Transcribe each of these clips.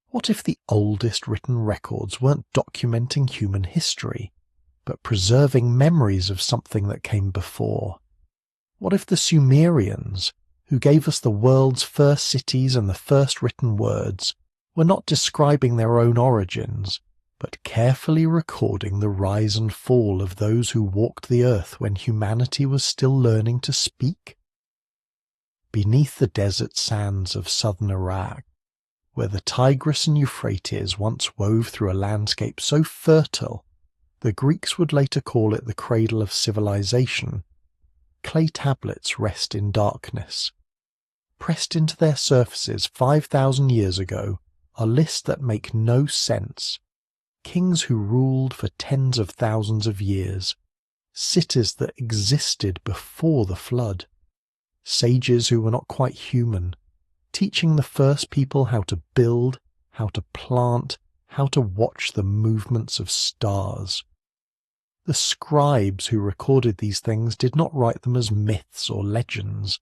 What if the oldest written records weren't documenting human history, but preserving memories of something that came before? What if the Sumerians, who gave us the world's first cities and the first written words, were not describing their own origins, but carefully recording the rise and fall of those who walked the earth when humanity was still learning to speak? Beneath the desert sands of southern Iraq, where the Tigris and Euphrates once wove through a landscape so fertile, the Greeks would later call it the cradle of civilization, clay tablets rest in darkness. Pressed into their surfaces 5,000 years ago are lists that make no sense. Kings who ruled for tens of thousands of years, cities that existed before the flood, sages who were not quite human, teaching the first people how to build, how to plant, how to watch the movements of stars. The scribes who recorded these things did not write them as myths or legends.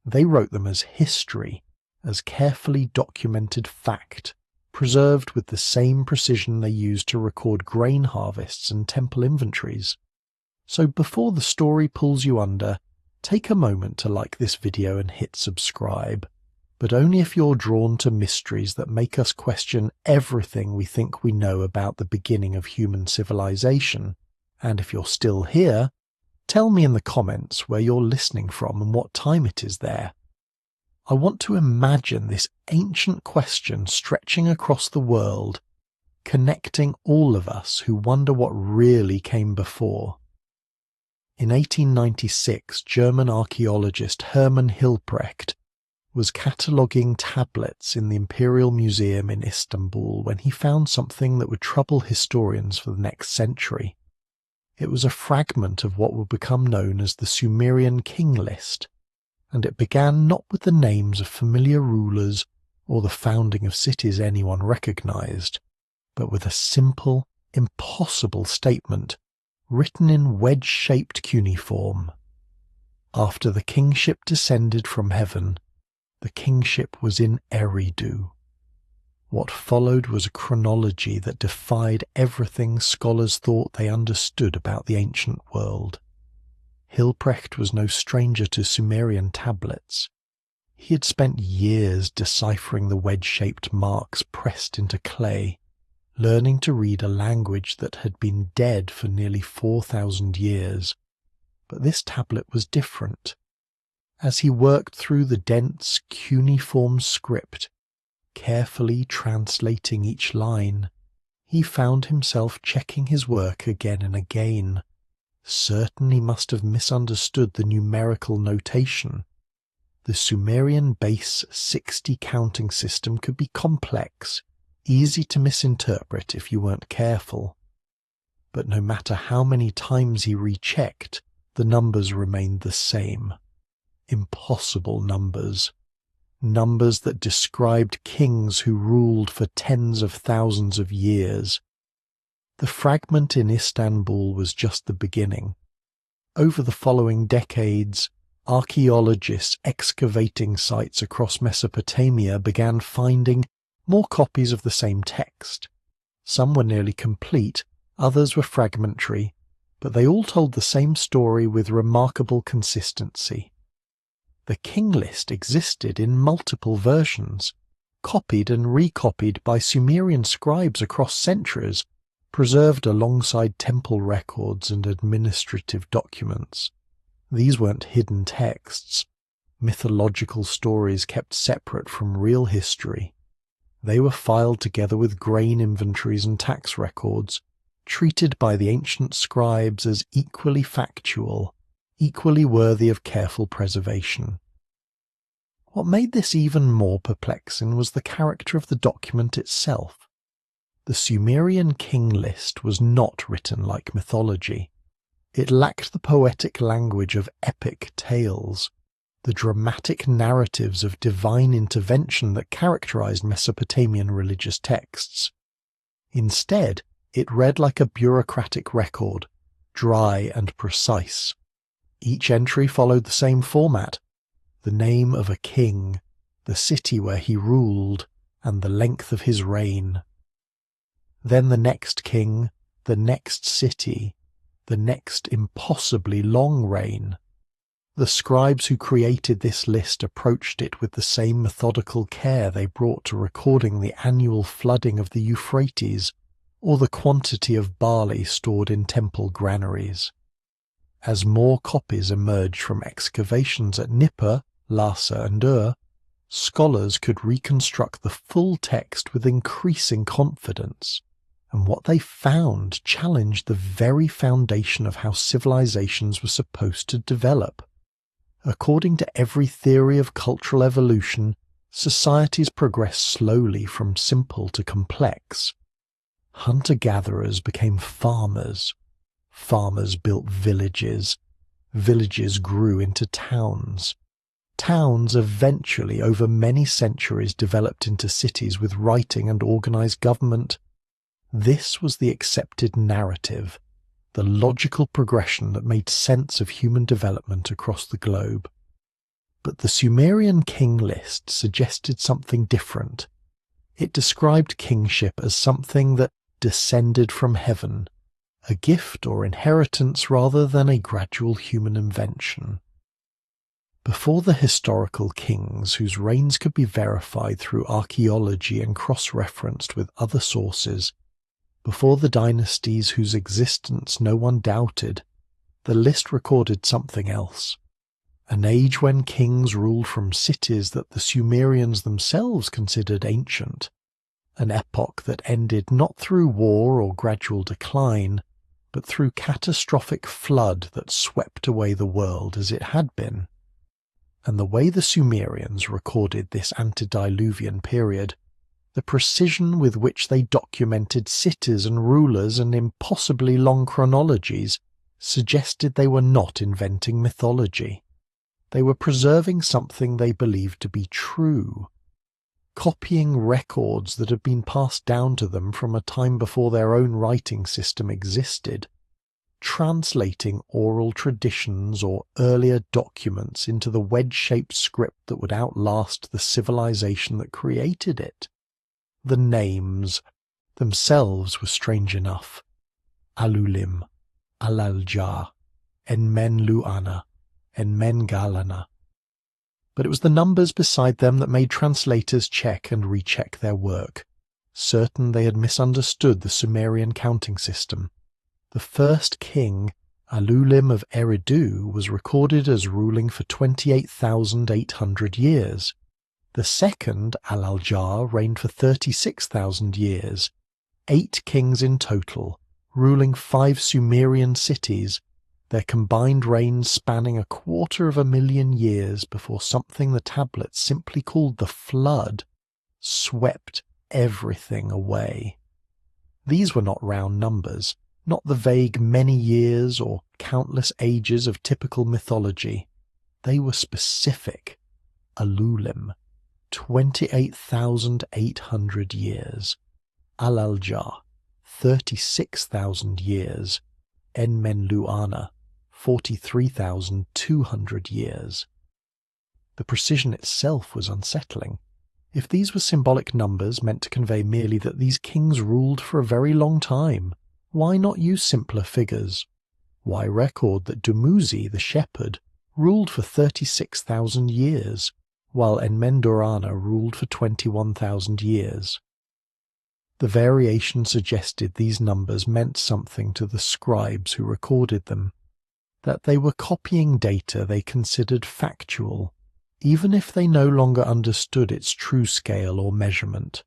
They wrote them as history, as carefully documented fact, preserved with the same precision they used to record grain harvests and temple inventories. So before the story pulls you under, take a moment to like this video and hit subscribe, but only if you're drawn to mysteries that make us question everything we think we know about the beginning of human civilization. And if you're still here, tell me in the comments where you're listening from and what time it is there. I want to imagine this ancient question stretching across the world, connecting all of us who wonder what really came before. In 1896, German archaeologist Hermann Hilprecht was cataloguing tablets in the Imperial Museum in Istanbul when he found something that would trouble historians for the next century. It was a fragment of what would become known as the Sumerian king list, and it began not with the names of familiar rulers or the founding of cities anyone recognized, but with a simple, impossible statement written in wedge-shaped cuneiform. After the kingship descended from heaven, the kingship was in Eridu. What followed was a chronology that defied everything scholars thought they understood about the ancient world. Hilprecht was no stranger to Sumerian tablets. He had spent years deciphering the wedge-shaped marks pressed into clay, learning to read a language that had been dead for nearly 4,000 years. But this tablet was different. As he worked through the dense, cuneiform script, carefully translating each line, he found himself checking his work again and again, certain he must have misunderstood the numerical notation. The Sumerian base 60 counting system could be complex, easy to misinterpret if you weren't careful. But no matter how many times he rechecked, the numbers remained the same. Impossible numbers. Numbers that described kings who ruled for tens of thousands of years. The fragment in Istanbul was just the beginning. Over the following decades, archaeologists excavating sites across Mesopotamia began finding more copies of the same text. Some were nearly complete, others were fragmentary, but they all told the same story with remarkable consistency. The king list existed in multiple versions, copied and recopied by Sumerian scribes across centuries, preserved alongside temple records and administrative documents. These weren't hidden texts, mythological stories kept separate from real history. They were filed together with grain inventories and tax records, treated by the ancient scribes as equally factual, equally worthy of careful preservation. What made this even more perplexing was the character of the document itself. The Sumerian king list was not written like mythology. It lacked the poetic language of epic tales, the dramatic narratives of divine intervention that characterized Mesopotamian religious texts. Instead, it read like a bureaucratic record, dry and precise. Each entry followed the same format: the name of a king, the city where he ruled, and the length of his reign. Then the next king, the next city, the next impossibly long reign. The scribes who created this list approached it with the same methodical care they brought to recording the annual flooding of the Euphrates or the quantity of barley stored in temple granaries. As more copies emerged from excavations at Nippur, Lhasa and Ur, scholars could reconstruct the full text with increasing confidence, and what they found challenged the very foundation of how civilizations were supposed to develop. According to every theory of cultural evolution, societies progress slowly from simple to complex. Hunter-gatherers became farmers. Farmers built villages. Villages grew into towns. Towns eventually, over many centuries, developed into cities with writing and organized government. This was the accepted narrative, the logical progression that made sense of human development across the globe. But the Sumerian king list suggested something different. It described kingship as something that descended from heaven, a gift or inheritance rather than a gradual human invention. Before the historical kings whose reigns could be verified through archaeology and cross-referenced with other sources, before the dynasties whose existence no one doubted, the list recorded something else. An age when kings ruled from cities that the Sumerians themselves considered ancient. An epoch that ended not through war or gradual decline, but through catastrophic flood that swept away the world as it had been. And the way the Sumerians recorded this antediluvian period, the precision with which they documented cities and rulers and impossibly long chronologies, suggested they were not inventing mythology. They were preserving something they believed to be true, copying records that had been passed down to them from a time before their own writing system existed, translating oral traditions or earlier documents into the wedge-shaped script that would outlast the civilization that created it. The names themselves were strange enough. Alulim, Alaljar, Enmenluana, Enmengalana. But it was the numbers beside them that made translators check and recheck their work, certain they had misunderstood the Sumerian counting system. The first king, Alulim of Eridu, was recorded as ruling for 28,800 years. The second, Alaljar, reigned for 36,000 years, 8 kings in total, ruling 5 Sumerian cities, their combined reigns spanning 250,000 years before something the tablets simply called the Flood swept everything away. These were not round numbers, not the vague many years or countless ages of typical mythology. They were specific. Alulim, 28,800 years. Alaljar, 36,000 years. Enmenluana, 43,200 years. The precision itself was unsettling. If these were symbolic numbers meant to convey merely that these kings ruled for a very long time, why not use simpler figures? Why record that Dumuzi, the shepherd, ruled for 36,000 years, while Enmendorana ruled for 21,000 years? The variation suggested these numbers meant something to the scribes who recorded them, that they were copying data they considered factual, even if they no longer understood its true scale or measurement.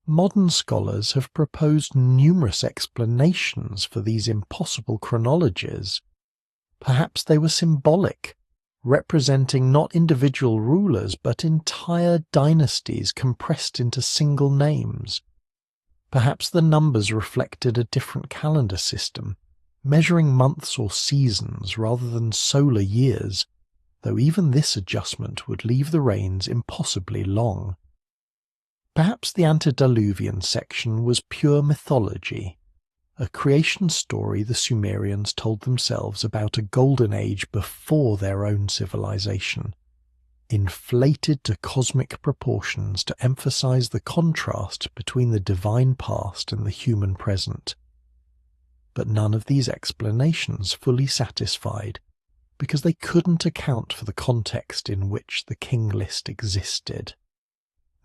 Modern scholars have proposed numerous explanations for these impossible chronologies. Perhaps they were symbolic, representing not individual rulers but entire dynasties compressed into single names. Perhaps the numbers reflected a different calendar system, measuring months or seasons rather than solar years, though even this adjustment would leave the reigns impossibly long. Perhaps the antediluvian section was pure mythology, a creation story the Sumerians told themselves about a golden age before their own civilization. inflated to cosmic proportions to emphasize the contrast between the divine past and the human present. But none of these explanations fully satisfied, because they couldn't account for the context in which the king list existed.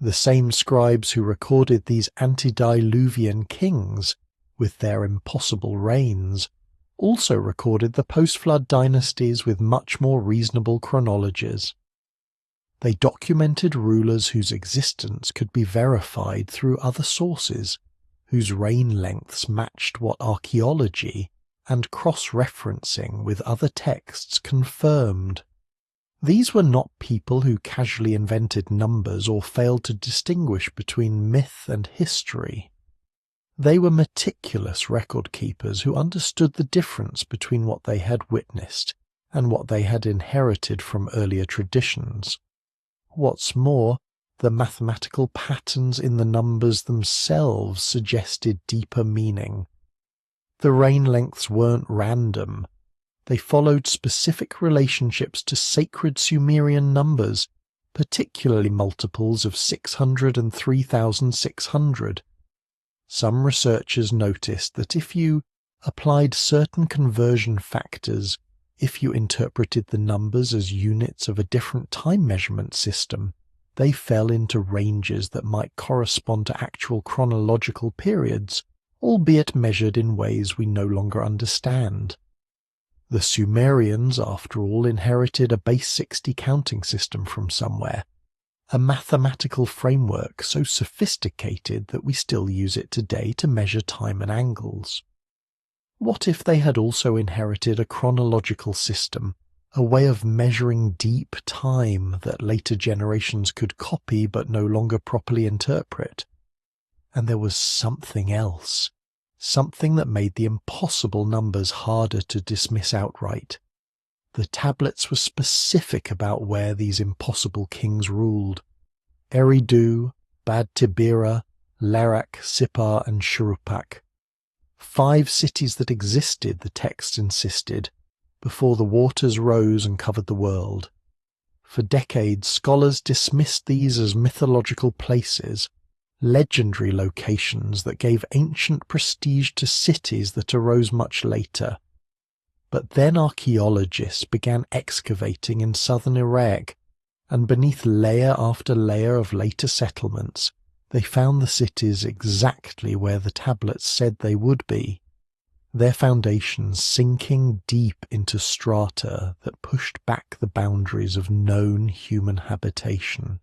The same scribes who recorded these antediluvian kings, with their impossible reigns, also recorded the post-flood dynasties with much more reasonable chronologies. They documented rulers whose existence could be verified through other sources, whose reign lengths matched what archaeology and cross-referencing with other texts confirmed. These were not people who casually invented numbers or failed to distinguish between myth and history. They were meticulous record keepers who understood the difference between what they had witnessed and what they had inherited from earlier traditions. What's more, the mathematical patterns in the numbers themselves suggested deeper meaning. The reign lengths weren't random. They followed specific relationships to sacred Sumerian numbers, particularly multiples of 600 and 3600. Some researchers noticed that if you applied certain conversion factors, if you interpreted the numbers as units of a different time measurement system, they fell into ranges that might correspond to actual chronological periods, albeit measured in ways we no longer understand. The Sumerians, after all, inherited a base 60 counting system from somewhere, a mathematical framework so sophisticated that we still use it today to measure time and angles. What if they had also inherited a chronological system, a way of measuring deep time that later generations could copy but no longer properly interpret? And there was something else, something that made the impossible numbers harder to dismiss outright. The tablets were specific about where these impossible kings ruled. Eridu, Bad Tibira, Larak, Sippar, and Shuruppak. 5 cities that existed, the texts insisted, before the waters rose and covered the world. For decades, scholars dismissed these as mythological places, legendary locations that gave ancient prestige to cities that arose much later. But then archaeologists began excavating in southern Iraq, and beneath layer after layer of later settlements, they found the cities exactly where the tablets said they would be, their foundations sinking deep into strata that pushed back the boundaries of known human habitation.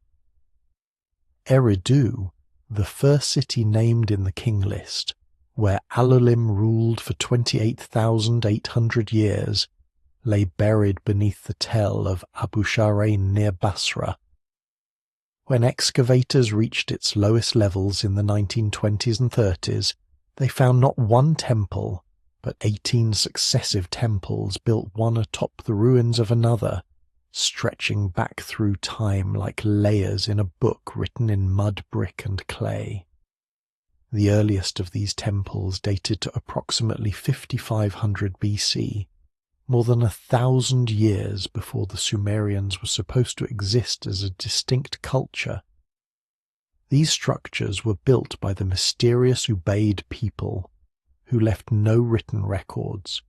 Eridu, the first city named in the king list, where Alulim ruled for 28,800 years, lay buried beneath the tell of Abu Sharain near Basra. When excavators reached its lowest levels in the 1920s and 30s, they found not one temple, but 18 successive temples built one atop the ruins of another, stretching back through time like layers in a book written in mud, brick, and clay. The earliest of these temples dated to approximately 5500 BC, more than 1,000 years before the Sumerians were supposed to exist as a distinct culture. These structures were built by the mysterious Ubaid people, who left no written records,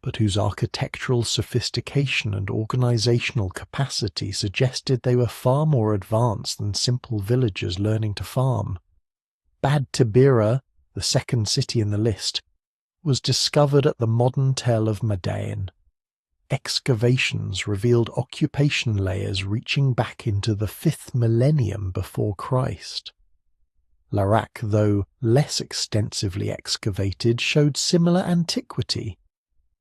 but whose architectural sophistication and organizational capacity suggested they were far more advanced than simple villagers learning to farm. Bad Tibira, the second city in the list, was discovered at the modern tell of Madain. Excavations revealed occupation layers reaching back into the 5th millennium before Christ. Larak, though less extensively excavated, showed similar antiquity.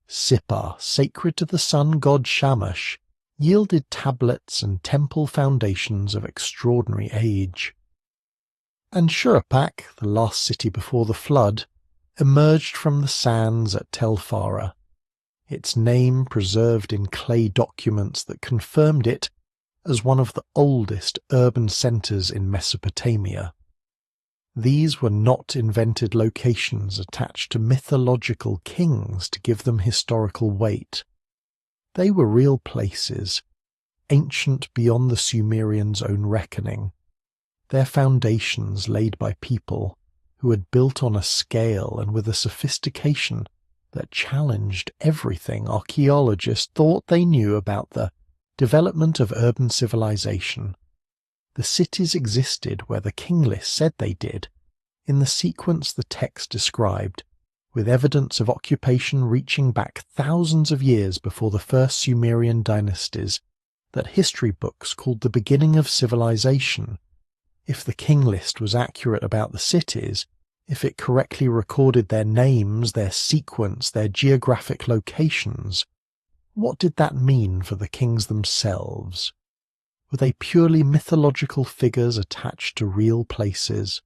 Sippar, sacred to the sun god Shamash, yielded tablets and temple foundations of extraordinary age. And Shuruppak, the last city before the flood, emerged from the sands at Tel Farah, its name preserved in clay documents that confirmed it as one of the oldest urban centers in Mesopotamia. These were not invented locations attached to mythological kings to give them historical weight. They were real places, ancient beyond the Sumerians' own reckoning. Their foundations laid by people who had built on a scale and with a sophistication that challenged everything archaeologists thought they knew about the development of urban civilization. The cities existed where the king list said they did, in the sequence the text described, with evidence of occupation reaching back thousands of years before the first Sumerian dynasties that history books called the beginning of civilization. If the king list was accurate about the cities, if it correctly recorded their names, their sequence, their geographic locations, what did that mean for the kings themselves? Were they purely mythological figures attached to real places?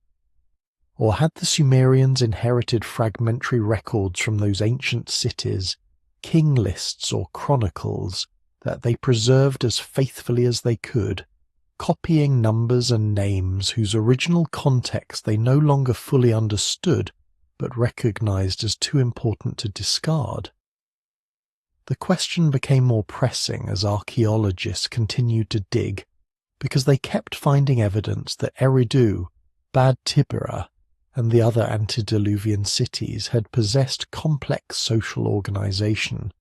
Or had the Sumerians inherited fragmentary records from those ancient cities, king lists or chronicles, that they preserved as faithfully as they could, copying numbers and names whose original context they no longer fully understood, but recognized as too important to discard? The question became more pressing as archaeologists continued to dig, because they kept finding evidence that Eridu, Bad Tibera, and the other antediluvian cities had possessed complex social organization,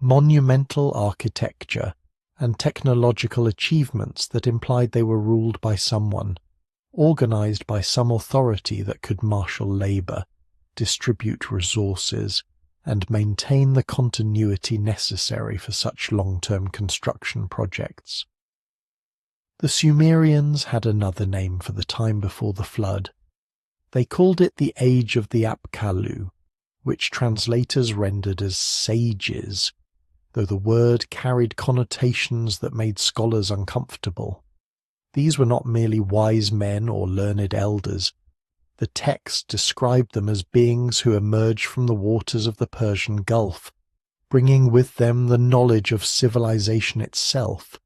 monumental architecture, and technological achievements that implied they were ruled by someone, organized by some authority that could marshal labor, distribute resources, and maintain the continuity necessary for such long-term construction projects. The Sumerians had another name for the time before the flood. They called it the Age of the Apkallu, which translators rendered as sages, though the word carried connotations that made scholars uncomfortable. These were not merely wise men or learned elders. The text described them as beings who emerged from the waters of the Persian Gulf, bringing with them the knowledge of civilization itself.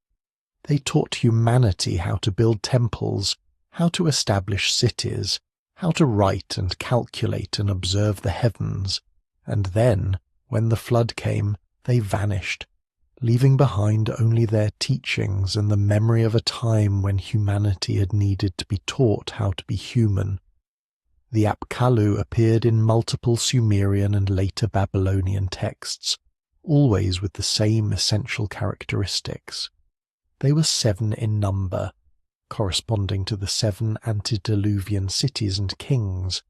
They taught humanity how to build temples, how to establish cities, how to write and calculate and observe the heavens, and then, when the flood came, they vanished, leaving behind only their teachings and the memory of a time when humanity had needed to be taught how to be human. The Apkallu appeared in multiple Sumerian and later Babylonian texts, always with the same essential characteristics. They were 7 in number, corresponding to the 7 antediluvian cities and kings.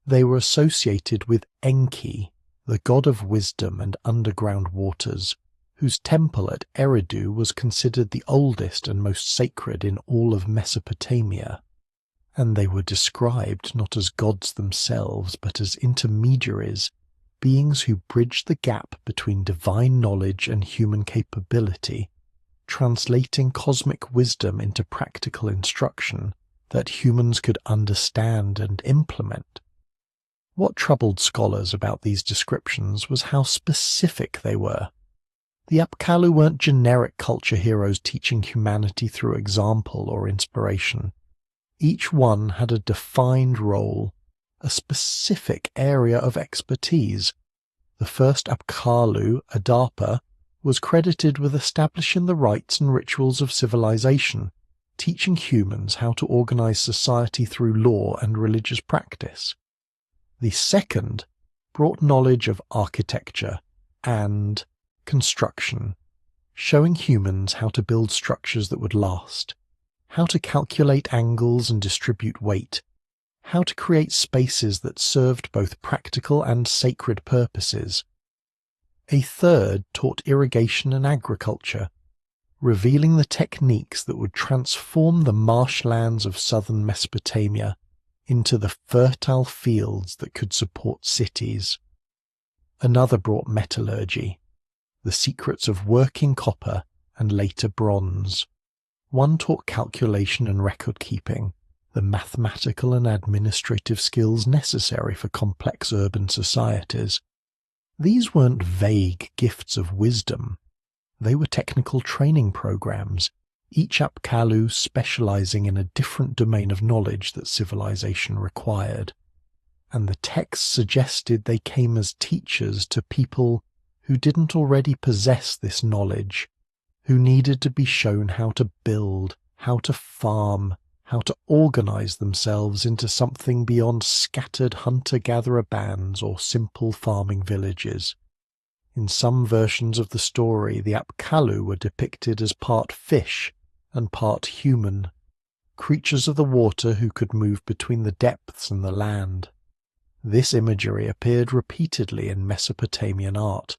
They were associated with Enki, the god of wisdom and underground waters, whose temple at Eridu was considered the oldest and most sacred in all of Mesopotamia. And they were described not as gods themselves, but as intermediaries, beings who bridged the gap between divine knowledge and human capability, translating cosmic wisdom into practical instruction that humans could understand and implement. What troubled scholars about these descriptions was how specific they were. The Apkallu weren't generic culture heroes teaching humanity through example or inspiration. Each one had a defined role, a specific area of expertise. The first Apkallu, Adapa, was credited with establishing the rites and rituals of civilization, teaching humans how to organize society through law and religious practice. The second brought knowledge of architecture and construction, showing humans how to build structures that would last, how to calculate angles and distribute weight, how to create spaces that served both practical and sacred purposes. A third taught irrigation and agriculture, revealing the techniques that would transform the marshlands of southern Mesopotamia into the fertile fields that could support cities. Another brought metallurgy, the secrets of working copper and later bronze. One taught calculation and record-keeping, the mathematical and administrative skills necessary for complex urban societies. These weren't vague gifts of wisdom. They were technical training programs, each Apkallu specializing in a different domain of knowledge that civilization required. And the text suggested they came as teachers to people who didn't already possess this knowledge, who needed to be shown how to build, how to farm, how to organize themselves into something beyond scattered hunter-gatherer bands or simple farming villages. In some versions of the story, the Apkallu were depicted as part fish and part human, creatures of the water who could move between the depths and the land. This imagery appeared repeatedly in Mesopotamian art.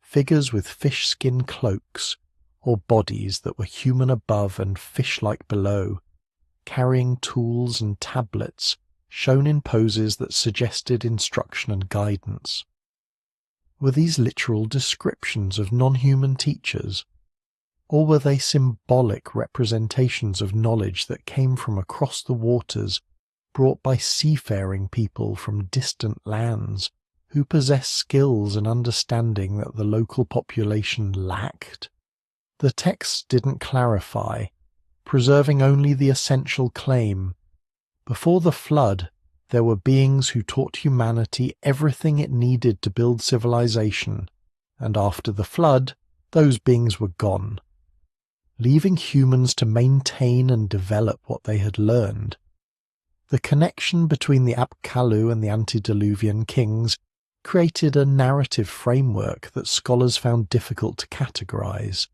Figures with fish-skin cloaks, or bodies that were human above and fish-like below, carrying tools and tablets shown in poses that suggested instruction and guidance. Were these literal descriptions of non-human teachers? Or were they symbolic representations of knowledge that came from across the waters, brought by seafaring people from distant lands, who possessed skills and understanding that the local population lacked? The text didn't clarify, preserving only the essential claim. Before the flood, there were beings who taught humanity everything it needed to build civilization, and after the flood, those beings were gone, leaving humans to maintain and develop what they had learned. The connection between the Apkallu and the antediluvian kings created a narrative framework that scholars found difficult to categorize.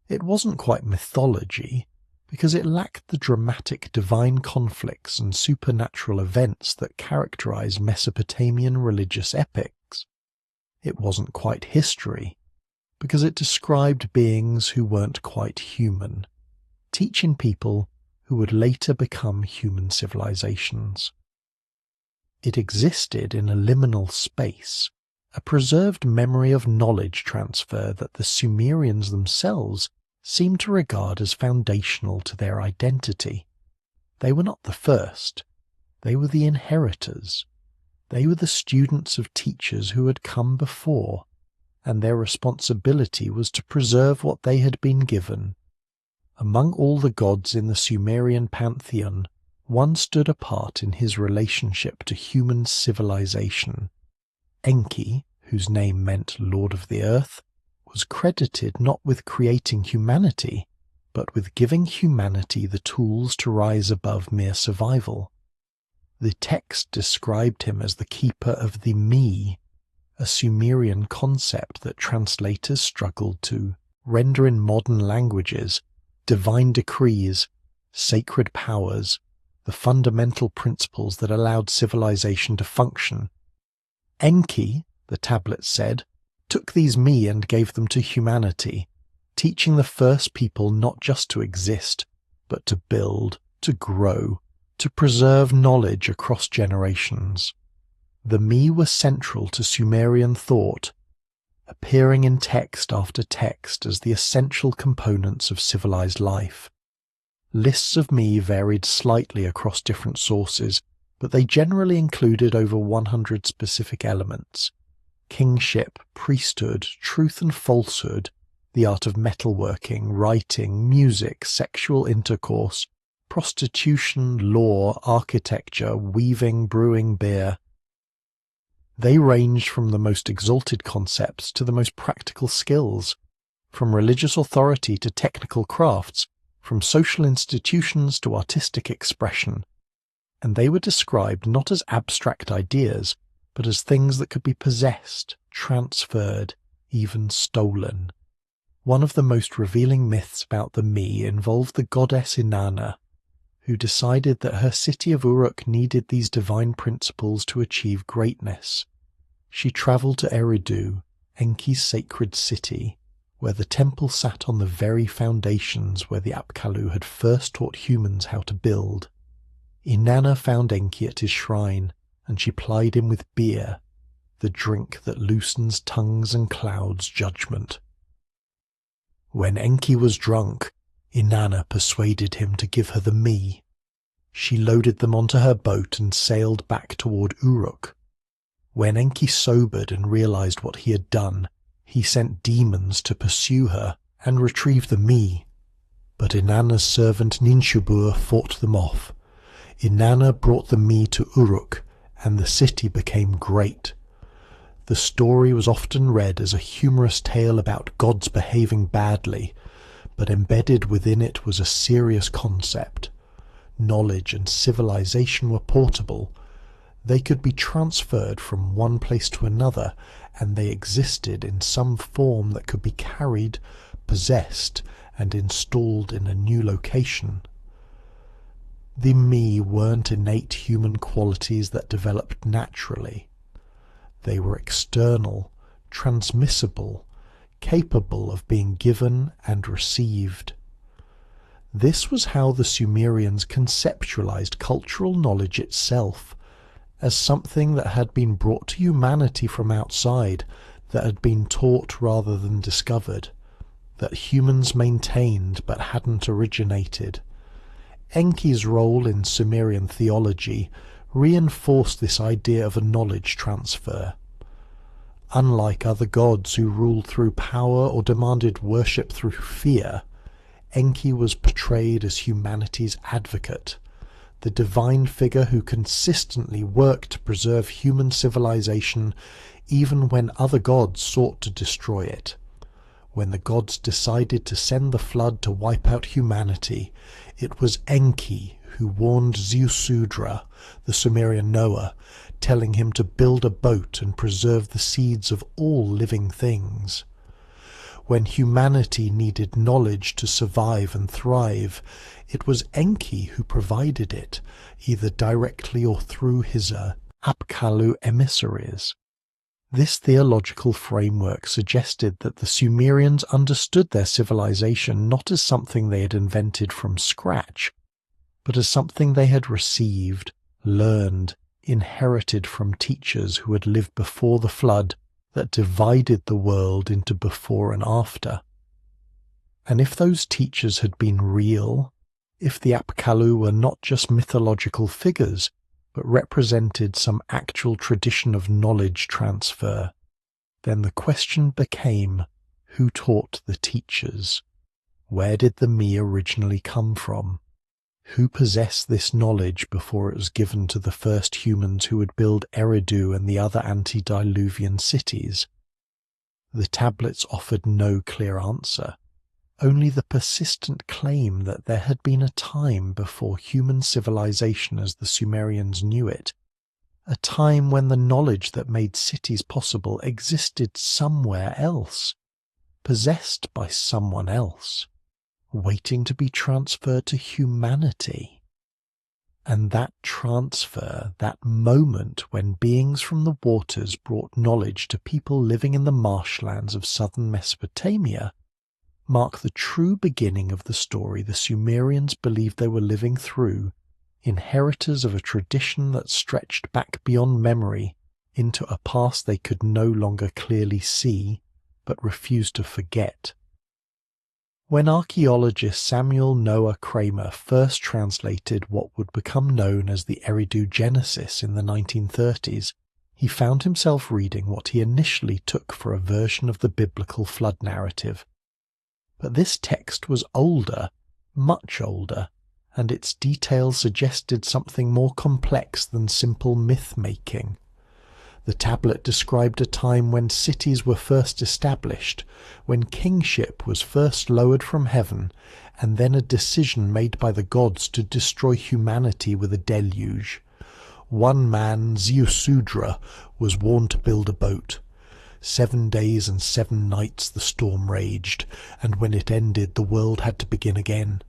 It wasn't quite mythology, because it lacked the dramatic divine conflicts and supernatural events that characterize Mesopotamian religious epics. It wasn't quite history, because it described beings who weren't quite human, teaching people who would later become human civilizations. It existed in a liminal space, a preserved memory of knowledge transfer that the Sumerians themselves seemed to regard as foundational to their identity. They were not the first, they were the inheritors. They were the students of teachers who had come before, and their responsibility was to preserve what they had been given. Among all the gods in the Sumerian pantheon, one stood apart in his relationship to human civilization. Enki, whose name meant Lord of the Earth, was credited not with creating humanity, but with giving humanity the tools to rise above mere survival. The text described him as the keeper of the me, a Sumerian concept that translators struggled to render in modern languages: divine decrees, sacred powers, the fundamental principles that allowed civilization to function. Enki, the tablet said, took these me and gave them to humanity, teaching the first people not just to exist, but to build, to grow, to preserve knowledge across generations. The me were central to Sumerian thought, appearing in text after text as the essential components of civilized life. Lists of me varied slightly across different sources, but they generally included over 100 specific elements: kingship, priesthood, truth and falsehood, the art of metalworking, writing, music, sexual intercourse, prostitution, law, architecture, weaving, brewing beer. They ranged from the most exalted concepts to the most practical skills, from religious authority to technical crafts, from social institutions to artistic expression. And they were described not as abstract ideas, but as things that could be possessed, transferred, even stolen. One of the most revealing myths about the me involved the goddess Inanna, who decided that her city of Uruk needed these divine principles to achieve greatness. She travelled to Eridu, Enki's sacred city, where the temple sat on the very foundations where the Apkallu had first taught humans how to build. Inanna found Enki at his shrine, and she plied him with beer, the drink that loosens tongues and clouds judgment. When Enki was drunk, Inanna persuaded him to give her the me. She loaded them onto her boat and sailed back toward Uruk. When Enki sobered and realized what he had done, he sent demons to pursue her and retrieve the me. But Inanna's servant Ninshubur fought them off. Inanna brought the me to Uruk, and the city became great. The story was often read as a humorous tale about gods behaving badly, but embedded within it was a serious concept. Knowledge and civilization were portable. They could be transferred from one place to another, and they existed in some form that could be carried, possessed, and installed in a new location. The me weren't innate human qualities that developed naturally. They were external, transmissible, capable of being given and received. This was how the Sumerians conceptualized cultural knowledge itself, as something that had been brought to humanity from outside, that had been taught rather than discovered, that humans maintained but hadn't originated. Enki's role in Sumerian theology reinforced this idea of a knowledge transfer. Unlike other gods who ruled through power or demanded worship through fear, Enki was portrayed as humanity's advocate, the divine figure who consistently worked to preserve human civilization even when other gods sought to destroy it. When the gods decided to send the flood to wipe out humanity, it was Enki who warned Ziusudra, the Sumerian Noah, telling him to build a boat and preserve the seeds of all living things. When humanity needed knowledge to survive and thrive, it was Enki who provided it, either directly or through his Apkallu emissaries. This theological framework suggested that the Sumerians understood their civilization not as something they had invented from scratch, but as something they had received, learned, inherited from teachers who had lived before the flood that divided the world into before and after. And if those teachers had been real, if the Apkallu were not just mythological figures, but represented some actual tradition of knowledge transfer, then the question became, who taught the teachers? Where did the me originally come from? Who possessed this knowledge before it was given to the first humans who would build Eridu and the other antediluvian cities? The tablets offered no clear answer, only the persistent claim that there had been a time before human civilization as the Sumerians knew it, a time when the knowledge that made cities possible existed somewhere else, possessed by someone else, waiting to be transferred to humanity. And that transfer, that moment when beings from the waters brought knowledge to people living in the marshlands of southern Mesopotamia, mark the true beginning of the story the Sumerians believed they were living through, inheritors of a tradition that stretched back beyond memory into a past they could no longer clearly see, but refused to forget. When archaeologist Samuel Noah Kramer first translated what would become known as the Eridu Genesis in the 1930s, he found himself reading what he initially took for a version of the biblical flood narrative. But this text was older, much older, and its details suggested something more complex than simple myth-making. The tablet described a time when cities were first established, when kingship was first lowered from heaven, and then a decision made by the gods to destroy humanity with a deluge. One man, Ziusudra, was warned to build a boat. 7 days and 7 nights the storm raged, and when it ended the world had to begin again.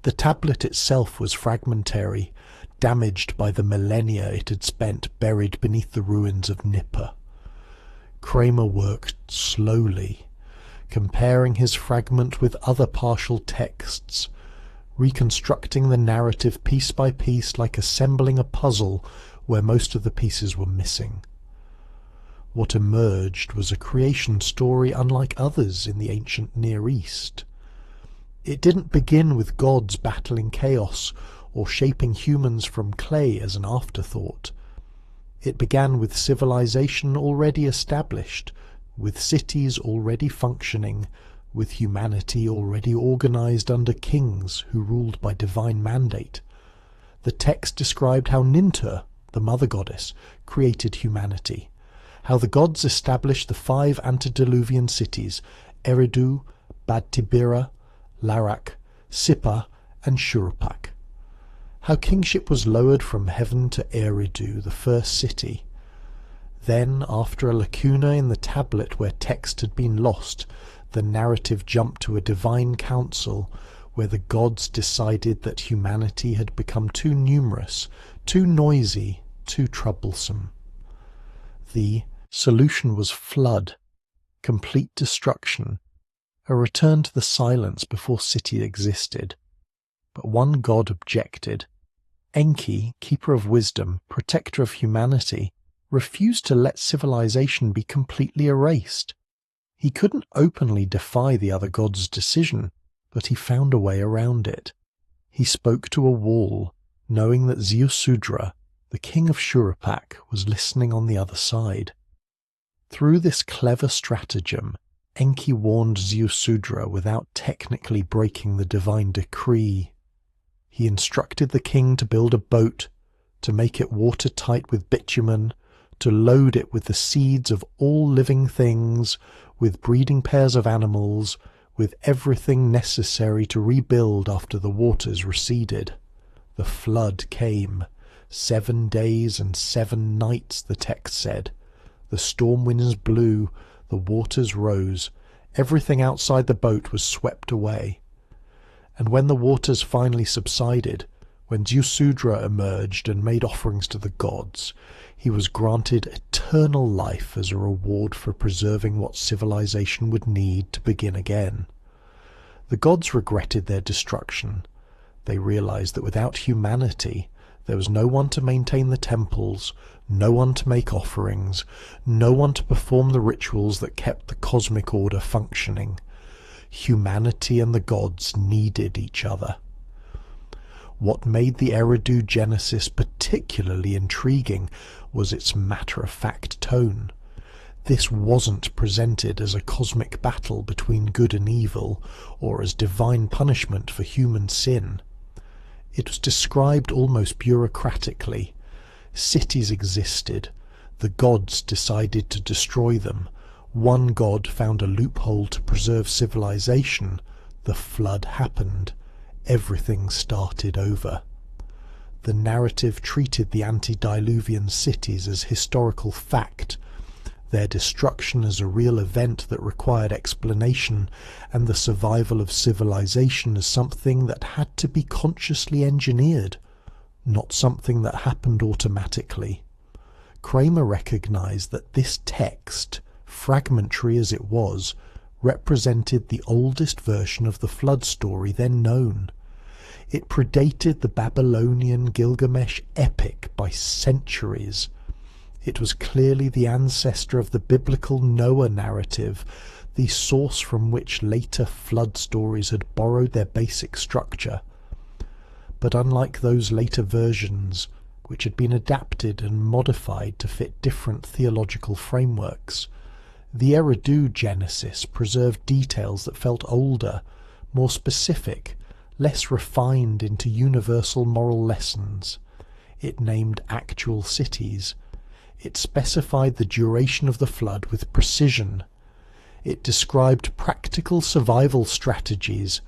The tablet itself was fragmentary, damaged by the millennia it had spent buried beneath the ruins of Nippur. Kramer worked slowly, comparing his fragment with other partial texts, reconstructing the narrative piece by piece like assembling a puzzle where most of the pieces were missing. What emerged was a creation story unlike others in the ancient Near East. It didn't begin with gods battling chaos or shaping humans from clay as an afterthought. It began with civilization already established, with cities already functioning, with humanity already organized under kings who ruled by divine mandate. The text described how Nintur, the mother goddess, created humanity, how the gods established the 5 antediluvian cities, Eridu, Bad Tibira, Larak, Sippar, and Shuruppak. How kingship was lowered from heaven to Eridu, the first city. Then, after a lacuna in the tablet where text had been lost, the narrative jumped to a divine council where the gods decided that humanity had become too numerous, too noisy, too troublesome. The solution was flood, complete destruction, a return to the silence before city existed. But one god objected. Enki, keeper of wisdom, protector of humanity, refused to let civilization be completely erased. He couldn't openly defy the other gods' decision, but he found a way around it. He spoke to a wall, knowing that Ziusudra, the king of Shuruppak, was listening on the other side. Through this clever stratagem, Enki warned Ziusudra without technically breaking the divine decree. He instructed the king to build a boat, to make it watertight with bitumen, to load it with the seeds of all living things, with breeding pairs of animals, with everything necessary to rebuild after the waters receded. The flood came. 7 days and 7 nights, the text said. The storm winds blew, the waters rose, everything outside the boat was swept away. And when the waters finally subsided, when Ziusudra emerged and made offerings to the gods, he was granted eternal life as a reward for preserving what civilization would need to begin again. The gods regretted their destruction. They realized that without humanity, there was no one to maintain the temples, no one to make offerings, no one to perform the rituals that kept the cosmic order functioning. Humanity and the gods needed each other. What made the Eridu Genesis particularly intriguing was its matter-of-fact tone. This wasn't presented as a cosmic battle between good and evil, or as divine punishment for human sin. It was described almost bureaucratically. Cities existed. The gods decided to destroy them. One god found a loophole to preserve civilization. The flood happened. Everything started over. The narrative treated the antediluvian cities as historical fact, their destruction as a real event that required explanation, and the survival of civilization as something that had to be consciously engineered, not something that happened automatically. Kramer recognized that this text, fragmentary as it was, represented the oldest version of the flood story then known. It predated the Babylonian Gilgamesh epic by centuries. It was clearly the ancestor of the biblical Noah narrative, the source from which later flood stories had borrowed their basic structure. But unlike those later versions, which had been adapted and modified to fit different theological frameworks, the Eridu Genesis preserved details that felt older, more specific, less refined into universal moral lessons. It named actual cities. It specified the duration of the flood with precision. It described practical survival strategies,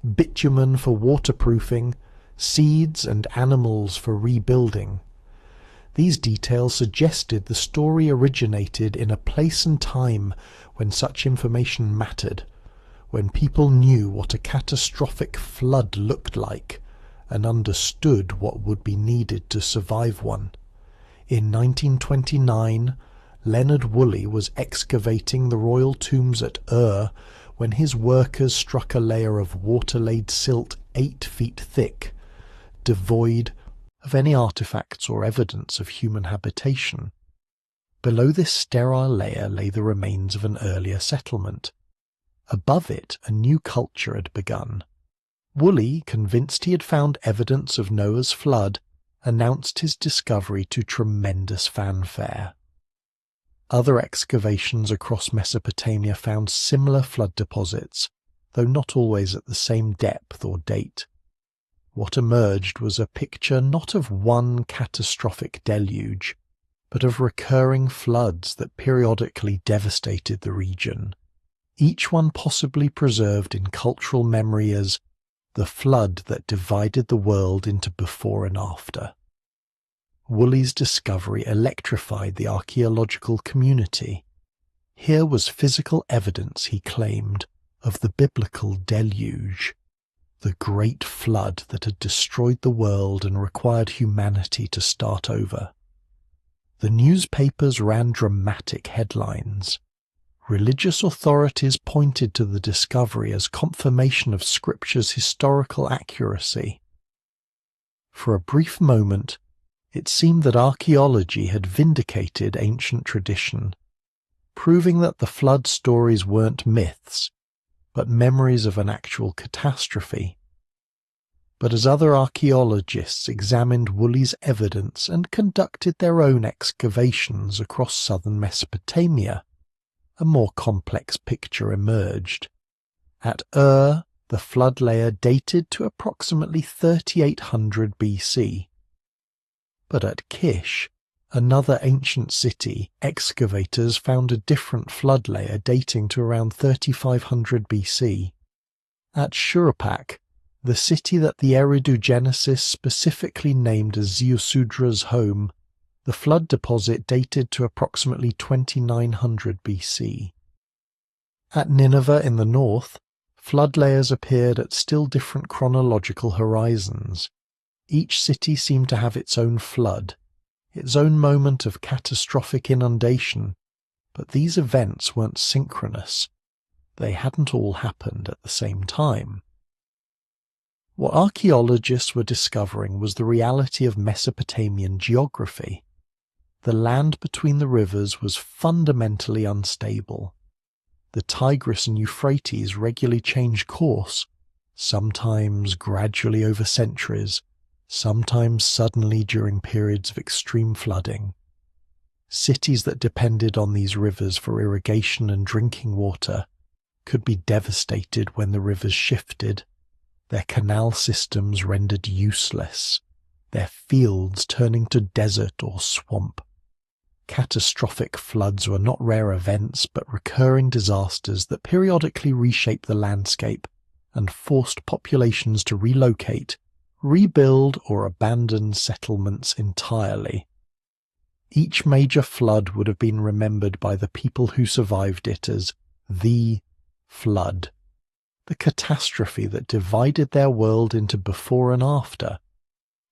bitumen for waterproofing, seeds and animals for rebuilding. These details suggested the story originated in a place and time when such information mattered, when people knew what a catastrophic flood looked like and understood what would be needed to survive one. In 1929, Leonard Woolley was excavating the royal tombs at Ur when his workers struck a layer of water-laid silt 8 feet thick, devoid of any artifacts or evidence of human habitation. Below this sterile layer lay the remains of an earlier settlement. Above it, a new culture had begun. Woolley, convinced he had found evidence of Noah's flood, announced his discovery to tremendous fanfare. Other excavations across Mesopotamia found similar flood deposits, though not always at the same depth or date. What emerged was a picture not of one catastrophic deluge, but of recurring floods that periodically devastated the region. each one possibly preserved in cultural memory as the flood that divided the world into before and after. Woolley's discovery electrified the archaeological community. Here was physical evidence, he claimed, of the biblical deluge, the great flood that had destroyed the world and required humanity to start over. The newspapers ran dramatic headlines. Religious authorities pointed to the discovery as confirmation of Scripture's historical accuracy. For a brief moment, it seemed that archaeology had vindicated ancient tradition, proving that the flood stories weren't myths, but memories of an actual catastrophe. But as other archaeologists examined Woolley's evidence and conducted their own excavations across southern Mesopotamia, a more complex picture emerged. At Ur, the flood layer dated to approximately 3800 BC. But at Kish, another ancient city, excavators found a different flood layer dating to around 3500 BC. At Shuruppak, the city that the Eridu Genesis specifically named as Ziusudra's home, the flood deposit dated to approximately 2900 BC. At Nineveh in the north, flood layers appeared at still different chronological horizons. Each city seemed to have its own flood, its own moment of catastrophic inundation, but these events weren't synchronous. They hadn't all happened at the same time. What archaeologists were discovering was the reality of Mesopotamian geography. The land between the rivers was fundamentally unstable. The Tigris and Euphrates regularly changed course, sometimes gradually over centuries, sometimes suddenly during periods of extreme flooding. Cities that depended on these rivers for irrigation and drinking water could be devastated when the rivers shifted, their canal systems rendered useless, their fields turning to desert or swamp. Catastrophic floods were not rare events, but recurring disasters that periodically reshaped the landscape and forced populations to relocate, rebuild, or abandon settlements entirely. Each major flood would have been remembered by the people who survived it as the flood, the catastrophe that divided their world into before and after.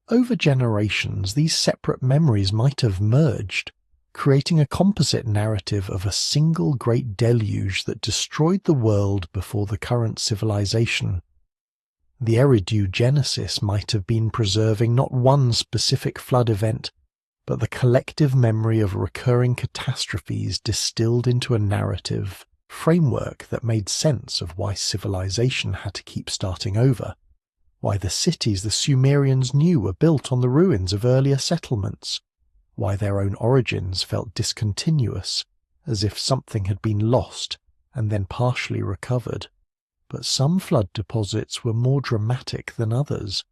Over generations, these separate memories might have merged, creating a composite narrative of a single great deluge that destroyed the world before the current civilization. The Eridu Genesis might have been preserving not one specific flood event, but the collective memory of recurring catastrophes distilled into a narrative framework that made sense of why civilization had to keep starting over, why the cities the Sumerians knew were built on the ruins of earlier settlements, why their own origins felt discontinuous, as if something had been lost and then partially recovered. But some flood deposits were more dramatic than others.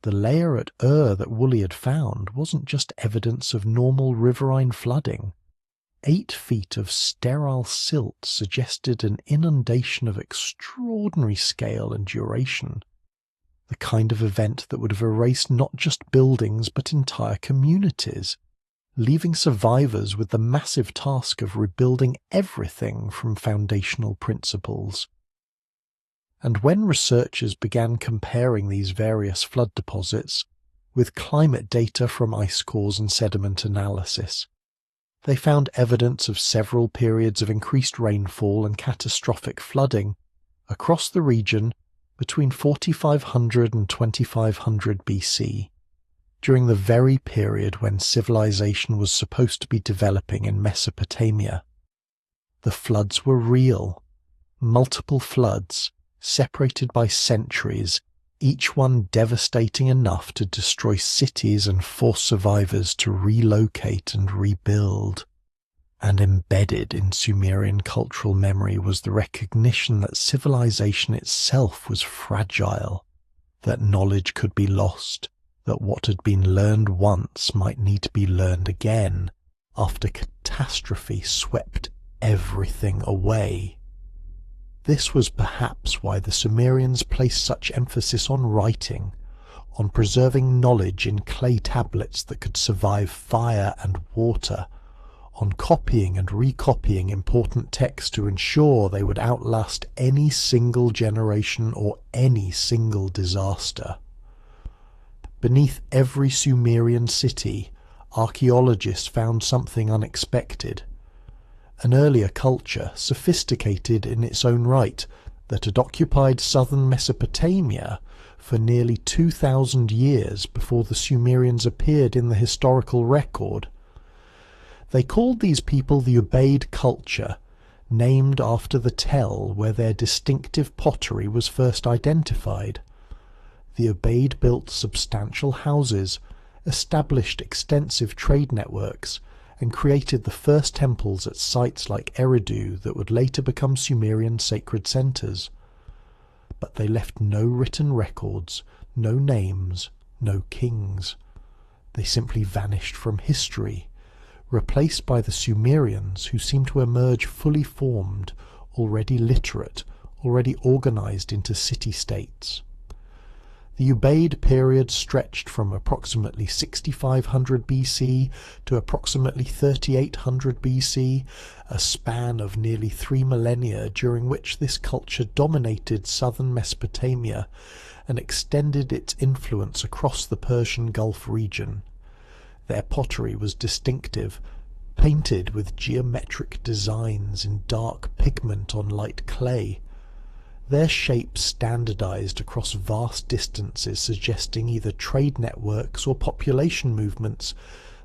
The layer at Ur that Woolley had found wasn't just evidence of normal riverine flooding. 8 feet of sterile silt suggested an inundation of extraordinary scale and duration, the kind of event that would have erased not just buildings but entire communities, leaving survivors with the massive task of rebuilding everything from foundational principles. And when researchers began comparing these various flood deposits with climate data from ice cores and sediment analysis, they found evidence of several periods of increased rainfall and catastrophic flooding across the region between 4500 and 2500 BC, during the very period when civilization was supposed to be developing in Mesopotamia. The floods were real, multiple floods, separated by centuries, each one devastating enough to destroy cities and force survivors to relocate and rebuild. And embedded in Sumerian cultural memory was the recognition that civilization itself was fragile, that knowledge could be lost, that what had been learned once might need to be learned again after catastrophe swept everything away. This was perhaps why the Sumerians placed such emphasis on writing, on preserving knowledge in clay tablets that could survive fire and water, on copying and recopying important texts to ensure they would outlast any single generation or any single disaster. Beneath every Sumerian city, archaeologists found something unexpected. An earlier culture, sophisticated in its own right, that had occupied southern Mesopotamia for nearly 2,000 years before the Sumerians appeared in the historical record. They called these people the Ubaid culture, named after the tell where their distinctive pottery was first identified. The Ubaid built substantial houses, established extensive trade networks, and created the first temples at sites like Eridu that would later become Sumerian sacred centers. But they left no written records, no names, no kings. They simply vanished from history, replaced by the Sumerians, who seemed to emerge fully formed, already literate, already organized into city-states. The Ubaid period stretched from approximately 6500 BC to approximately 3800 BC, a span of nearly 3 millennia during which this culture dominated southern Mesopotamia and extended its influence across the Persian Gulf region. Their pottery was distinctive, painted with geometric designs in dark pigment on light clay. Their shapes standardized across vast distances, suggesting either trade networks or population movements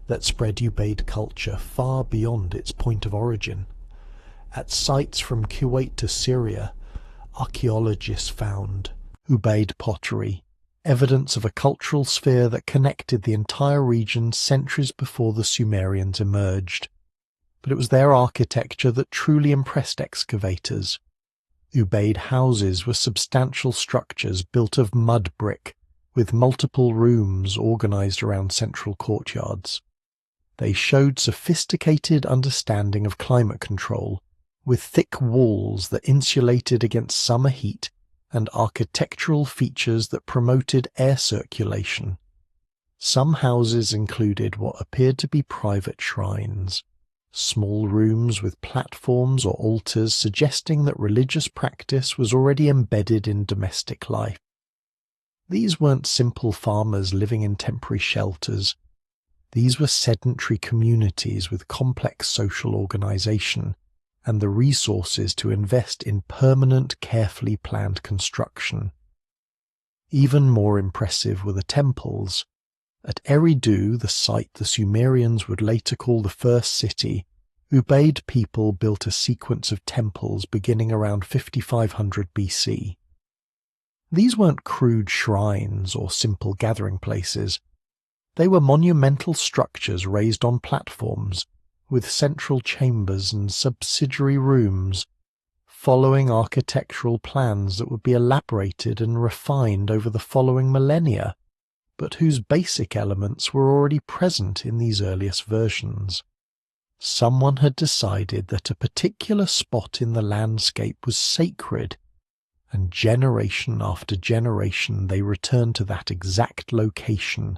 that spread Ubaid culture far beyond its point of origin. At sites from Kuwait to Syria, archaeologists found Ubaid pottery, evidence of a cultural sphere that connected the entire region centuries before the Sumerians emerged. But it was their architecture that truly impressed excavators. Ubaid houses were substantial structures built of mud brick, with multiple rooms organized around central courtyards. They showed sophisticated understanding of climate control, with thick walls that insulated against summer heat and architectural features that promoted air circulation. Some houses included what appeared to be private shrines, small rooms with platforms or altars suggesting that religious practice was already embedded in domestic life. These weren't simple farmers living in temporary shelters. These were sedentary communities with complex social organization and the resources to invest in permanent, carefully planned construction. Even more impressive were the temples. At Eridu, the site the Sumerians would later call the first city, Ubaid people built a sequence of temples beginning around 5500 BC. These weren't crude shrines or simple gathering places. They were monumental structures raised on platforms, with central chambers and subsidiary rooms, following architectural plans that would be elaborated and refined over the following millennia, but whose basic elements were already present in these earliest versions. Someone had decided that a particular spot in the landscape was sacred, and generation after generation they returned to that exact location,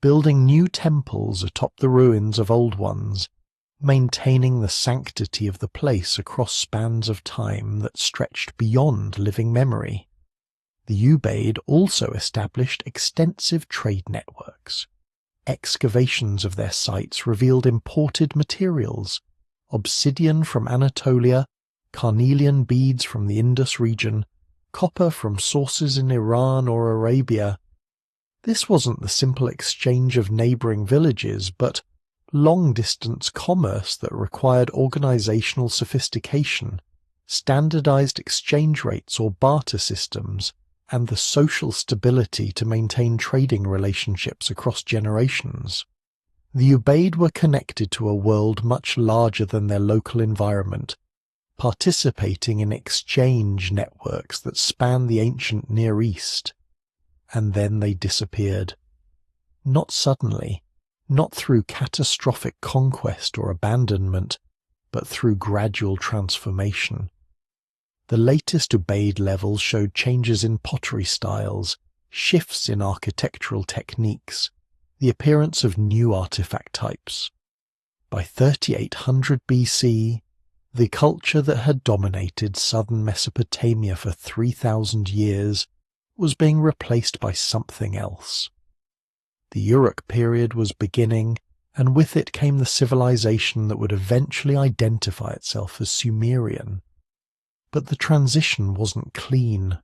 building new temples atop the ruins of old ones, maintaining the sanctity of the place across spans of time that stretched beyond living memory. The Ubaid also established extensive trade networks. Excavations of their sites revealed imported materials, obsidian from Anatolia, carnelian beads from the Indus region, copper from sources in Iran or Arabia. This wasn't the simple exchange of neighboring villages, but long-distance commerce that required organizational sophistication, standardized exchange rates or barter systems, and the social stability to maintain trading relationships across generations. The Ubaid were connected to a world much larger than their local environment, participating in exchange networks that spanned the ancient Near East. And then they disappeared. Not suddenly, not through catastrophic conquest or abandonment, but through gradual transformation. The latest Ubaid levels showed changes in pottery styles, shifts in architectural techniques, the appearance of new artifact types. By 3800 BC, the culture that had dominated southern Mesopotamia for 3,000 years was being replaced by something else. The Uruk period was beginning, and with it came the civilization that would eventually identify itself as Sumerian. But the transition wasn't clean.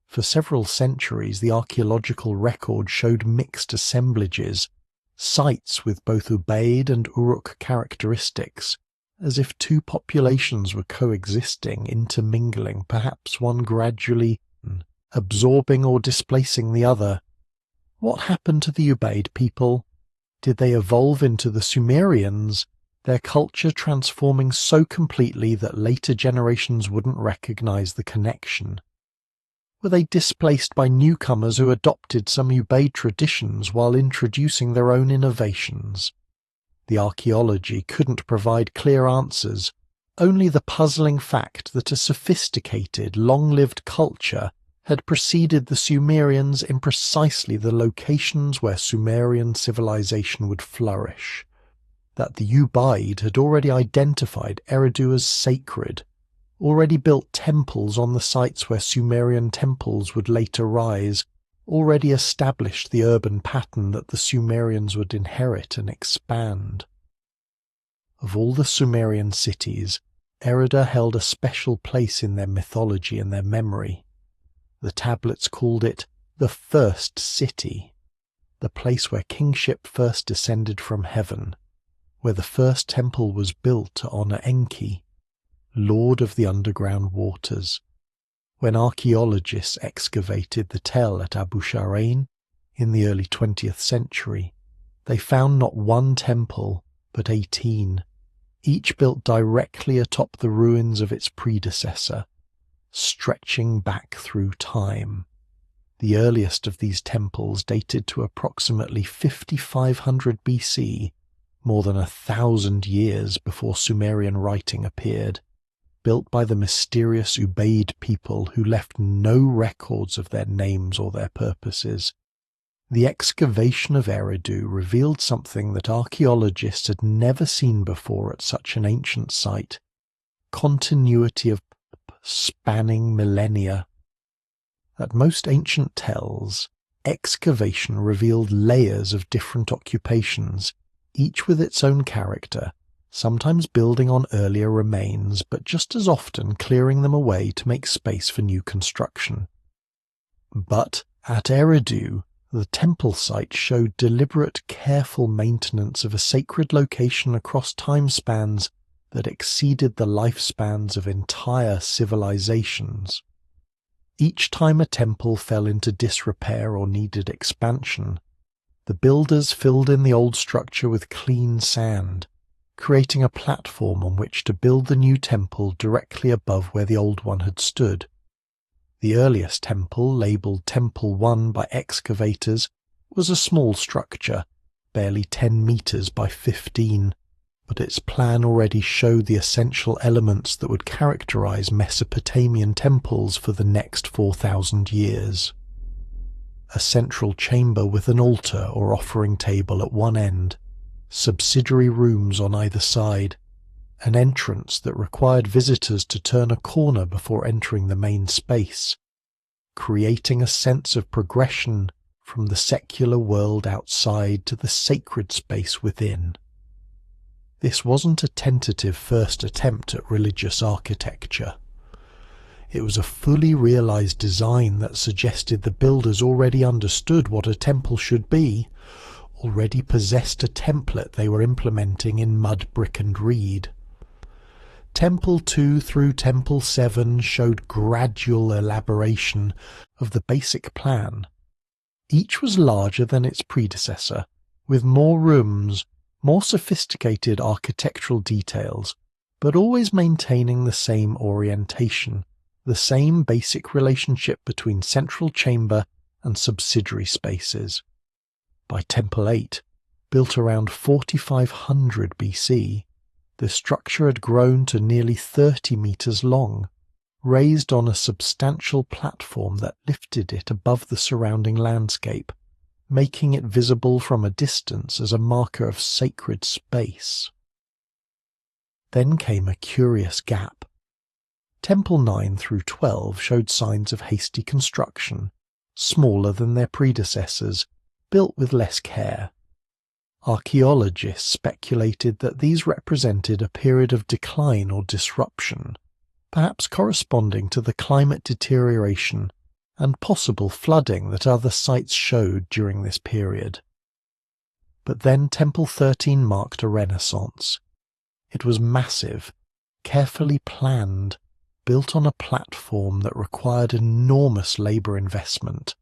For several centuries, the archaeological record showed mixed assemblages, sites with both Ubaid and Uruk characteristics, as if two populations were coexisting, intermingling, perhaps one gradually absorbing or displacing the other. What happened to the Ubaid people? Did they evolve into the Sumerians, their culture transforming so completely that later generations wouldn't recognize the connection? Were they displaced by newcomers who adopted some Ubaid traditions while introducing their own innovations? The archaeology couldn't provide clear answers, only the puzzling fact that a sophisticated, long-lived culture had preceded the Sumerians in precisely the locations where Sumerian civilization would flourish. That the Ubaid had already identified Eridu as sacred, already built temples on the sites where Sumerian temples would later rise, already established the urban pattern that the Sumerians would inherit and expand. Of all the Sumerian cities, Eridu held a special place in their mythology and their memory. The tablets called it the first city, the place where kingship first descended from heaven, where the first temple was built to honor Enki, lord of the underground waters. When archaeologists excavated the Tell at Abu Sharain in the early 20th century, they found not one temple, but 18, each built directly atop the ruins of its predecessor, stretching back through time. The earliest of these temples dated to approximately 5500 BC, more than 1,000 years before Sumerian writing appeared, built by the mysterious Ubaid people who left no records of their names or their purposes. The excavation of Eridu revealed something that archaeologists had never seen before at such an ancient site: continuity of spanning millennia. At most ancient tells, excavation revealed layers of different occupations, each with its own character, sometimes building on earlier remains, but just as often clearing them away to make space for new construction. But at Eridu, the temple site showed deliberate, careful maintenance of a sacred location across time spans that exceeded the lifespans of entire civilizations. Each time a temple fell into disrepair or needed expansion, the builders filled in the old structure with clean sand, creating a platform on which to build the new temple directly above where the old one had stood. The earliest temple, labelled Temple 1 by excavators, was a small structure, barely 10 meters by 15, but its plan already showed the essential elements that would characterize Mesopotamian temples for the next 4,000 years. A central chamber with an altar or offering table at one end, subsidiary rooms on either side, an entrance that required visitors to turn a corner before entering the main space, creating a sense of progression from the secular world outside to the sacred space within. This wasn't a tentative first attempt at religious architecture. It was a fully realized design that suggested the builders already understood what a temple should be, already possessed a template they were implementing in mud, brick and reed. Temple 2 through Temple 7 showed gradual elaboration of the basic plan. Each was larger than its predecessor, with more rooms, more sophisticated architectural details, but always maintaining the same orientation, the same basic relationship between central chamber and subsidiary spaces. By Temple 8, built around 4500 BC, the structure had grown to nearly 30 meters long, raised on a substantial platform that lifted it above the surrounding landscape, making it visible from a distance as a marker of sacred space. Then came a curious gap. Temple 9 through 12 showed signs of hasty construction, smaller than their predecessors, built with less care. Archaeologists speculated that these represented a period of decline or disruption, perhaps corresponding to the climate deterioration and possible flooding that other sites showed during this period. But then Temple 13 marked a renaissance. It was massive, carefully planned, built on a platform that required enormous labour investment,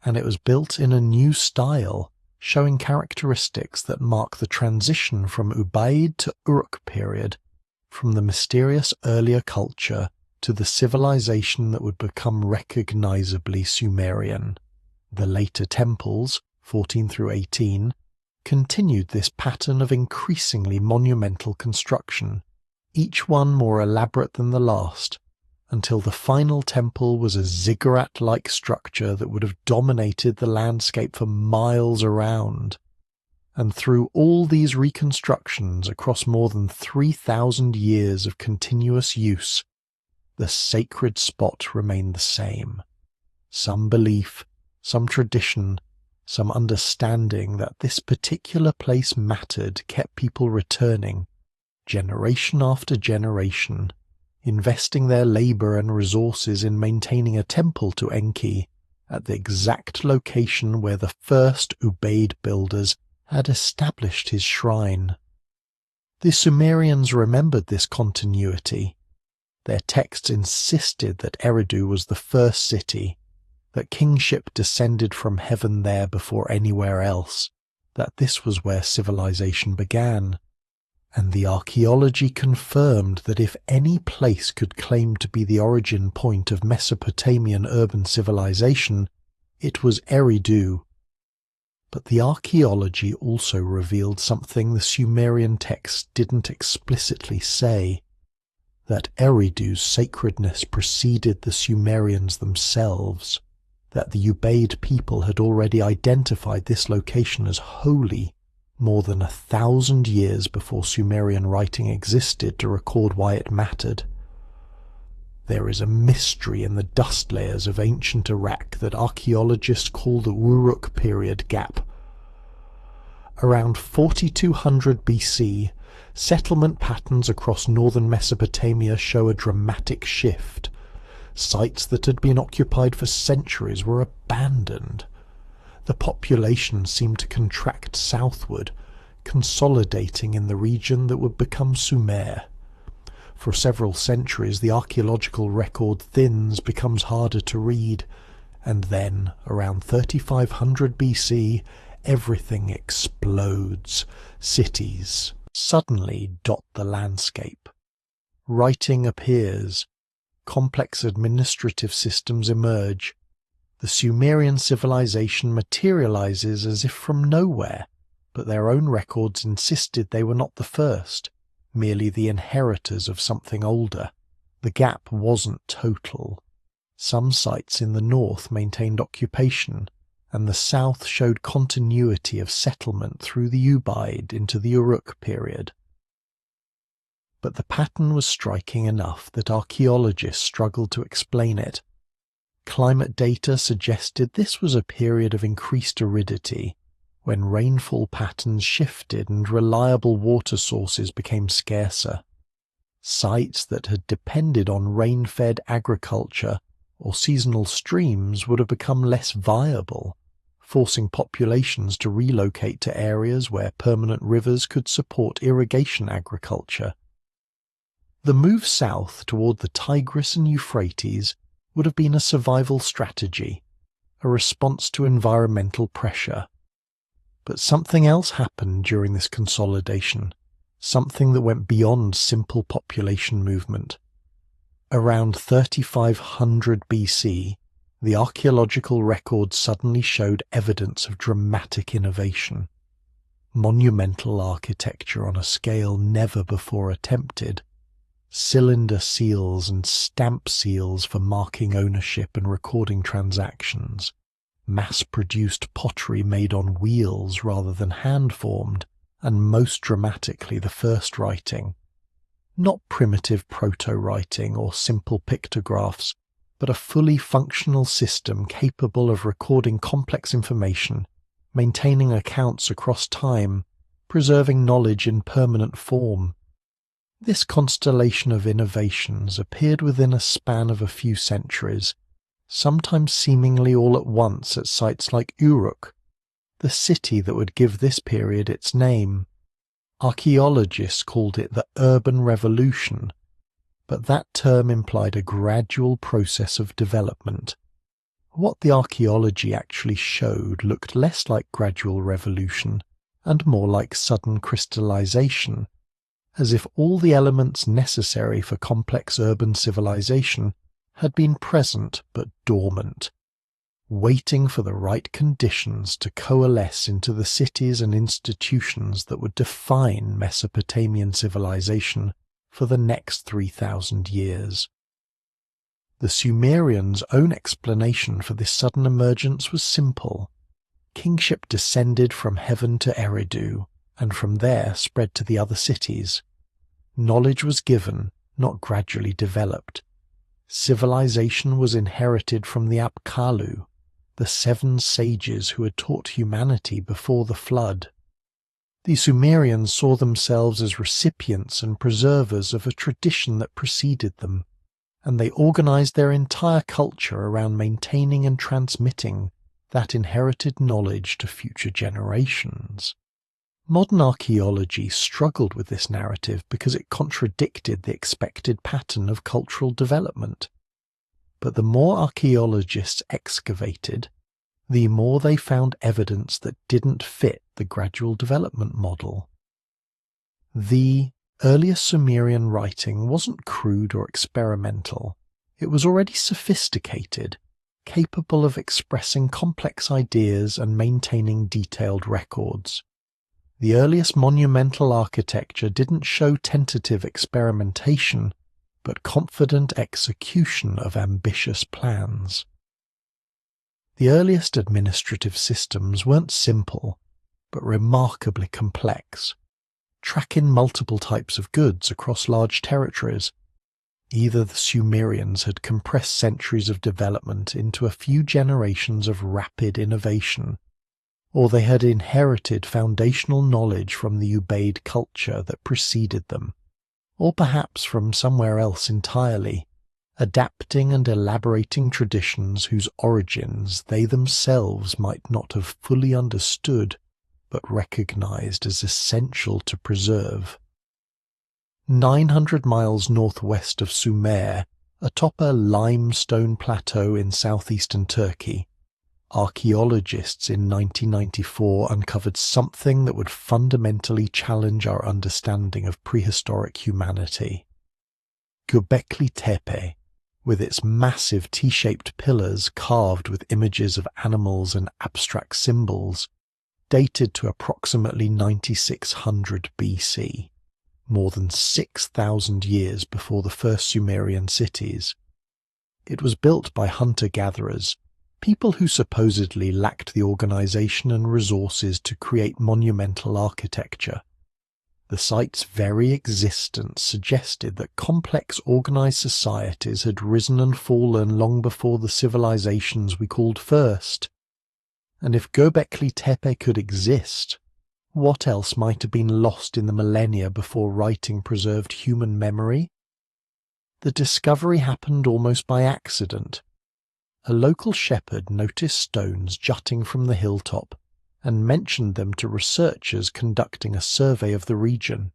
and it was built in a new style, showing characteristics that mark the transition from Ubaid to Uruk period, from the mysterious earlier culture to the civilization that would become recognizably Sumerian. The later temples, 14 through 18, continued this pattern of increasingly monumental construction, each one more elaborate than the last, until the final temple was a ziggurat-like structure that would have dominated the landscape for miles around. And through all these reconstructions across more than 3,000 years of continuous use, the sacred spot remained the same. Some belief, some tradition, some understanding that this particular place mattered kept people returning, generation after generation, investing their labour and resources in maintaining a temple to Enki at the exact location where the first Ubaid builders had established his shrine. The Sumerians remembered this continuity. Their texts insisted that Eridu was the first city, that kingship descended from heaven there before anywhere else, that this was where civilization began. And the archaeology confirmed that if any place could claim to be the origin point of Mesopotamian urban civilization, it was Eridu. But the archaeology also revealed something the Sumerian texts didn't explicitly say, that Eridu's sacredness preceded the Sumerians themselves, that the Ubaid people had already identified this location as holy more than 1,000 years before Sumerian writing existed to record why it mattered. There is a mystery in the dust layers of ancient Iraq that archaeologists call the Uruk period gap. Around 4200 BC, settlement patterns across northern Mesopotamia show a dramatic shift. Sites that had been occupied for centuries were abandoned. The population seemed to contract southward, consolidating in the region that would become Sumer. For several centuries the archaeological record thins, becomes harder to read, and then, around 3500 BC, everything explodes. Cities suddenly dot the landscape. Writing appears. Complex administrative systems emerge. The Sumerian civilization materializes as if from nowhere, but their own records insisted they were not the first, merely the inheritors of something older. The gap wasn't total. Some sites in the north maintained occupation, and the south showed continuity of settlement through the Ubaid into the Uruk period. But the pattern was striking enough that archaeologists struggled to explain it. Climate data suggested this was a period of increased aridity, when rainfall patterns shifted and reliable water sources became scarcer. Sites that had depended on rain-fed agriculture or seasonal streams would have become less viable, forcing populations to relocate to areas where permanent rivers could support irrigation agriculture. The move south toward the Tigris and Euphrates would have been a survival strategy, a response to environmental pressure. But something else happened during this consolidation, something that went beyond simple population movement. Around 3500 BC, the archaeological record suddenly showed evidence of dramatic innovation. Monumental architecture on a scale never before attempted. cylinder seals and stamp seals for marking ownership and recording transactions, mass-produced pottery made on wheels rather than hand-formed, and most dramatically the first writing. Not primitive proto-writing or simple pictographs, but a fully functional system capable of recording complex information, maintaining accounts across time, preserving knowledge in permanent form. This constellation of innovations appeared within a span of a few centuries, sometimes seemingly all at once at sites like Uruk, the city that would give this period its name. Archaeologists called it the urban revolution, but that term implied a gradual process of development. What the archaeology actually showed looked less like gradual revolution and more like sudden crystallization, as if all the elements necessary for complex urban civilization had been present but dormant, waiting for the right conditions to coalesce into the cities and institutions that would define Mesopotamian civilization for the next 3,000 years. The Sumerians' own explanation for this sudden emergence was simple. Kingship descended from heaven to Eridu, and from there spread to the other cities. Knowledge was given, not gradually developed. Civilization was inherited from the Apkallu, the 7 sages who had taught humanity before the flood. The Sumerians saw themselves as recipients and preservers of a tradition that preceded them, and they organized their entire culture around maintaining and transmitting that inherited knowledge to future generations. Modern archaeology struggled with this narrative because it contradicted the expected pattern of cultural development. But the more archaeologists excavated, the more they found evidence that didn't fit the gradual development model. The earliest Sumerian writing wasn't crude or experimental. It was already sophisticated, capable of expressing complex ideas and maintaining detailed records. The earliest monumental architecture didn't show tentative experimentation, but confident execution of ambitious plans. The earliest administrative systems weren't simple, but remarkably complex, tracking multiple types of goods across large territories. Either the Sumerians had compressed centuries of development into a few generations of rapid innovation, or they had inherited foundational knowledge from the Ubaid culture that preceded them, or perhaps from somewhere else entirely, adapting and elaborating traditions whose origins they themselves might not have fully understood, but recognized as essential to preserve. 900 miles northwest of Sumer, atop a limestone plateau in southeastern Turkey, archaeologists in 1994 uncovered something that would fundamentally challenge our understanding of prehistoric humanity. Göbekli Tepe, with its massive T-shaped pillars carved with images of animals and abstract symbols, dated to approximately 9600 BC, more than 6,000 years before the first Sumerian cities. It was built by hunter-gatherers, people who supposedly lacked the organization and resources to create monumental architecture. The site's very existence suggested that complex organized societies had risen and fallen long before the civilizations we called first. And if Göbekli Tepe could exist, what else might have been lost in the millennia before writing preserved human memory? The discovery happened almost by accident. A local shepherd noticed stones jutting from the hilltop and mentioned them to researchers conducting a survey of the region.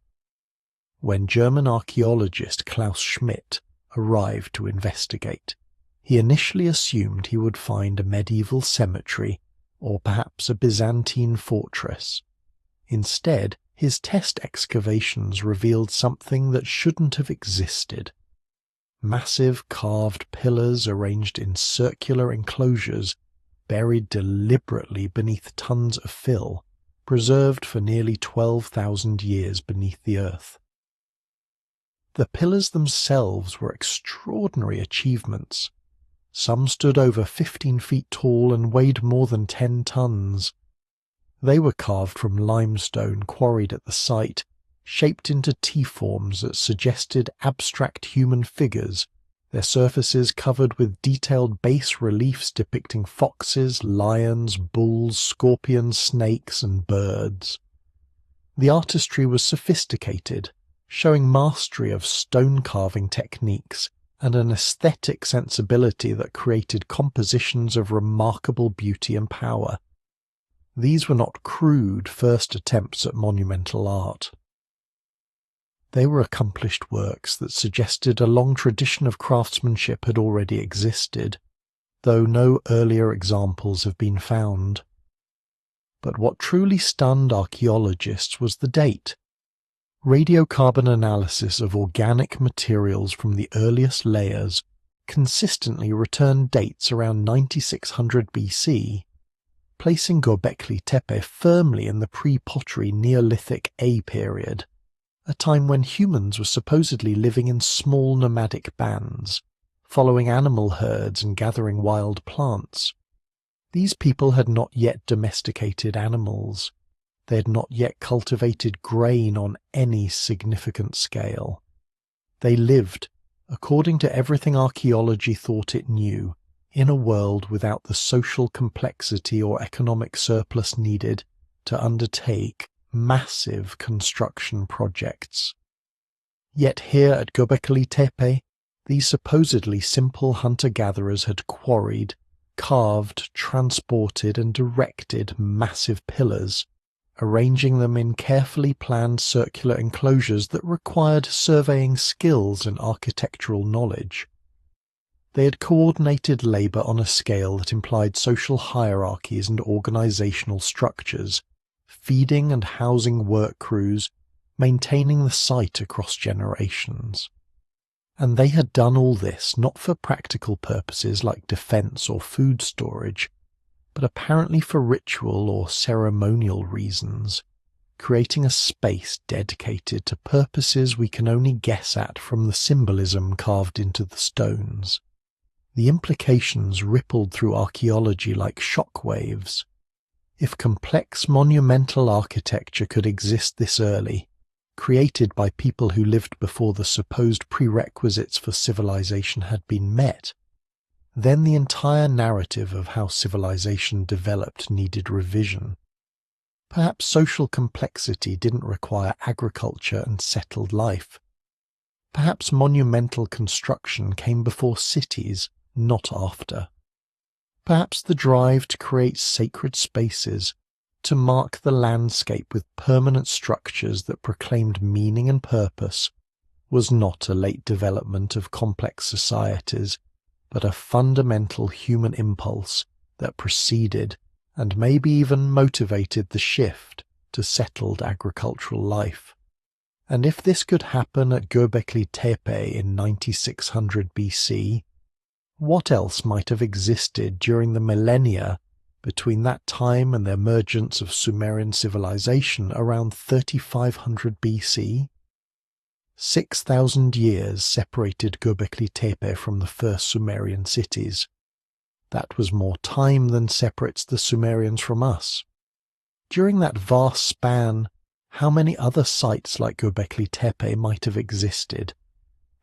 When German archaeologist Klaus Schmidt arrived to investigate, he initially assumed he would find a medieval cemetery or perhaps a Byzantine fortress. Instead, his test excavations revealed something that shouldn't have existed. Massive carved pillars arranged in circular enclosures, buried deliberately beneath tons of fill, preserved for nearly 12,000 years beneath the earth. The pillars themselves were extraordinary achievements. Some stood over 15 feet tall and weighed more than 10 tons. They were carved from limestone quarried at the site, shaped into T-forms that suggested abstract human figures, their surfaces covered with detailed bas reliefs depicting foxes, lions, bulls, scorpions, snakes, and birds. The artistry was sophisticated, showing mastery of stone carving techniques and an aesthetic sensibility that created compositions of remarkable beauty and power. These were not crude first attempts at monumental art. They were accomplished works that suggested a long tradition of craftsmanship had already existed, though no earlier examples have been found. But what truly stunned archaeologists was the date. Radiocarbon analysis of organic materials from the earliest layers consistently returned dates around 9600 BC, placing Göbekli Tepe firmly in the pre-pottery Neolithic A period, a time when humans were supposedly living in small nomadic bands, following animal herds and gathering wild plants. These people had not yet domesticated animals. They had not yet cultivated grain on any significant scale. They lived, according to everything archaeology thought it knew, in a world without the social complexity or economic surplus needed to undertake massive construction projects. Yet here at Göbekli Tepe, these supposedly simple hunter-gatherers had quarried, carved, transported and erected massive pillars, arranging them in carefully planned circular enclosures that required surveying skills and architectural knowledge. They had coordinated labour on a scale that implied social hierarchies and organisational structures, feeding and housing work crews, maintaining the site across generations. And they had done all this not for practical purposes like defence or food storage, but apparently for ritual or ceremonial reasons, creating a space dedicated to purposes we can only guess at from the symbolism carved into the stones. The implications rippled through archaeology like shock waves. If complex monumental architecture could exist this early, created by people who lived before the supposed prerequisites for civilization had been met, then the entire narrative of how civilization developed needed revision. Perhaps social complexity didn't require agriculture and settled life. Perhaps monumental construction came before cities, not after. Perhaps the drive to create sacred spaces, to mark the landscape with permanent structures that proclaimed meaning and purpose, was not a late development of complex societies, but a fundamental human impulse that preceded and maybe even motivated the shift to settled agricultural life. And if this could happen at Göbekli Tepe in 9600 BC, what else might have existed during the millennia between that time and the emergence of Sumerian civilization around 3500 BC? 6,000 years separated Göbekli Tepe from the first Sumerian cities. That was more time than separates the Sumerians from us. During that vast span, how many other sites like Göbekli Tepe might have existed?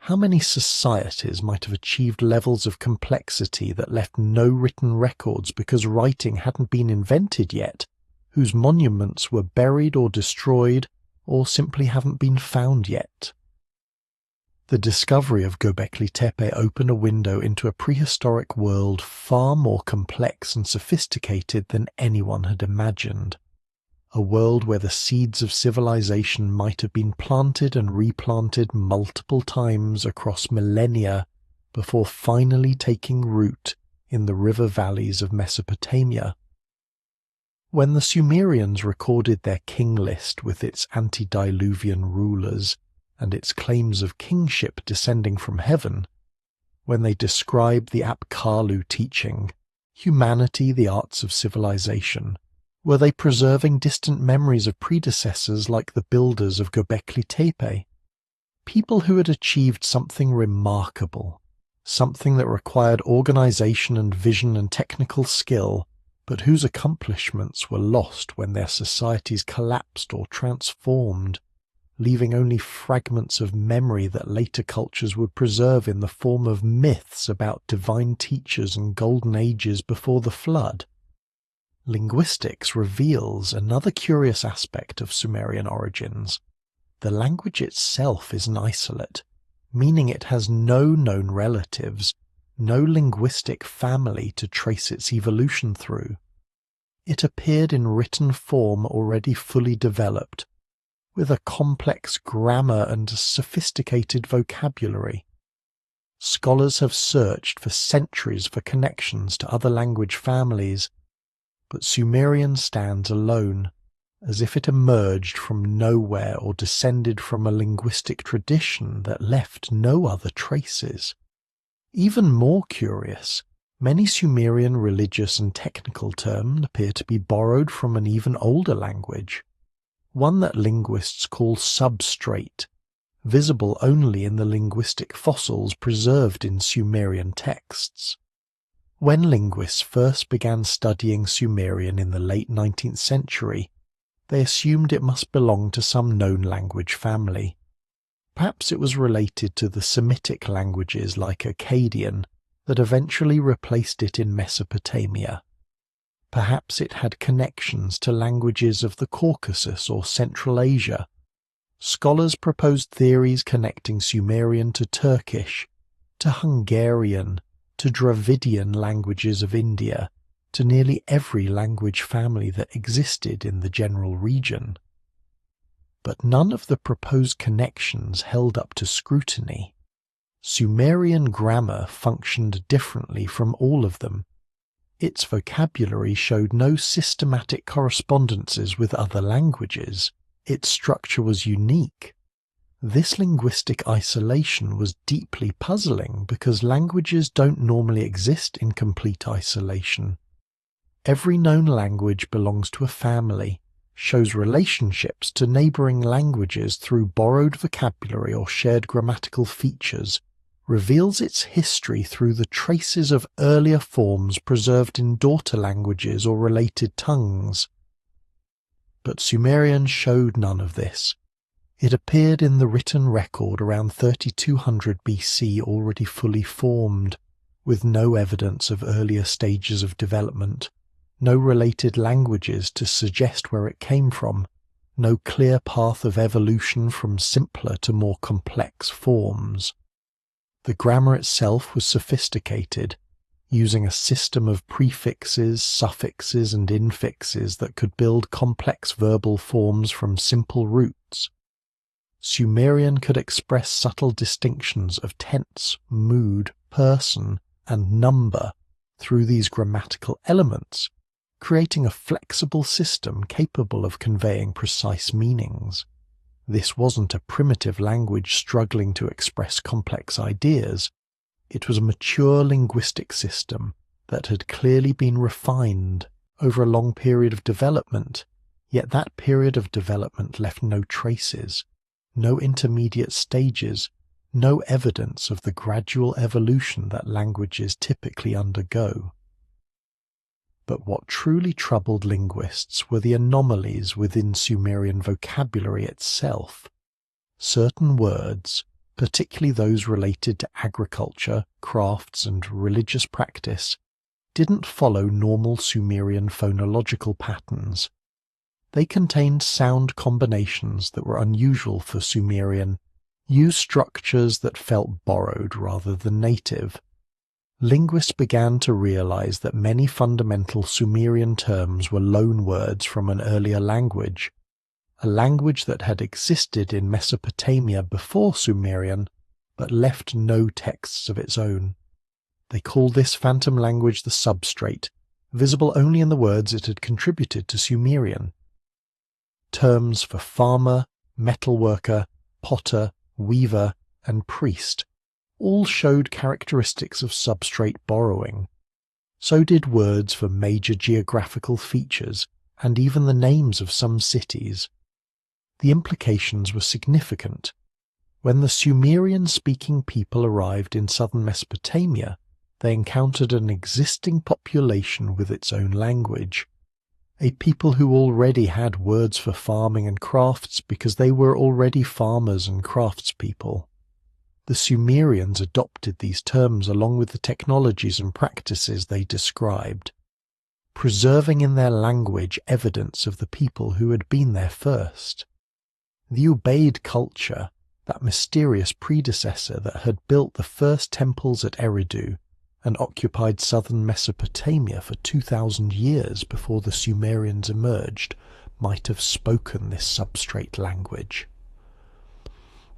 How many societies might have achieved levels of complexity that left no written records because writing hadn't been invented yet, whose monuments were buried or destroyed or simply haven't been found yet? The discovery of Göbekli Tepe opened a window into a prehistoric world far more complex and sophisticated than anyone had imagined. A world where the seeds of civilization might have been planted and replanted multiple times across millennia before finally taking root in the river valleys of Mesopotamia. When the Sumerians recorded their king list with its antediluvian rulers and its claims of kingship descending from heaven, when they described the Apkallu teaching, humanity, the arts of civilization, were they preserving distant memories of predecessors like the builders of Göbekli Tepe? People who had achieved something remarkable, something that required organization and vision and technical skill, but whose accomplishments were lost when their societies collapsed or transformed, leaving only fragments of memory that later cultures would preserve in the form of myths about divine teachers and golden ages before the flood. Linguistics reveals another curious aspect of Sumerian origins. The language itself is an isolate, meaning it has no known relatives, no linguistic family to trace its evolution through. It appeared in written form already fully developed, with a complex grammar and a sophisticated vocabulary. Scholars have searched for centuries for connections to other language families, but Sumerian stands alone, as if it emerged from nowhere or descended from a linguistic tradition that left no other traces. Even more curious, many Sumerian religious and technical terms appear to be borrowed from an even older language, one that linguists call substrate, visible only in the linguistic fossils preserved in Sumerian texts. When linguists first began studying Sumerian in the late 19th century, they assumed it must belong to some known language family. Perhaps it was related to the Semitic languages like Akkadian that eventually replaced it in Mesopotamia. Perhaps it had connections to languages of the Caucasus or Central Asia. Scholars proposed theories connecting Sumerian to Turkish, to Hungarian, to Dravidian languages of India, to nearly every language family that existed in the general region. But none of the proposed connections held up to scrutiny. Sumerian grammar functioned differently from all of them. Its vocabulary showed no systematic correspondences with other languages. Its structure was unique. This linguistic isolation was deeply puzzling because languages don't normally exist in complete isolation. Every known language belongs to a family, shows relationships to neighboring languages through borrowed vocabulary or shared grammatical features, reveals its history through the traces of earlier forms preserved in daughter languages or related tongues. But Sumerian showed none of this. It appeared in the written record around 3200 BC already fully formed, with no evidence of earlier stages of development, no related languages to suggest where it came from, no clear path of evolution from simpler to more complex forms. The grammar itself was sophisticated, using a system of prefixes, suffixes, and infixes that could build complex verbal forms from simple roots. Sumerian could express subtle distinctions of tense, mood, person, and number through these grammatical elements, creating a flexible system capable of conveying precise meanings. This wasn't a primitive language struggling to express complex ideas. It was a mature linguistic system that had clearly been refined over a long period of development, yet that period of development left no traces, no intermediate stages, no evidence of the gradual evolution that languages typically undergo. But what truly troubled linguists were the anomalies within Sumerian vocabulary itself. Certain words, particularly those related to agriculture, crafts, and religious practice, didn't follow normal Sumerian phonological patterns. They contained sound combinations that were unusual for Sumerian, used structures that felt borrowed rather than native. Linguists began to realize that many fundamental Sumerian terms were loanwords from an earlier language, a language that had existed in Mesopotamia before Sumerian, but left no texts of its own. They called this phantom language the substrate, visible only in the words it had contributed to Sumerian. Terms for farmer, metalworker, potter, weaver, and priest all showed characteristics of substrate borrowing. So did words for major geographical features and even the names of some cities. The implications were significant. When the Sumerian-speaking people arrived in southern Mesopotamia, they encountered an existing population with its own language, a people who already had words for farming and crafts because they were already farmers and craftspeople. The Sumerians adopted these terms along with the technologies and practices they described, preserving in their language evidence of the people who had been there first. The Ubaid culture, that mysterious predecessor that had built the first temples at Eridu and occupied southern Mesopotamia for 2,000 years before the Sumerians emerged, might have spoken this substrate language.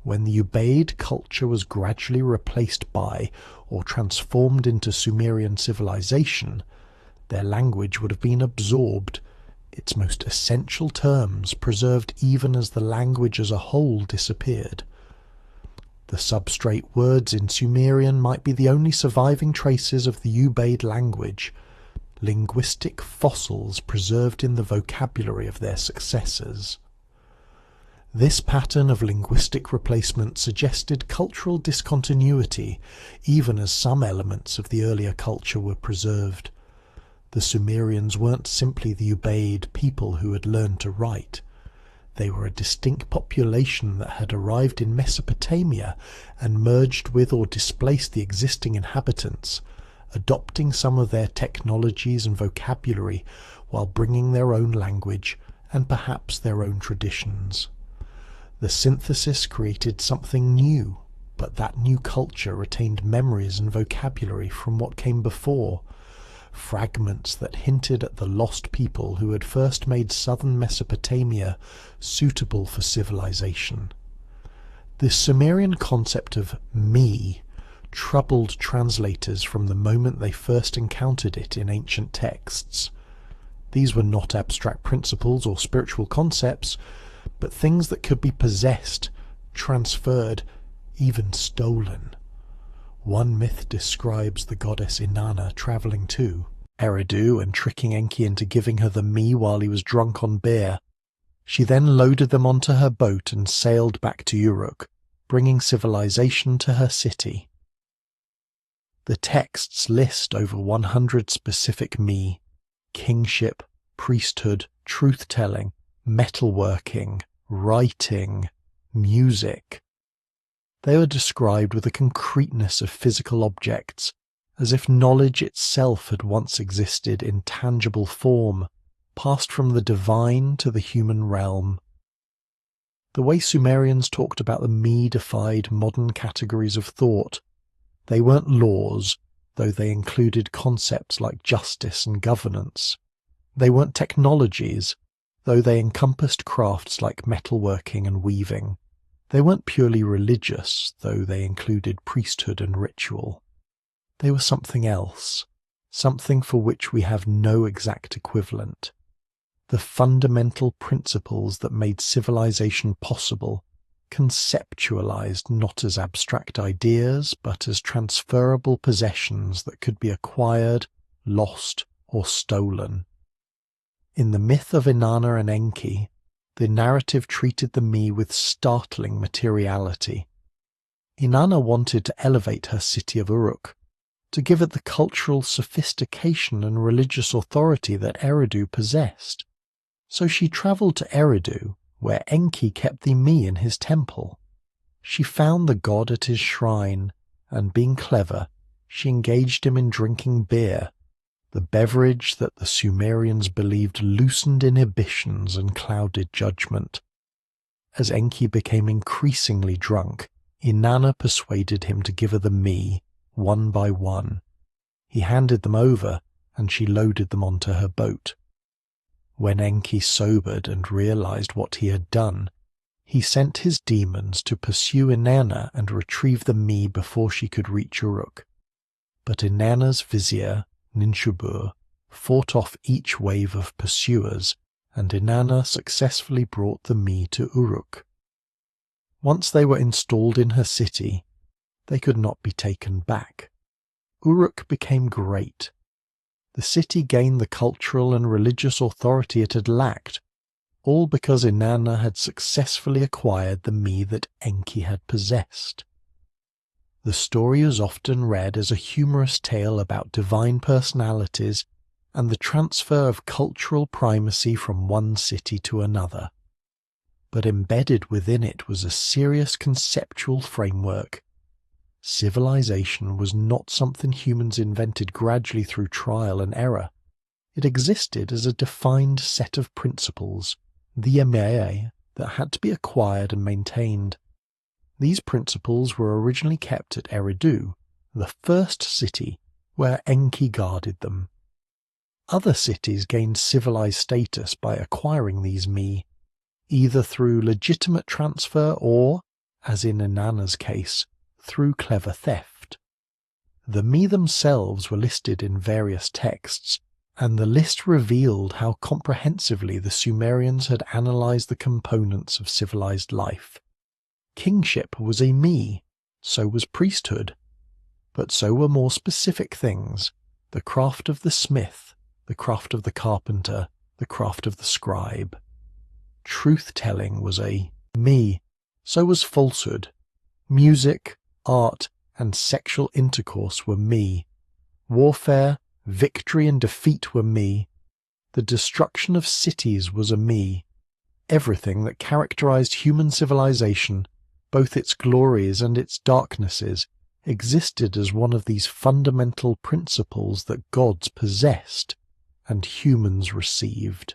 When the Ubaid culture was gradually replaced by or transformed into Sumerian civilization, their language would have been absorbed, its most essential terms preserved even as the language as a whole disappeared. The substrate words in Sumerian might be the only surviving traces of the Ubaid language, linguistic fossils preserved in the vocabulary of their successors. This pattern of linguistic replacement suggested cultural discontinuity, even as some elements of the earlier culture were preserved. The Sumerians weren't simply the Ubaid people who had learned to write. They were a distinct population that had arrived in Mesopotamia and merged with or displaced the existing inhabitants, adopting some of their technologies and vocabulary while bringing their own language and perhaps their own traditions. The synthesis created something new, but that new culture retained memories and vocabulary from what came before, fragments that hinted at the lost people who had first made southern Mesopotamia suitable for civilization. The Sumerian concept of me troubled translators from the moment they first encountered it in ancient texts. These were not abstract principles or spiritual concepts, but things that could be possessed, transferred, even stolen. One myth describes the goddess Inanna travelling to Eridu and tricking Enki into giving her the me while he was drunk on beer. She then loaded them onto her boat and sailed back to Uruk, bringing civilization to her city. The texts list over 100 specific me: kingship, priesthood, truth-telling, metalworking, writing, music. They are described with a concreteness of physical objects, as if knowledge itself had once existed in tangible form, passed from the divine to the human realm. The way Sumerians talked about the me defied modern categories of thought. They weren't laws, though they included concepts like justice and governance. They weren't technologies, though they encompassed crafts like metalworking and weaving. They weren't purely religious, though they included priesthood and ritual. They were something else, something for which we have no exact equivalent. The fundamental principles that made civilization possible, conceptualized not as abstract ideas, but as transferable possessions that could be acquired, lost, or stolen. In the myth of Inanna and Enki, the narrative treated the me with startling materiality. Inanna wanted to elevate her city of Uruk, to give it the cultural sophistication and religious authority that Eridu possessed. So she travelled to Eridu, where Enki kept the me in his temple. She found the god at his shrine, and being clever, she engaged him in drinking beer, the beverage that the Sumerians believed loosened inhibitions and clouded judgment. As Enki became increasingly drunk, Inanna persuaded him to give her the me, one by one. He handed them over, and she loaded them onto her boat. When Enki sobered and realized what he had done, he sent his demons to pursue Inanna and retrieve the me before she could reach Uruk. But Inanna's vizier, Ninshubur, fought off each wave of pursuers, and Inanna successfully brought the me to Uruk. Once they were installed in her city, they could not be taken back. Uruk became great. The city gained the cultural and religious authority it had lacked, all because Inanna had successfully acquired the me that Enki had possessed. The story is often read as a humorous tale about divine personalities and the transfer of cultural primacy from one city to another. But embedded within it was a serious conceptual framework. Civilization was not something humans invented gradually through trial and error. It existed as a defined set of principles, the Amea, that had to be acquired and maintained. These principles were originally kept at Eridu, the first city where Enki guarded them. Other cities gained civilized status by acquiring these me, either through legitimate transfer or, as in Inanna's case, through clever theft. The me themselves were listed in various texts, and the list revealed how comprehensively the Sumerians had analyzed the components of civilized life. Kingship was a me, so was priesthood, but so were more specific things: the craft of the smith, the craft of the carpenter, the craft of the scribe. Truth-telling was a me, so was falsehood. Music, art, and sexual intercourse were me. Warfare, victory and defeat were me. The destruction of cities was a me. Everything that characterized human civilization, both its glories and its darknesses, existed as one of these fundamental principles that gods possessed and humans received.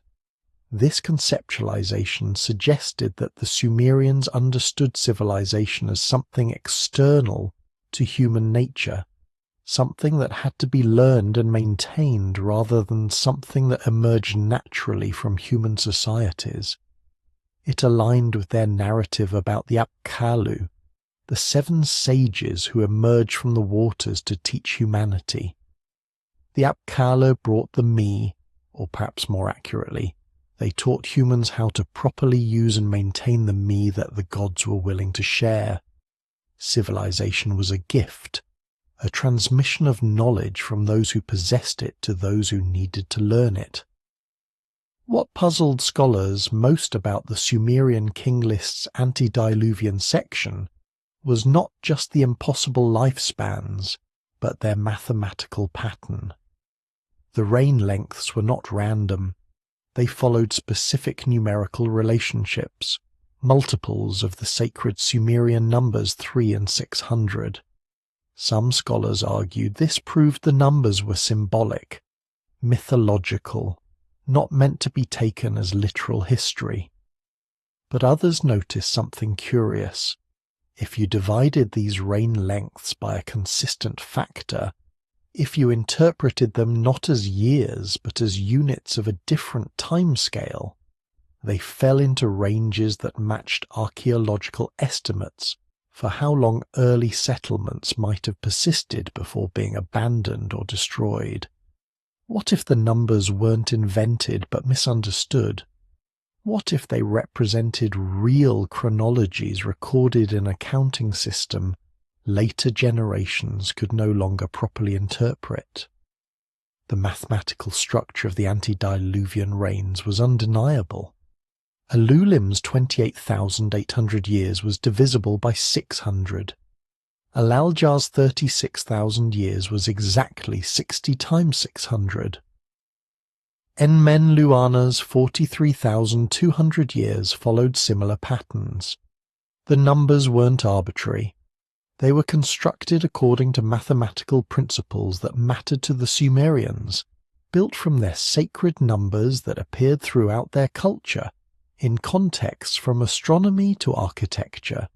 This conceptualization suggested that the Sumerians understood civilization as something external to human nature, something that had to be learned and maintained rather than something that emerged naturally from human societies. It aligned with their narrative about the Apkallu, the 7 sages who emerged from the waters to teach humanity. The Apkallu brought the me, or perhaps more accurately, they taught humans how to properly use and maintain the me that the gods were willing to share. Civilization was a gift, a transmission of knowledge from those who possessed it to those who needed to learn it. What puzzled scholars most about the Sumerian king list's antediluvian section was not just the impossible lifespans, but their mathematical pattern. The reign lengths were not random. They followed specific numerical relationships, multiples of the sacred Sumerian numbers 3 and 600. Some scholars argued this proved the numbers were symbolic, mythological, not meant to be taken as literal history. But others noticed something curious. If you divided these reign lengths by a consistent factor, if you interpreted them not as years but as units of a different time scale, they fell into ranges that matched archaeological estimates for how long early settlements might have persisted before being abandoned or destroyed. What if the numbers weren't invented but misunderstood? What if they represented real chronologies recorded in a counting system later generations could no longer properly interpret? The mathematical structure of the antediluvian reigns was undeniable. Alulim's 28,800 years was divisible by 600. Alaljar's 36,000 years was exactly 60 times 600. Enmenluana's 43,200 years followed similar patterns. The numbers weren't arbitrary. They were constructed according to mathematical principles that mattered to the Sumerians, built from their sacred numbers that appeared throughout their culture, in contexts from astronomy to architecture.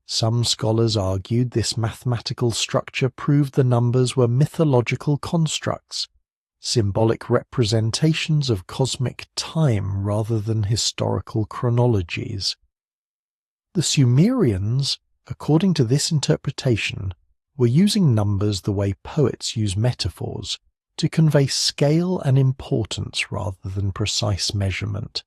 Some scholars argued this mathematical structure proved the numbers were mythological constructs, symbolic representations of cosmic time rather than historical chronologies. The Sumerians, according to this interpretation, were using numbers the way poets use metaphors, to convey scale and importance rather than precise measurement.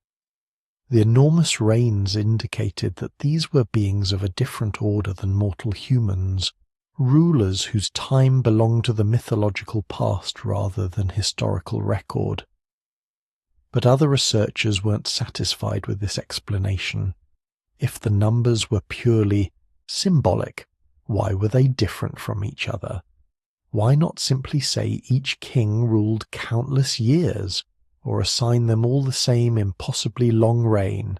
The enormous reigns indicated that these were beings of a different order than mortal humans, rulers whose time belonged to the mythological past rather than historical record. But other researchers weren't satisfied with this explanation. If the numbers were purely symbolic, why were they different from each other? Why not simply say each king ruled countless years, or assign them all the same impossibly long reign?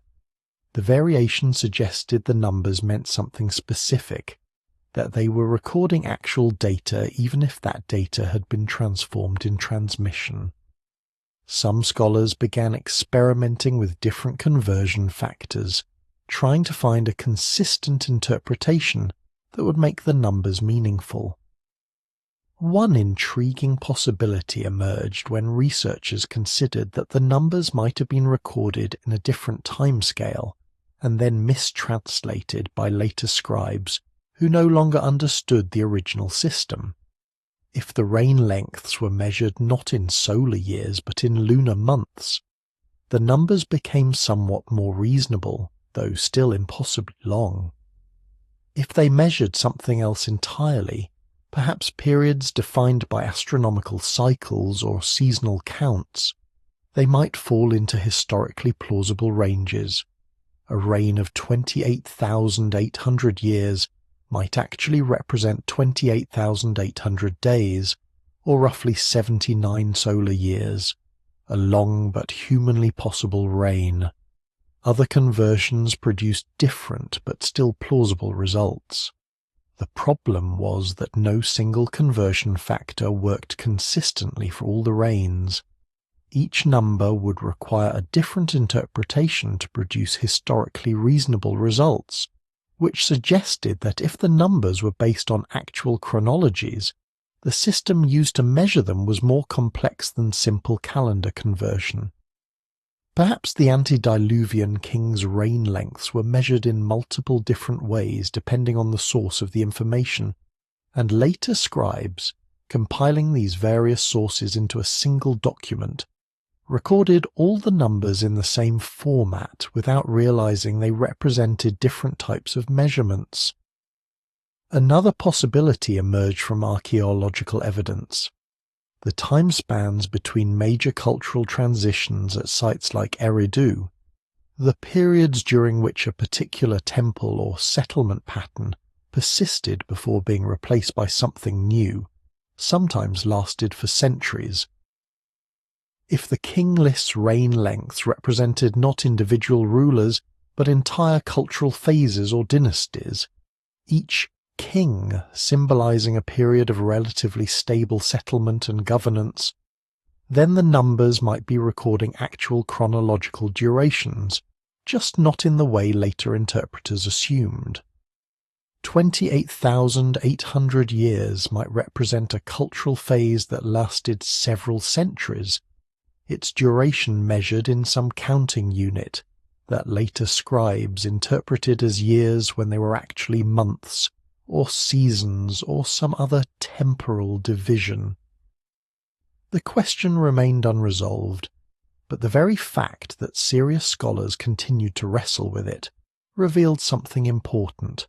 The variation suggested the numbers meant something specific, that they were recording actual data even if that data had been transformed in transmission. Some scholars began experimenting with different conversion factors, trying to find a consistent interpretation that would make the numbers meaningful. One intriguing possibility emerged when researchers considered that the numbers might have been recorded in a different timescale and then mistranslated by later scribes who no longer understood the original system. If the reign lengths were measured not in solar years but in lunar months, the numbers became somewhat more reasonable, though still impossibly long. If they measured something else entirely, perhaps periods defined by astronomical cycles or seasonal counts, they might fall into historically plausible ranges. A reign of 28,800 years might actually represent 28,800 days, or roughly 79 solar years, a long but humanly possible reign. Other conversions produced different but still plausible results. The problem was that no single conversion factor worked consistently for all the reigns. Each number would require a different interpretation to produce historically reasonable results, which suggested that if the numbers were based on actual chronologies, the system used to measure them was more complex than simple calendar conversion. Perhaps the antediluvian king's reign lengths were measured in multiple different ways depending on the source of the information, and later scribes, compiling these various sources into a single document, recorded all the numbers in the same format without realizing they represented different types of measurements. Another possibility emerged from archaeological evidence. The time spans between major cultural transitions at sites like Eridu, the periods during which a particular temple or settlement pattern persisted before being replaced by something new, sometimes lasted for centuries. If the king list's reign lengths represented not individual rulers but entire cultural phases or dynasties, each king symbolizing a period of relatively stable settlement and governance, then the numbers might be recording actual chronological durations, just not in the way later interpreters assumed. 28,800 years might represent a cultural phase that lasted several centuries, its duration measured in some counting unit that later scribes interpreted as years when they were actually months, or seasons, or some other temporal division. The question remained unresolved, but the very fact that serious scholars continued to wrestle with it revealed something important.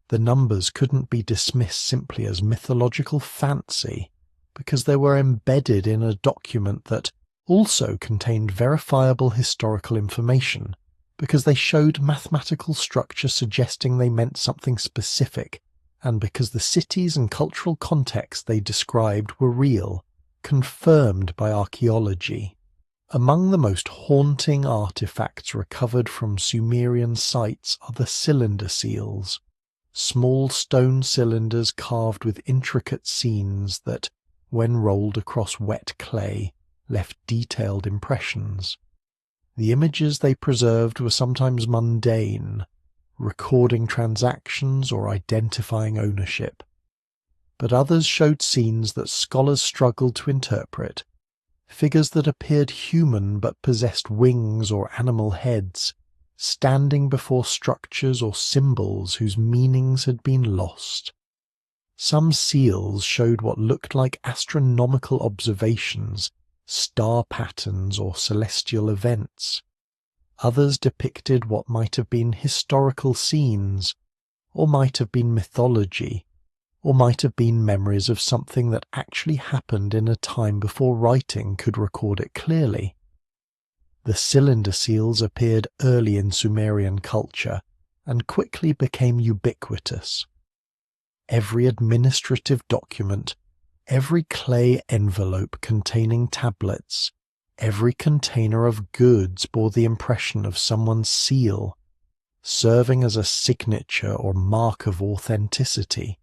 The numbers couldn't be dismissed simply as mythological fancy, because they were embedded in a document that also contained verifiable historical information, because they showed mathematical structure suggesting they meant something specific, and because the cities and cultural context they described were real, confirmed by archaeology. Among the most haunting artifacts recovered from Sumerian sites are the cylinder seals, small stone cylinders carved with intricate scenes that, when rolled across wet clay, left detailed impressions. The images they preserved were sometimes mundane, recording transactions or identifying ownership, but others showed scenes that scholars struggled to interpret, figures that appeared human but possessed wings or animal heads, standing before structures or symbols whose meanings had been lost. Some seals showed what looked like astronomical observations, star patterns, or celestial events. Others depicted what might have been historical scenes, or might have been mythology, or might have been memories of something that actually happened in a time before writing could record it clearly. The cylinder seals appeared early in Sumerian culture and quickly became ubiquitous. Every administrative document, every clay envelope containing tablets, every container of goods bore the impression of someone's seal, serving as a signature or mark of authenticity.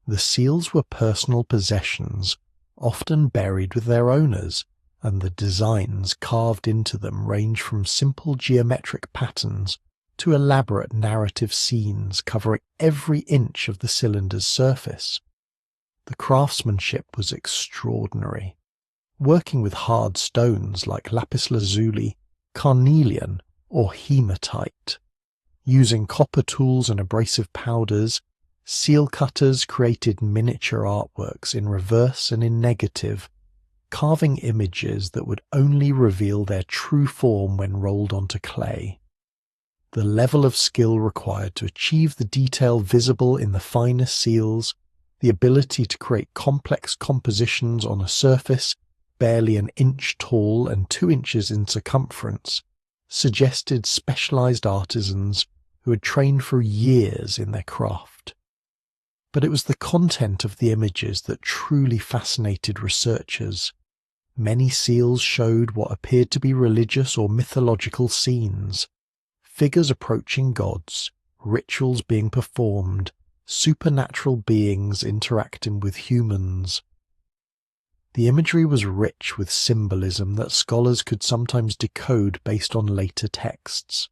The seals were personal possessions, often buried with their owners, and the designs carved into them range from simple geometric patterns to elaborate narrative scenes covering every inch of the cylinder's surface. The craftsmanship was extraordinary, working with hard stones like lapis lazuli, carnelian, or hematite. Using copper tools and abrasive powders, seal cutters created miniature artworks in reverse and in negative, carving images that would only reveal their true form when rolled onto clay. The level of skill required to achieve the detail visible in the finest seals, the ability to create complex compositions on a surface barely an inch tall and 2 inches in circumference, suggested specialized artisans who had trained for years in their craft. But it was the content of the images that truly fascinated researchers. Many seals showed what appeared to be religious or mythological scenes, figures approaching gods, rituals being performed, supernatural beings interacting with humans. The imagery was rich with symbolism that scholars could sometimes decode based on later texts.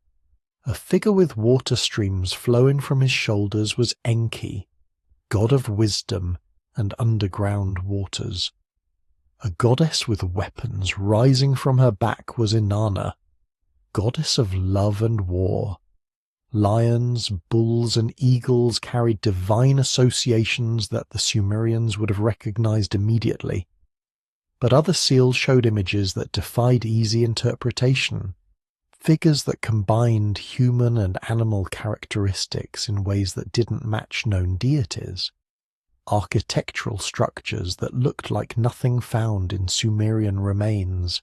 A figure with water streams flowing from his shoulders was Enki, god of wisdom and underground waters. A goddess with weapons rising from her back was Inanna, goddess of love and war. Lions, bulls, and eagles carried divine associations that the Sumerians would have recognized immediately. But other seals showed images that defied easy interpretation, figures that combined human and animal characteristics in ways that didn't match known deities, architectural structures that looked like nothing found in Sumerian remains,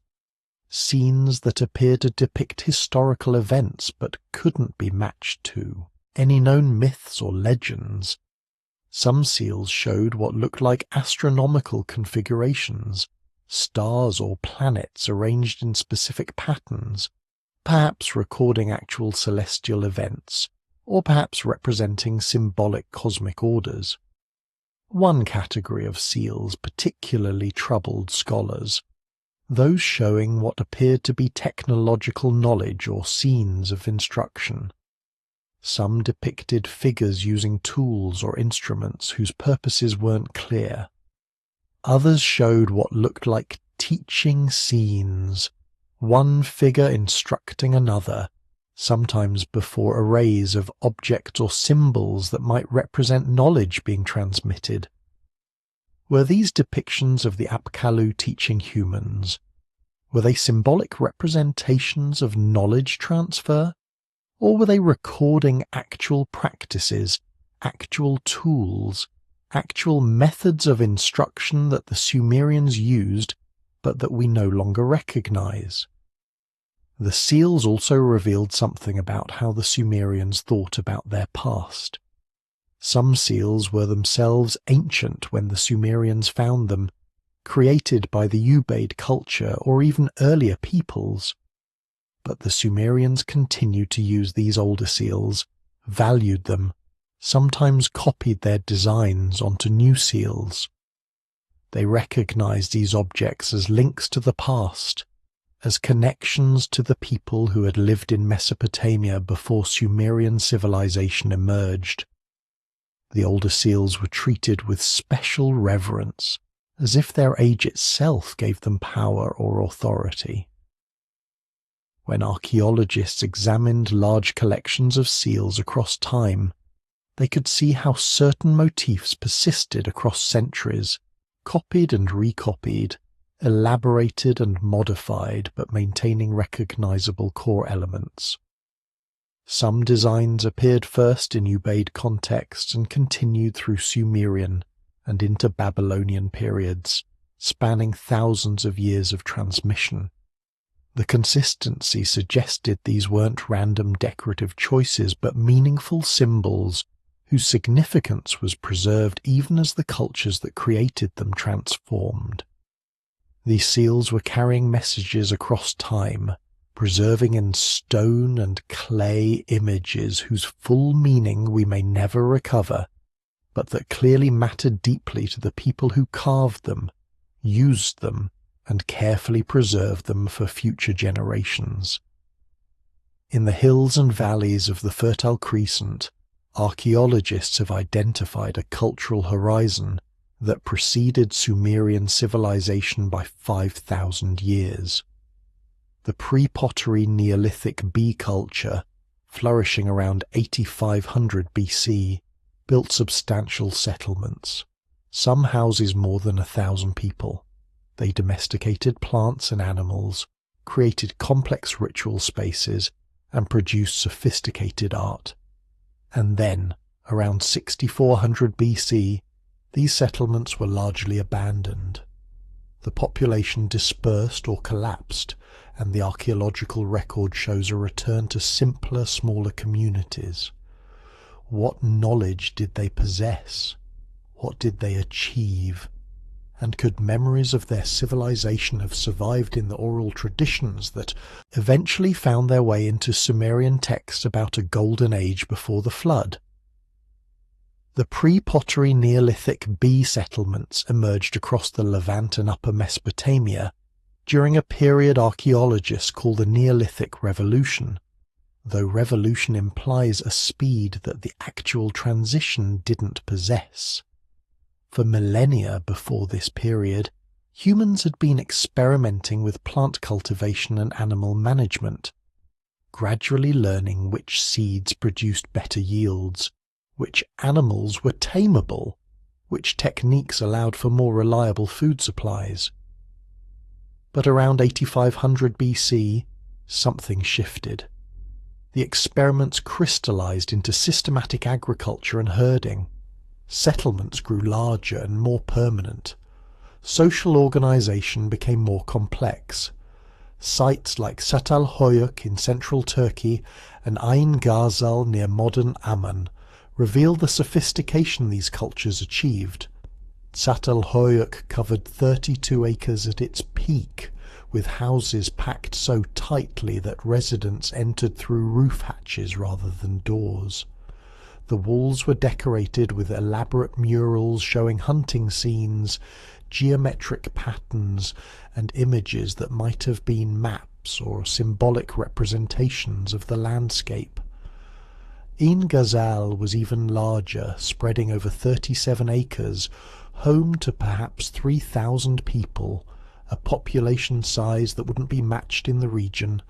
scenes that appeared to depict historical events but couldn't be matched to any known myths or legends. Some seals showed what looked like astronomical configurations, stars or planets arranged in specific patterns, perhaps recording actual celestial events, or perhaps representing symbolic cosmic orders. One category of seals particularly troubled scholars, those showing what appeared to be technological knowledge or scenes of instruction. Some depicted figures using tools or instruments whose purposes weren't clear. Others showed what looked like teaching scenes, one figure instructing another, sometimes before arrays of objects or symbols that might represent knowledge being transmitted. Were these depictions of the Apkallu teaching humans? Were they symbolic representations of knowledge transfer? Or were they recording actual practices, actual tools, actual methods of instruction that the Sumerians used but that we no longer recognize? The seals also revealed something about how the Sumerians thought about their past. Some seals were themselves ancient when the Sumerians found them, created by the Ubaid culture or even earlier peoples. But the Sumerians continued to use these older seals, valued them, sometimes copied their designs onto new seals. They recognized these objects as links to the past, as connections to the people who had lived in Mesopotamia before Sumerian civilization emerged. The older seals were treated with special reverence, as if their age itself gave them power or authority. When archaeologists examined large collections of seals across time, they could see how certain motifs persisted across centuries, copied and recopied, elaborated and modified, but maintaining recognizable core elements. Some designs appeared first in Ubaid contexts and continued through Sumerian and into Babylonian periods, spanning thousands of years of transmission. The consistency suggested these weren't random decorative choices, but meaningful symbols whose significance was preserved even as the cultures that created them transformed. These seals were carrying messages across time, preserving in stone and clay images whose full meaning we may never recover, but that clearly mattered deeply to the people who carved them, used them, and carefully preserved them for future generations. In the hills and valleys of the Fertile Crescent, archaeologists have identified a cultural horizon that preceded Sumerian civilization by 5,000 years. The pre-pottery Neolithic bee culture, flourishing around 8500 BC, built substantial settlements. Some houses more than 1,000 people. They domesticated plants and animals, created complex ritual spaces, and produced sophisticated art. And then, around 6400 BC, these settlements were largely abandoned. The population dispersed or collapsed, and the archaeological record shows a return to simpler, smaller communities. What knowledge did they possess? What did they achieve? And could memories of their civilization have survived in the oral traditions that eventually found their way into Sumerian texts about a golden age before the flood? The pre-pottery Neolithic bee settlements emerged across the Levant and Upper Mesopotamia during a period archaeologists call the Neolithic Revolution, though revolution implies a speed that the actual transition didn't possess. For millennia before this period, humans had been experimenting with plant cultivation and animal management, gradually learning which seeds produced better yields, which animals were tameable, which techniques allowed for more reliable food supplies. But around 8500 BC, something shifted. The experiments crystallized into systematic agriculture and herding. Settlements grew larger and more permanent. Social organization became more complex. Sites like Çatalhöyük in central Turkey and Ain Ghazal near modern Amman reveal the sophistication these cultures achieved. Çatalhöyük covered 32 acres at its peak, with houses packed so tightly that residents entered through roof hatches rather than doors. The walls were decorated with elaborate murals showing hunting scenes, geometric patterns, and images that might have been maps or symbolic representations of the landscape. Ain Ghazal was even larger, spreading over 37 acres, home to perhaps 3,000 people, a population size that wouldn't be matched in the region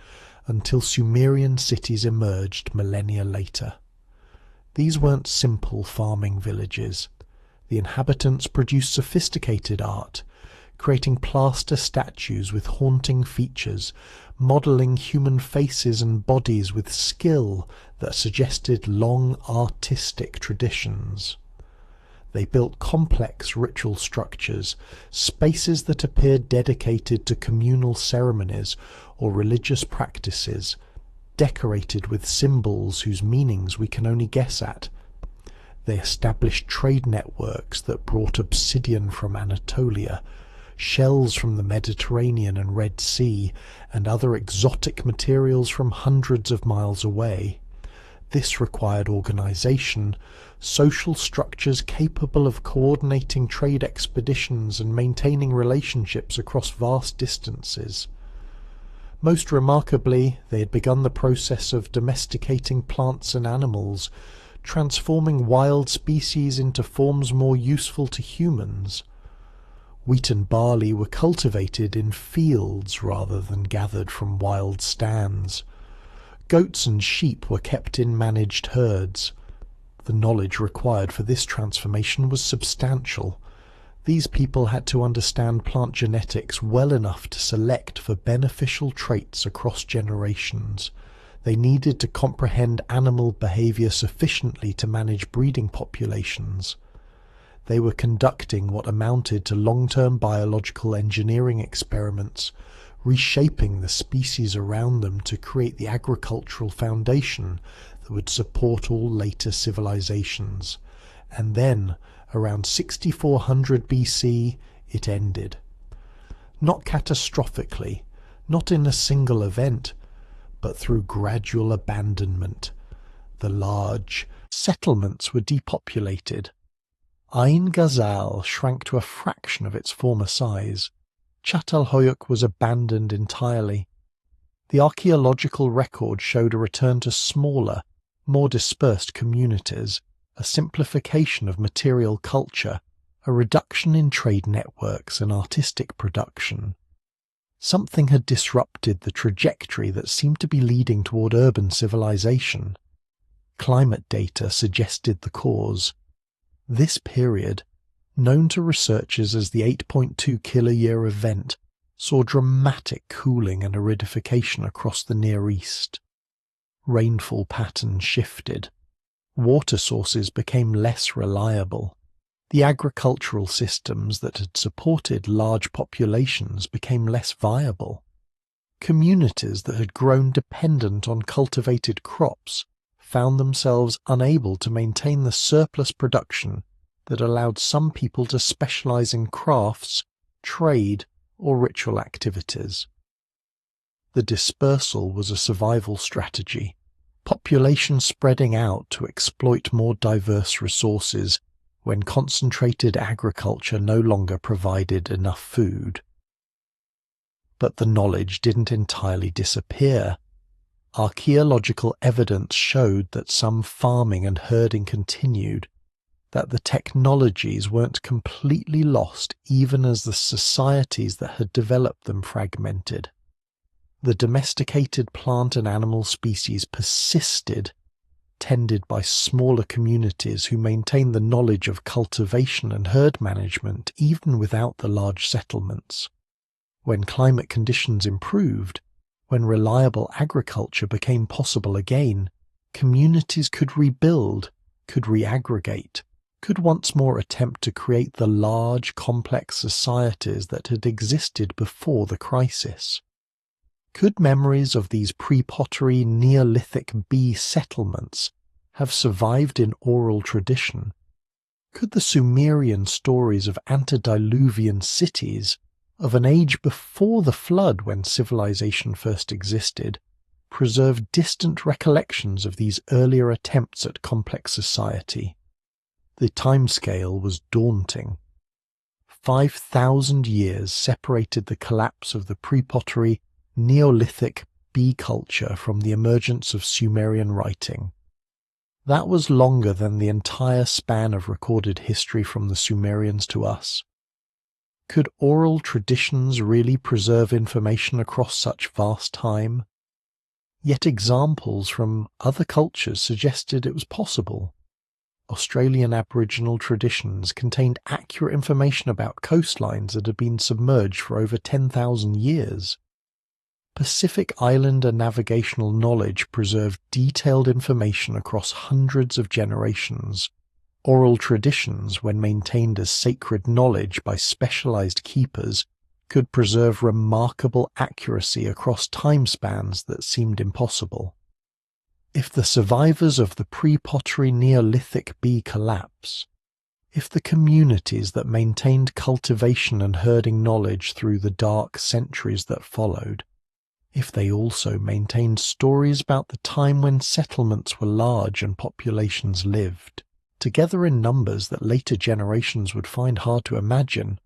until Sumerian cities emerged millennia later. These weren't simple farming villages. The inhabitants produced sophisticated art, creating plaster statues with haunting features, modelling human faces and bodies with skill that suggested long artistic traditions. They built complex ritual structures, spaces that appeared dedicated to communal ceremonies or religious practices, decorated with symbols whose meanings we can only guess at. They established trade networks that brought obsidian from Anatolia, shells from the Mediterranean and Red Sea, and other exotic materials from hundreds of miles away. This required organization, social structures capable of coordinating trade expeditions and maintaining relationships across vast distances. Most remarkably, they had begun the process of domesticating plants and animals, transforming wild species into forms more useful to humans. Wheat and barley were cultivated in fields rather than gathered from wild stands. Goats and sheep were kept in managed herds. The knowledge required for this transformation was substantial. These people had to understand plant genetics well enough to select for beneficial traits across generations. They needed to comprehend animal behavior sufficiently to manage breeding populations. They were conducting what amounted to long-term biological engineering experiments, reshaping the species around them to create the agricultural foundation that would support all later civilizations. And then, around 6400 BC, it ended. Not catastrophically, not in a single event, but through gradual abandonment. The large settlements were depopulated. Ain Ghazal shrank to a fraction of its former size. Çatalhöyük was abandoned entirely. The archaeological record showed a return to smaller, more dispersed communities, a simplification of material culture, a reduction in trade networks and artistic production. Something had disrupted the trajectory that seemed to be leading toward urban civilization. Climate data suggested the cause. This period, known to researchers as the 8.2 kiloyear event, saw dramatic cooling and aridification across the Near East. Rainfall patterns shifted. Water sources became less reliable. The agricultural systems that had supported large populations became less viable. Communities that had grown dependent on cultivated crops found themselves unable to maintain the surplus production that allowed some people to specialize in crafts, trade, or ritual activities. The dispersal was a survival strategy, population spreading out to exploit more diverse resources when concentrated agriculture no longer provided enough food. But the knowledge didn't entirely disappear. Archaeological evidence showed that some farming and herding continued, that the technologies weren't completely lost even as the societies that had developed them fragmented. The domesticated plant and animal species persisted, tended by smaller communities who maintained the knowledge of cultivation and herd management even without the large settlements. When climate conditions improved, when reliable agriculture became possible again, communities could rebuild, could re-aggregate, could once more attempt to create the large, complex societies that had existed before the crisis. Could memories of these pre-pottery Neolithic bee settlements have survived in oral tradition? Could the Sumerian stories of antediluvian cities, of an age before the flood when civilization first existed, preserve distant recollections of these earlier attempts at complex society? The timescale was daunting. 5,000 years separated the collapse of the pre-pottery Neolithic bee culture from the emergence of Sumerian writing. That was longer than the entire span of recorded history from the Sumerians to us. Could oral traditions really preserve information across such vast time? Yet examples from other cultures suggested it was possible. Australian Aboriginal traditions contained accurate information about coastlines that had been submerged for over 10,000 years. Pacific Islander navigational knowledge preserved detailed information across hundreds of generations. Oral traditions, when maintained as sacred knowledge by specialized keepers, could preserve remarkable accuracy across time spans that seemed impossible. If the survivors of the pre-pottery Neolithic bee collapse, if the communities that maintained cultivation and herding knowledge through the dark centuries that followed, if they also maintained stories about the time when settlements were large and populations lived, together in numbers that later generations would find hard to imagine,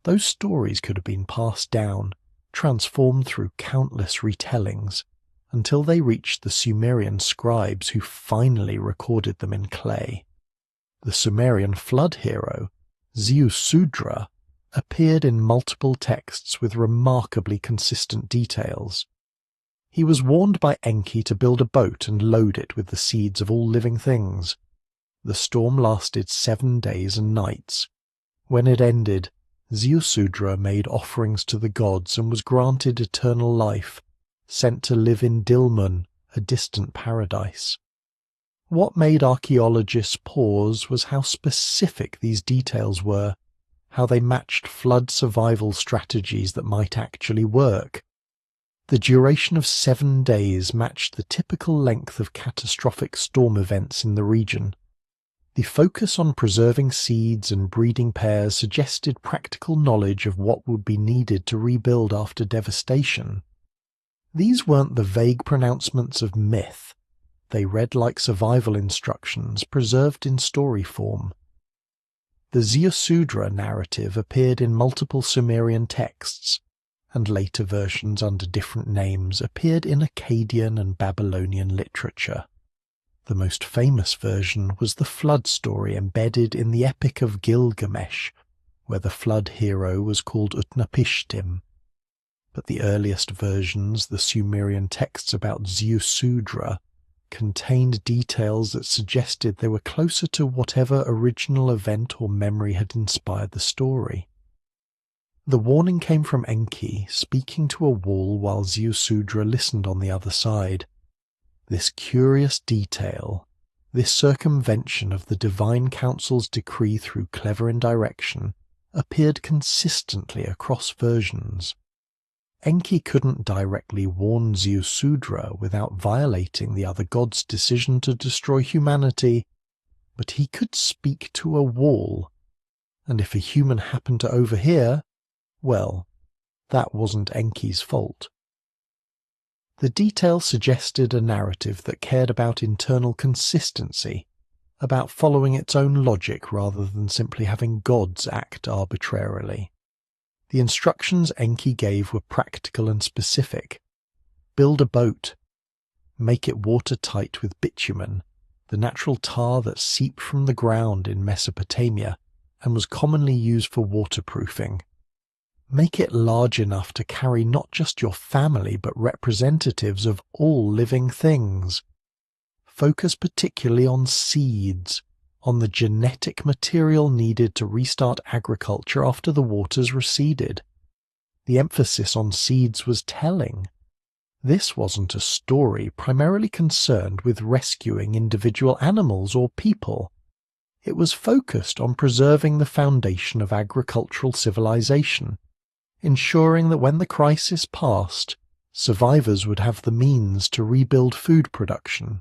those stories could have been passed down, transformed through countless retellings, until they reached the Sumerian scribes who finally recorded them in clay. The Sumerian flood hero, Ziusudra, appeared in multiple texts with remarkably consistent details. He was warned by Enki to build a boat and load it with the seeds of all living things. The storm lasted 7 days and nights. When it ended, Ziusudra made offerings to the gods and was granted eternal life, sent to live in Dilmun, a distant paradise. What made archaeologists pause was how specific these details were, how they matched flood survival strategies that might actually work, The duration of 7 days matched the typical length of catastrophic storm events in the region. The focus on preserving seeds and breeding pairs suggested practical knowledge of what would be needed to rebuild after devastation. These weren't the vague pronouncements of myth. They read like survival instructions preserved in story form. The Ziusudra narrative appeared in multiple Sumerian texts, and later versions under different names appeared in Akkadian and Babylonian literature. The most famous version was the flood story embedded in the Epic of Gilgamesh, where the flood hero was called Utnapishtim. But the earliest versions, the Sumerian texts about Ziusudra, contained details that suggested they were closer to whatever original event or memory had inspired the story. The warning came from Enki, speaking to a wall while Ziusudra listened on the other side. This curious detail, this circumvention of the divine council's decree through clever indirection, appeared consistently across versions. Enki couldn't directly warn Ziusudra without violating the other god's decision to destroy humanity, but he could speak to a wall, and if a human happened to overhear, well, that wasn't Enki's fault. The detail suggested a narrative that cared about internal consistency, about following its own logic rather than simply having gods act arbitrarily. The instructions Enki gave were practical and specific. Build a boat. Make it watertight with bitumen, the natural tar that seeped from the ground in Mesopotamia and was commonly used for waterproofing. Make it large enough to carry not just your family but representatives of all living things. Focus particularly on seeds, on the genetic material needed to restart agriculture after the waters receded. The emphasis on seeds was telling. This wasn't a story primarily concerned with rescuing individual animals or people. It was focused on preserving the foundation of agricultural civilization, ensuring that when the crisis passed, survivors would have the means to rebuild food production.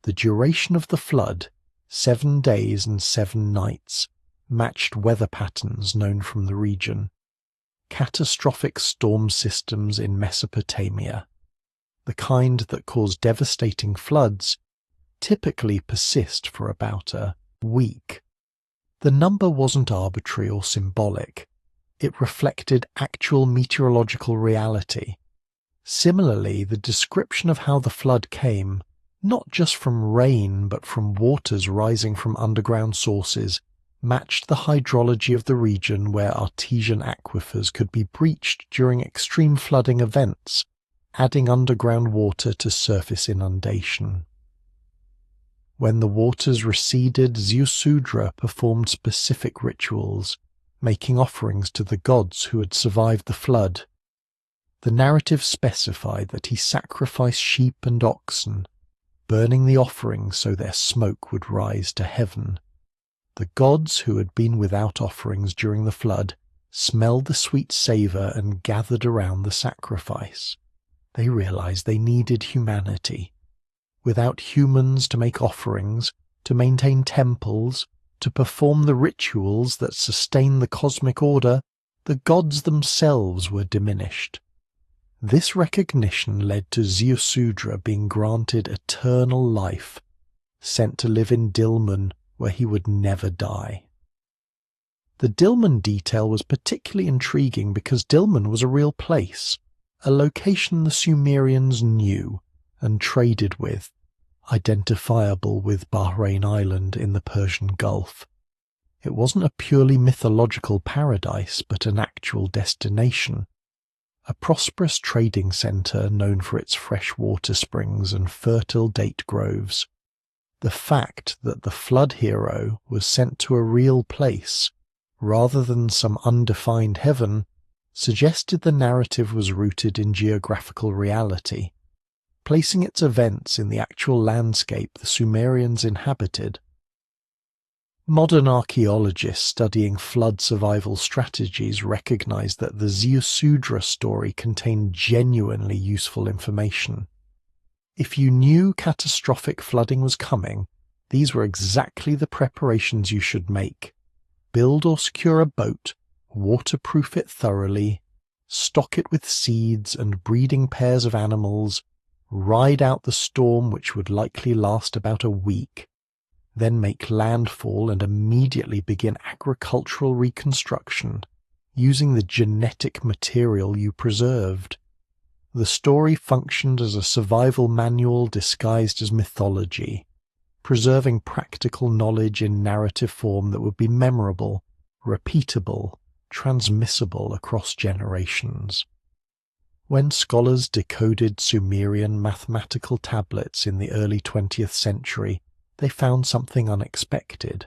The duration of the flood, 7 days and 7 nights, matched weather patterns known from the region. Catastrophic storm systems in Mesopotamia, the kind that cause devastating floods, typically persist for about a week. The number wasn't arbitrary or symbolic. It reflected actual meteorological reality. Similarly, the description of how the flood came, not just from rain but from waters rising from underground sources, matched the hydrology of the region where artesian aquifers could be breached during extreme flooding events, adding underground water to surface inundation. When the waters receded, Ziusudra performed specific rituals, making offerings to the gods who had survived the flood. The narrative specified that he sacrificed sheep and oxen, burning the offerings so their smoke would rise to heaven. The gods who had been without offerings during the flood smelled the sweet savour and gathered around the sacrifice. They realized they needed humanity. Without humans to make offerings, to maintain temples, to perform the rituals that sustain the cosmic order, the gods themselves were diminished. This recognition led to Ziusudra being granted eternal life, sent to live in Dilmun, where he would never die. The Dilmun detail was particularly intriguing because Dilmun was a real place, a location the Sumerians knew and traded with, identifiable with Bahrain Island in the Persian Gulf. It wasn't a purely mythological paradise, but an actual destination. A prosperous trading centre known for its freshwater springs and fertile date groves. The fact that the flood hero was sent to a real place, rather than some undefined heaven, suggested the narrative was rooted in geographical reality, placing its events in the actual landscape the Sumerians inhabited. Modern archaeologists studying flood survival strategies recognize that the Ziusudra story contained genuinely useful information. If you knew catastrophic flooding was coming, these were exactly the preparations you should make. Build or secure a boat, waterproof it thoroughly, stock it with seeds and breeding pairs of animals, ride out the storm, which would likely last about a week, then make landfall and immediately begin agricultural reconstruction using the genetic material you preserved. The story functioned as a survival manual disguised as mythology, preserving practical knowledge in narrative form that would be memorable, repeatable, transmissible across generations. When scholars decoded Sumerian mathematical tablets in the early 20th century, they found something unexpected: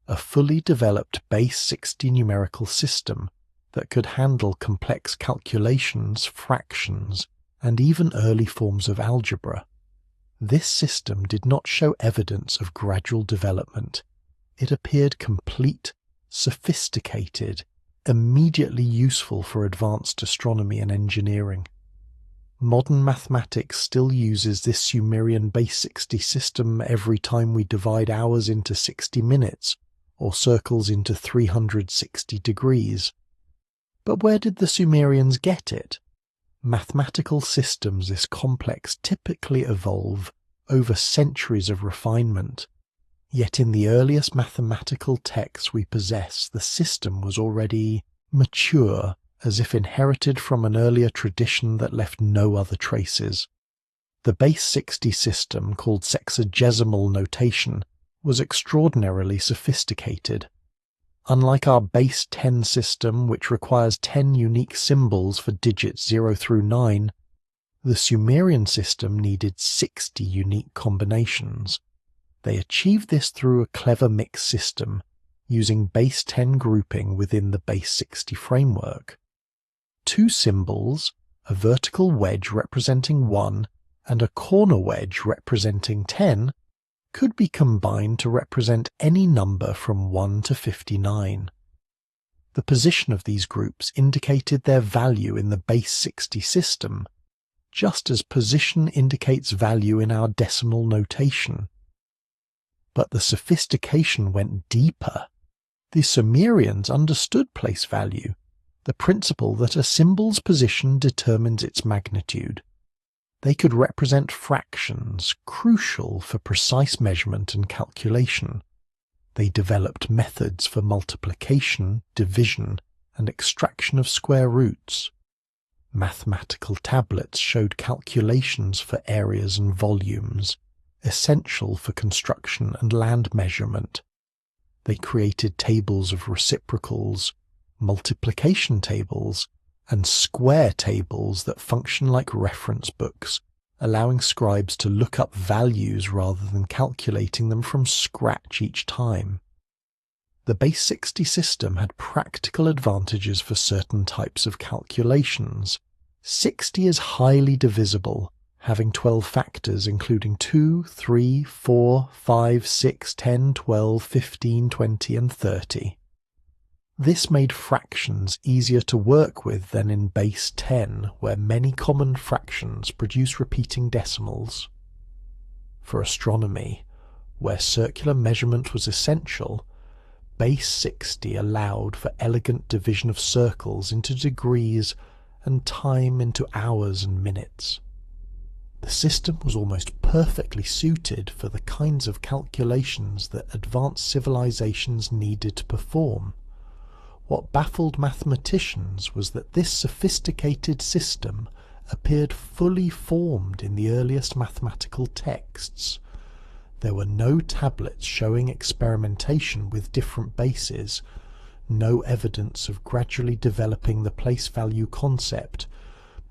a fully developed base 60 numerical system that could handle complex calculations, fractions, and even early forms of algebra. This system did not show evidence of gradual development. It appeared complete, sophisticated, immediately useful for advanced astronomy and engineering. Modern mathematics still uses this Sumerian base 60 system every time we divide hours into 60 minutes or circles into 360 degrees. But where did the Sumerians get it? Mathematical systems this complex typically evolve over centuries of refinement. Yet in the earliest mathematical texts we possess, the system was already mature, as if inherited from an earlier tradition that left no other traces. The base 60 system, called sexagesimal notation, was extraordinarily sophisticated. Unlike our base 10 system, which requires 10 unique symbols for digits 0 through 9, the Sumerian system needed 60 unique combinations. They achieved this through a clever mix system, using base 10 grouping within the base 60 framework. 2 symbols, a vertical wedge representing 1 and a corner wedge representing 10, could be combined to represent any number from 1 to 59. The position of these groups indicated their value in the base 60 system, just as position indicates value in our decimal notation. But the sophistication went deeper. The Sumerians understood place value, the principle that a symbol's position determines its magnitude. They could represent fractions, crucial for precise measurement and calculation. They developed methods for multiplication, division, and extraction of square roots. Mathematical tablets showed calculations for areas and volumes, essential for construction and land measurement. They created tables of reciprocals, multiplication tables, and square tables that function like reference books, allowing scribes to look up values rather than calculating them from scratch each time. The base 60 system had practical advantages for certain types of calculations. 60 is highly divisible, having 12 factors including 2, 3, 4, 5, 6, 10, 12, 15, 20, and 30. This made fractions easier to work with than in base 10, where many common fractions produce repeating decimals. For astronomy, where circular measurement was essential, base 60 allowed for elegant division of circles into degrees and time into hours and minutes. The system was almost perfectly suited for the kinds of calculations that advanced civilizations needed to perform. What baffled mathematicians was that this sophisticated system appeared fully formed in the earliest mathematical texts. There were no tablets showing experimentation with different bases, no evidence of gradually developing the place value concept,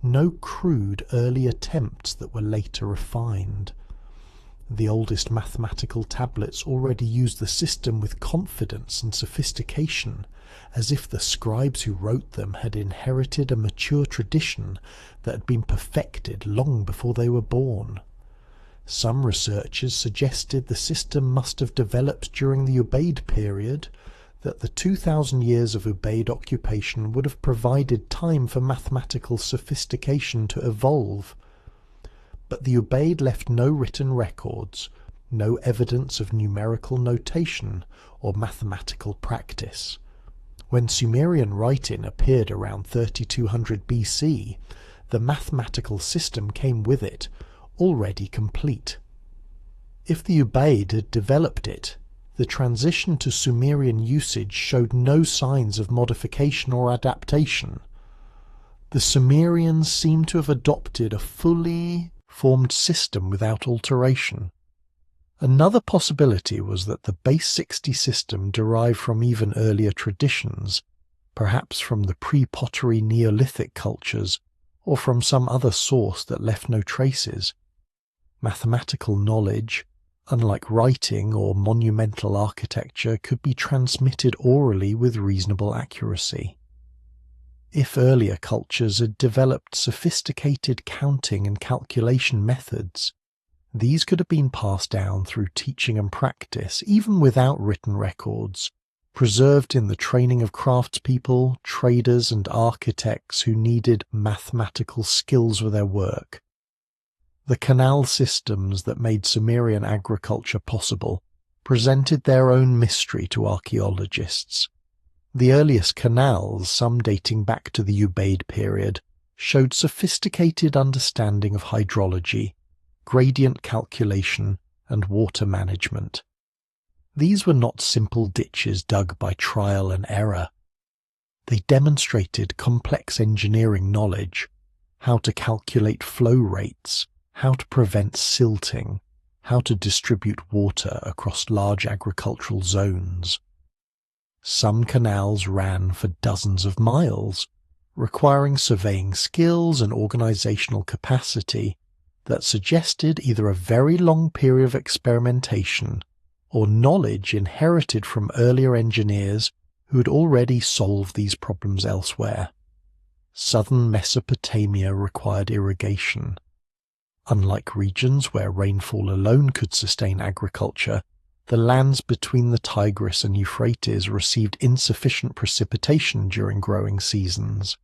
no crude early attempts that were later refined. The oldest mathematical tablets already used the system with confidence and sophistication, as if the scribes who wrote them had inherited a mature tradition that had been perfected long before they were born. Some researchers suggested the system must have developed during the Ubaid period, that the 2,000 years of Ubaid occupation would have provided time for mathematical sophistication to evolve. But the Ubaid left no written records, no evidence of numerical notation or mathematical practice. When Sumerian writing appeared around 3200 BC, the mathematical system came with it, already complete. If the Ubaid had developed it, the transition to Sumerian usage showed no signs of modification or adaptation. The Sumerians seem to have adopted a fully formed system without alteration. Another possibility was that the base 60 system derived from even earlier traditions, perhaps from the pre-pottery Neolithic cultures, or from some other source that left no traces. Mathematical knowledge, unlike writing or monumental architecture, could be transmitted orally with reasonable accuracy. If earlier cultures had developed sophisticated counting and calculation methods, these could have been passed down through teaching and practice, even without written records, preserved in the training of craftspeople, traders, and architects who needed mathematical skills with their work. The canal systems that made Sumerian agriculture possible presented their own mystery to archaeologists. The earliest canals, some dating back to the Ubaid period, showed sophisticated understanding of hydrology, gradient calculation, and water management. These were not simple ditches dug by trial and error. They demonstrated complex engineering knowledge, how to calculate flow rates, how to prevent silting, how to distribute water across large agricultural zones. Some canals ran for dozens of miles, requiring surveying skills and organizational capacity that suggested either a very long period of experimentation or knowledge inherited from earlier engineers who had already solved these problems elsewhere. Southern Mesopotamia required irrigation. Unlike regions where rainfall alone could sustain agriculture, the lands between the Tigris and Euphrates received insufficient precipitation during growing seasons.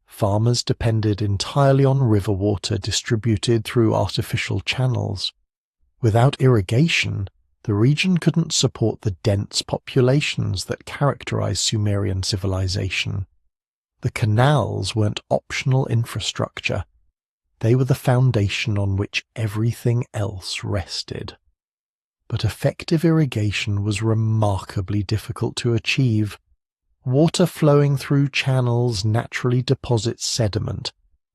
Farmers depended entirely on river water distributed through artificial channels. Without irrigation, the region couldn't support the dense populations that characterized Sumerian civilization. The canals weren't optional infrastructure. They were the foundation on which everything else rested. But effective irrigation was remarkably difficult to achieve. Water flowing through channels naturally deposits sediment,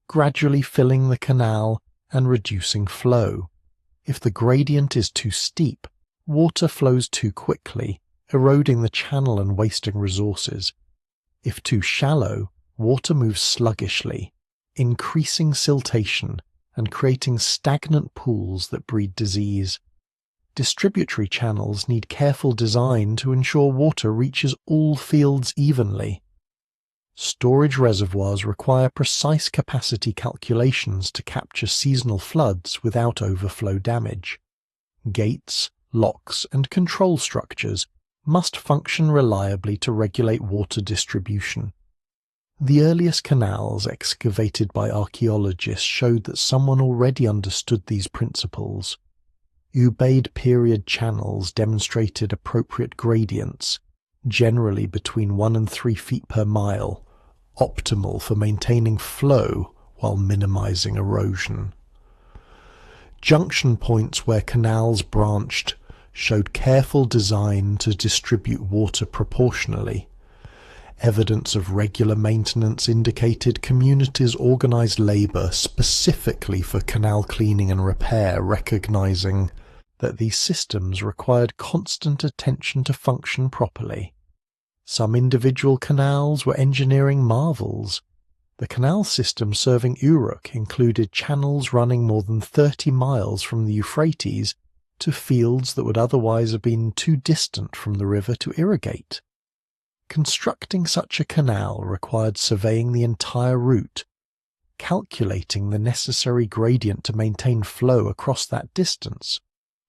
gradually filling the canal and reducing flow. If the gradient is too steep, water flows too quickly, eroding the channel and wasting resources. If too shallow, water moves sluggishly, increasing siltation and creating stagnant pools that breed disease. Distributary channels need careful design to ensure water reaches all fields evenly. Storage reservoirs require precise capacity calculations to capture seasonal floods without overflow damage. Gates, locks, and control structures must function reliably to regulate water distribution. The earliest canals excavated by archaeologists showed that someone already understood these principles. Ubaid period channels demonstrated appropriate gradients, generally between 1 and 3 feet per mile, optimal for maintaining flow while minimizing erosion. Junction points where canals branched showed careful design to distribute water proportionally. Evidence of regular maintenance indicated communities organized labor specifically for canal cleaning and repair, recognizing that these systems required constant attention to function properly. Some individual canals were engineering marvels. The canal system serving Uruk included channels running more than 30 miles from the Euphrates to fields that would otherwise have been too distant from the river to irrigate. Constructing such a canal required surveying the entire route, calculating the necessary gradient to maintain flow across that distance,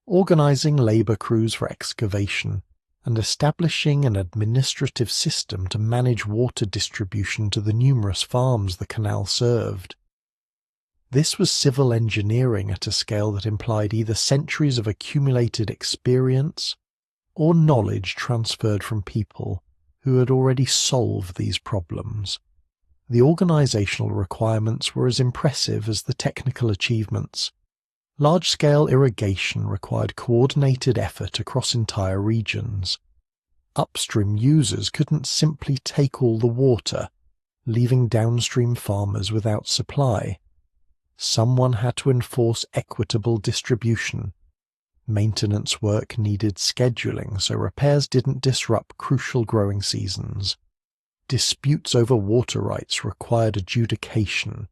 organizing labor crews for excavation, and establishing an administrative system to manage water distribution to the numerous farms the canal served. This was civil engineering at a scale that implied either centuries of accumulated experience or knowledge transferred from people who had already solved these problems. The organizational requirements were as impressive as the technical achievements. Large-scale irrigation required coordinated effort across entire regions. Upstream users couldn't simply take all the water, leaving downstream farmers without supply. Someone had to enforce equitable distribution. Maintenance work needed scheduling so repairs didn't disrupt crucial growing seasons. Disputes over water rights required adjudication.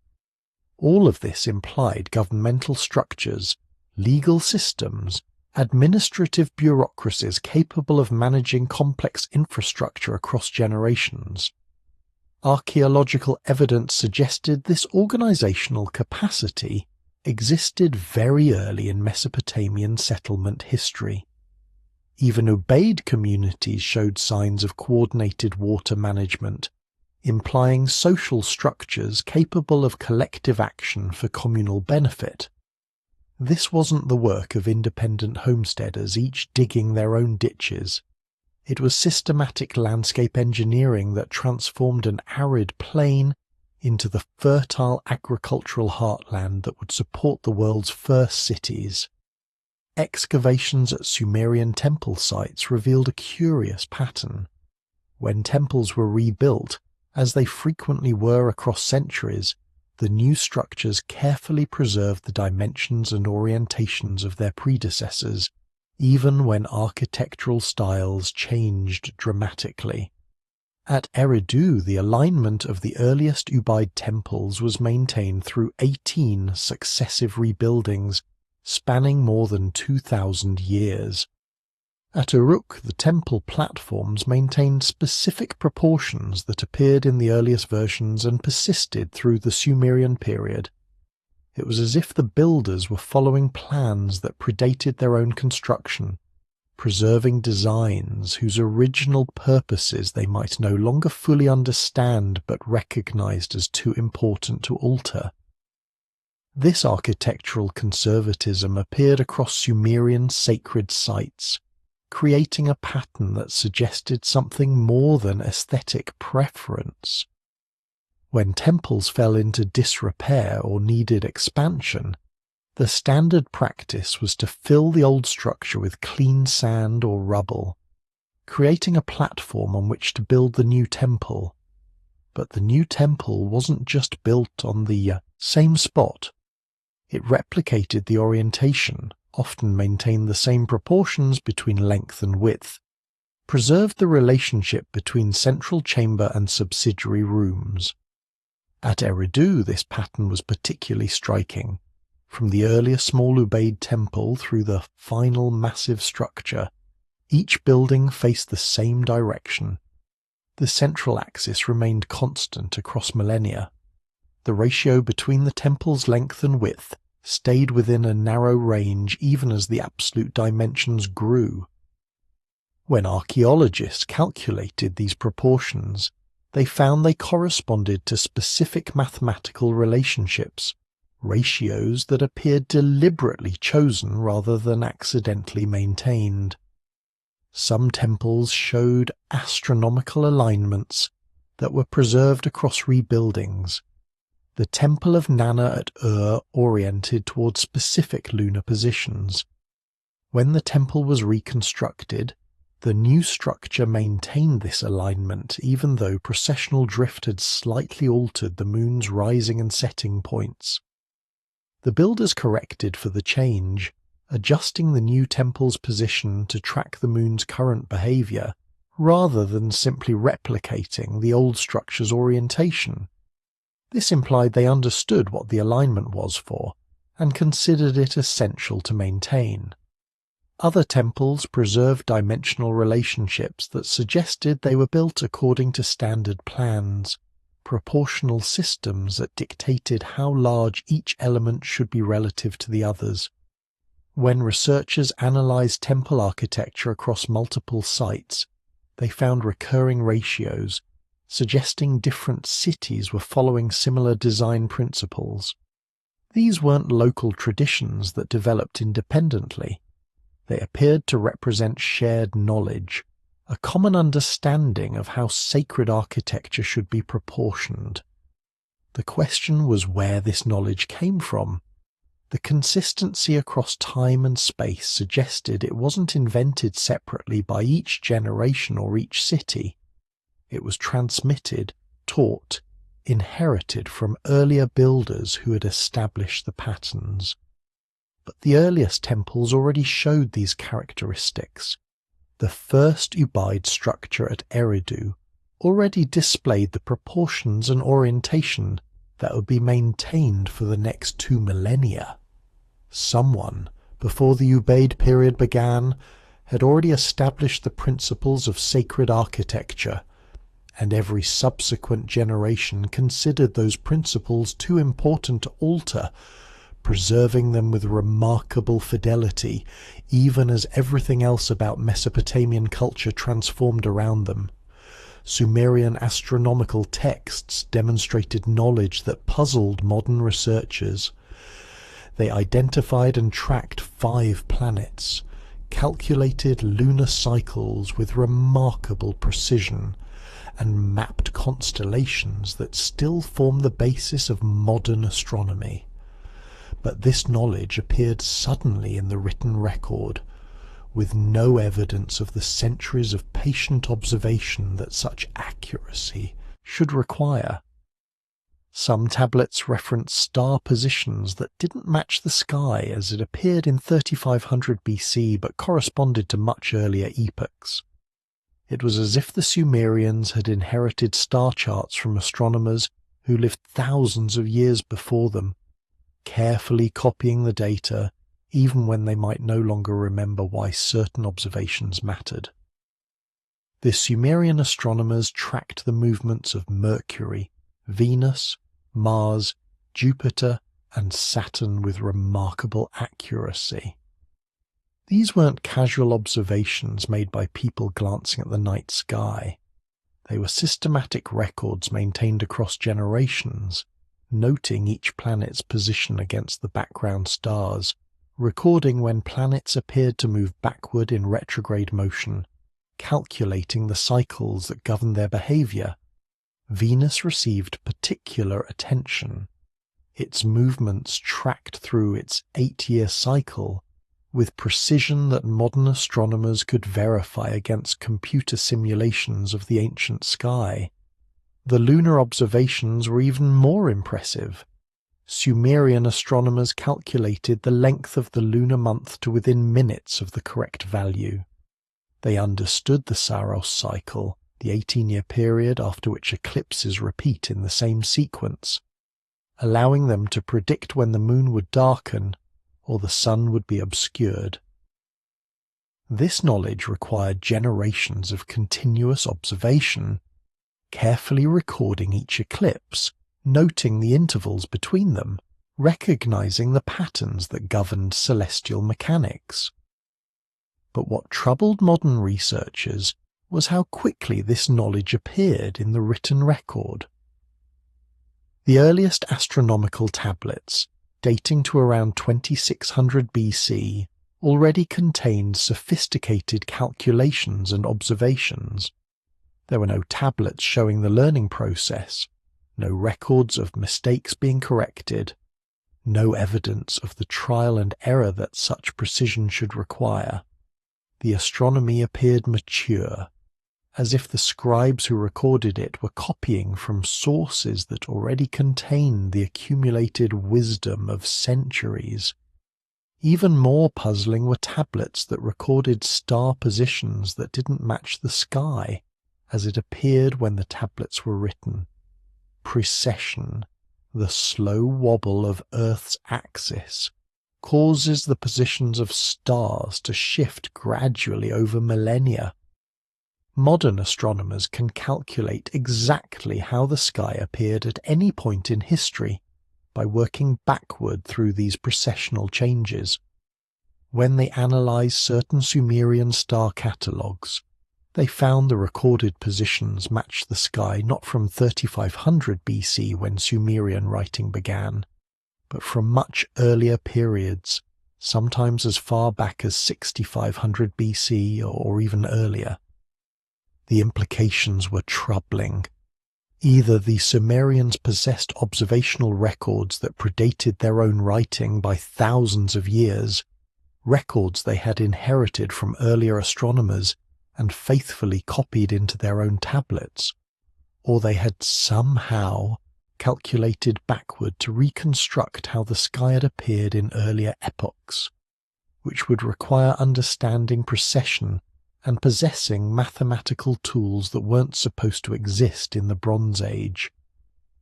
All of this implied governmental structures, legal systems, administrative bureaucracies capable of managing complex infrastructure across generations. Archaeological evidence suggested this organizational capacity existed very early in Mesopotamian settlement history. Even Ubaid communities showed signs of coordinated water management, implying social structures capable of collective action for communal benefit. This wasn't the work of independent homesteaders, each digging their own ditches. It was systematic landscape engineering that transformed an arid plain into the fertile agricultural heartland that would support the world's first cities. Excavations at Sumerian temple sites revealed a curious pattern. When temples were rebuilt, as they frequently were across centuries, the new structures carefully preserved the dimensions and orientations of their predecessors, even when architectural styles changed dramatically. At Eridu, the alignment of the earliest Ubaid temples was maintained through 18 successive rebuildings spanning more than 2,000 years. At Uruk, the temple platforms maintained specific proportions that appeared in the earliest versions and persisted through the Sumerian period. It was as if the builders were following plans that predated their own construction, preserving designs whose original purposes they might no longer fully understand but recognized as too important to alter. This architectural conservatism appeared across Sumerian sacred sites, creating a pattern that suggested something more than aesthetic preference. When temples fell into disrepair or needed expansion, the standard practice was to fill the old structure with clean sand or rubble, creating a platform on which to build the new temple. But the new temple wasn't just built on the same spot. It replicated the orientation, often maintained the same proportions between length and width, preserved the relationship between central chamber and subsidiary rooms. At Eridu, this pattern was particularly striking. From the earlier small Ubaid temple through the final massive structure, each building faced the same direction. The central axis remained constant across millennia. The ratio between the temple's length and width stayed within a narrow range even as the absolute dimensions grew. When archaeologists calculated these proportions, they found they corresponded to specific mathematical relationships, ratios that appeared deliberately chosen rather than accidentally maintained. Some temples showed astronomical alignments that were preserved across rebuildings. The Temple of Nana at Ur oriented towards specific lunar positions. When the temple was reconstructed, the new structure maintained this alignment even though precessional drift had slightly altered the moon's rising and setting points. The builders corrected for the change, adjusting the new temple's position to track the moon's current behavior, rather than simply replicating the old structure's orientation. This implied they understood what the alignment was for, and considered it essential to maintain. Other temples preserved dimensional relationships that suggested they were built according to standard plans, proportional systems that dictated how large each element should be relative to the others. When researchers analyzed temple architecture across multiple sites, they found recurring ratios, suggesting different cities were following similar design principles. These weren't local traditions that developed independently. They appeared to represent shared knowledge, a common understanding of how sacred architecture should be proportioned. The question was where this knowledge came from. The consistency across time and space suggested it wasn't invented separately by each generation or each city. It was transmitted, taught, inherited from earlier builders who had established the patterns. But the earliest temples already showed these characteristics. The first Ubaid structure at Eridu already displayed the proportions and orientation that would be maintained for the next 2 millennia. Someone, before the Ubaid period began, had already established the principles of sacred architecture, and every subsequent generation considered those principles too important to alter, preserving them with remarkable fidelity, even as everything else about Mesopotamian culture transformed around them. Sumerian astronomical texts demonstrated knowledge that puzzled modern researchers. They identified and tracked 5 planets, calculated lunar cycles with remarkable precision, and mapped constellations that still form the basis of modern astronomy. But this knowledge appeared suddenly in the written record, with no evidence of the centuries of patient observation that such accuracy should require. Some tablets reference star positions that didn't match the sky as it appeared in 3500 BC but corresponded to much earlier epochs. It was as if the Sumerians had inherited star charts from astronomers who lived thousands of years before them, carefully copying the data even when they might no longer remember why certain observations mattered. The Sumerian astronomers tracked the movements of Mercury, Venus, Mars, Jupiter, and Saturn with remarkable accuracy. These weren't casual observations made by people glancing at the night sky. They were systematic records maintained across generations, noting each planet's position against the background stars, recording when planets appeared to move backward in retrograde motion, calculating the cycles that govern their behavior. Venus received particular attention, its movements tracked through its 8-year cycle with precision that modern astronomers could verify against computer simulations of the ancient sky. The lunar observations were even more impressive. Sumerian astronomers calculated the length of the lunar month to within minutes of the correct value. They understood the Saros cycle, the 18-year period after which eclipses repeat in the same sequence, allowing them to predict when the moon would darken or the sun would be obscured. This knowledge required generations of continuous observation, carefully recording each eclipse, noting the intervals between them, recognizing the patterns that governed celestial mechanics. But what troubled modern researchers was how quickly this knowledge appeared in the written record. The earliest astronomical tablets, dating to around 2600 BC, already contained sophisticated calculations and observations. There were no tablets showing the learning process, no records of mistakes being corrected, no evidence of the trial and error that such precision should require. The astronomy appeared mature, as if the scribes who recorded it were copying from sources that already contained the accumulated wisdom of centuries. Even more puzzling were tablets that recorded star positions that didn't match the sky as it appeared when the tablets were written. Precession, the slow wobble of Earth's axis, causes the positions of stars to shift gradually over millennia. Modern astronomers can calculate exactly how the sky appeared at any point in history by working backward through these precessional changes. When they analysed certain Sumerian star catalogues, they found the recorded positions matched the sky not from 3500 BC when Sumerian writing began, but from much earlier periods, sometimes as far back as 6500 BC or even earlier. The implications were troubling. Either the Sumerians possessed observational records that predated their own writing by thousands of years, records they had inherited from earlier astronomers and faithfully copied into their own tablets, or they had somehow calculated backward to reconstruct how the sky had appeared in earlier epochs, which would require understanding precession and possessing mathematical tools that weren't supposed to exist in the Bronze Age.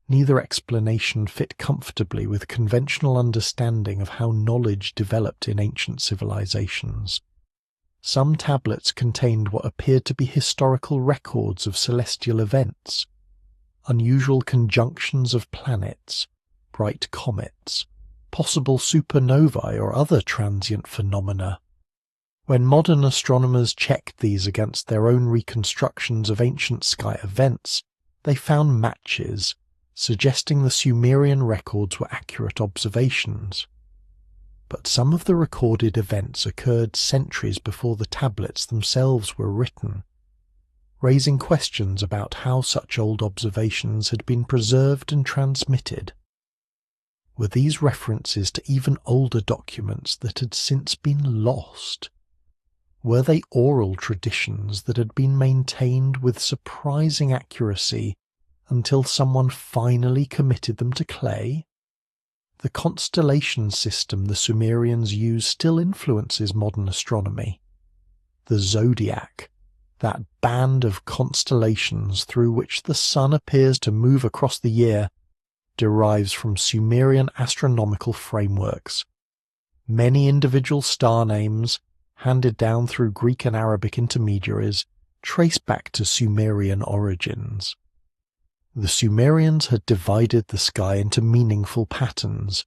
Neither explanation fit comfortably with conventional understanding of how knowledge developed in ancient civilizations. Some tablets contained what appeared to be historical records of celestial events, unusual conjunctions of planets, bright comets, possible supernovae or other transient phenomena. When modern astronomers checked these against their own reconstructions of ancient sky events, they found matches, suggesting the Sumerian records were accurate observations. But some of the recorded events occurred centuries before the tablets themselves were written, raising questions about how such old observations had been preserved and transmitted. Were these references to even older documents that had since been lost? Were they oral traditions that had been maintained with surprising accuracy until someone finally committed them to clay? The constellation system the Sumerians used still influences modern astronomy. The zodiac, that band of constellations through which the sun appears to move across the year, derives from Sumerian astronomical frameworks. Many individual star names, handed down through Greek and Arabic intermediaries, trace back to Sumerian origins. The Sumerians had divided the sky into meaningful patterns,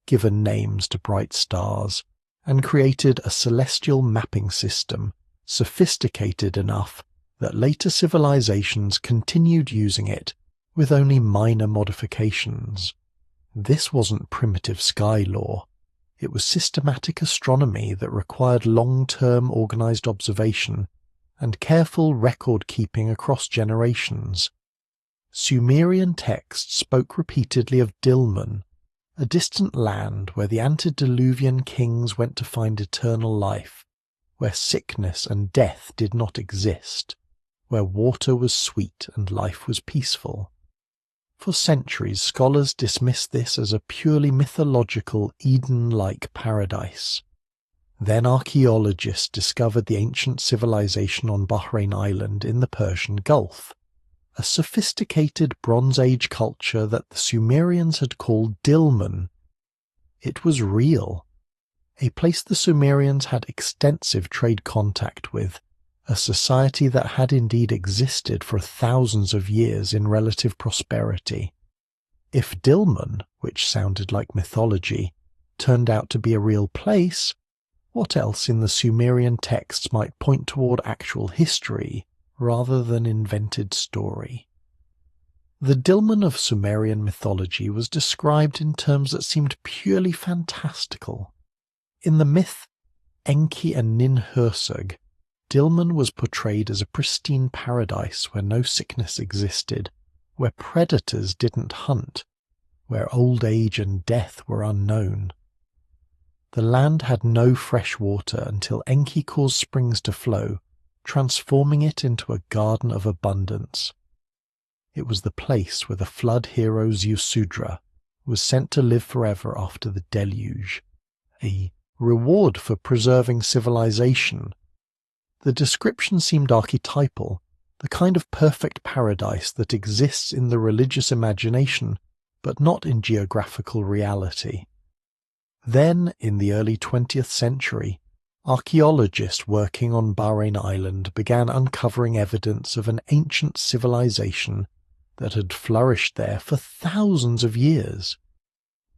given names to bright stars, and created a celestial mapping system sophisticated enough that later civilizations continued using it with only minor modifications. This wasn't primitive sky law. It was systematic astronomy that required long-term organized observation and careful record-keeping across generations. Sumerian texts spoke repeatedly of Dilmun, a distant land where the antediluvian kings went to find eternal life, where sickness and death did not exist, where water was sweet and life was peaceful. For centuries, scholars dismissed this as a purely mythological Eden-like paradise. Then archaeologists discovered the ancient civilization on Bahrain Island in the Persian Gulf, a sophisticated Bronze Age culture that the Sumerians had called Dilmun. It was real, a place the Sumerians had extensive trade contact with, a society that had indeed existed for thousands of years in relative prosperity. If Dilmun, which sounded like mythology, turned out to be a real place, what else in the Sumerian texts might point toward actual history rather than invented story? The Dilmun of Sumerian mythology was described in terms that seemed purely fantastical. In the myth Enki and Ninhursag, Dilmun was portrayed as a pristine paradise where no sickness existed, where predators didn't hunt, where old age and death were unknown. The land had no fresh water until Enki caused springs to flow, transforming it into a garden of abundance. It was the place where the flood hero Zeusudra was sent to live forever after the deluge, a reward for preserving civilization. The description seemed archetypal, the kind of perfect paradise that exists in the religious imagination, but not in geographical reality. Then, in the early 20th century, Archaeologists working on Bahrain Island began uncovering evidence of an ancient civilization that had flourished there for thousands of years.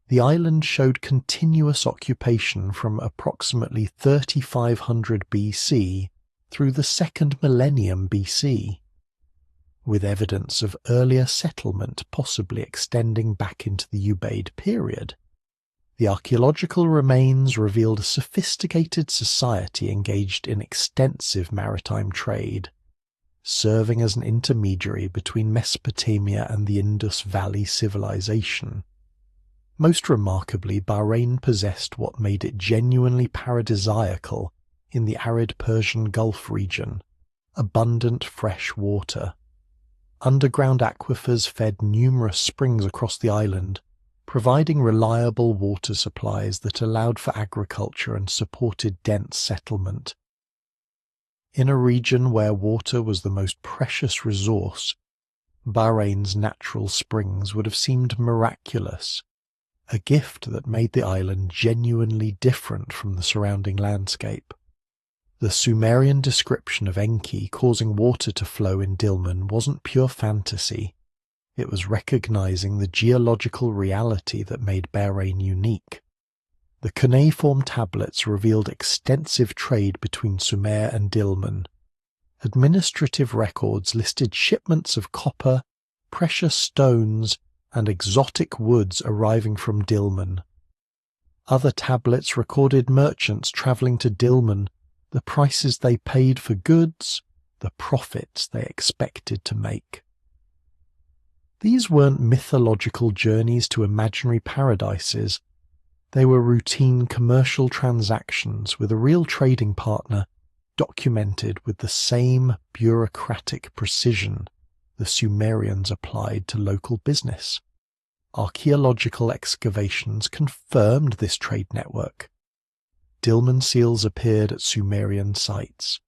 The island showed continuous occupation from approximately 3500 BC through the second millennium BC, with evidence of earlier settlement possibly extending back into the Ubaid period. The archaeological remains revealed a sophisticated society engaged in extensive maritime trade, serving as an intermediary between Mesopotamia and the Indus Valley civilization. Most remarkably, Bahrain possessed what made it genuinely paradisiacal in the arid Persian Gulf region: abundant fresh water. Underground aquifers fed numerous springs across the island, providing reliable water supplies that allowed for agriculture and supported dense settlement. In a region where water was the most precious resource, Bahrain's natural springs would have seemed miraculous, a gift that made the island genuinely different from the surrounding landscape. The Sumerian description of Enki causing water to flow in Dilmun wasn't pure fantasy. It was recognizing the geological reality that made Bahrain unique. The cuneiform tablets revealed extensive trade between Sumer and Dilmun. Administrative records listed shipments of copper, precious stones, and exotic woods arriving from Dilmun. Other tablets recorded merchants traveling to Dilmun, the prices they paid for goods, the profits they expected to make. These weren't mythological journeys to imaginary paradises. They were routine commercial transactions with a real trading partner, documented with the same bureaucratic precision the Sumerians applied to local business. Archaeological excavations confirmed this trade network. Dilmun seals appeared at Sumerian sites.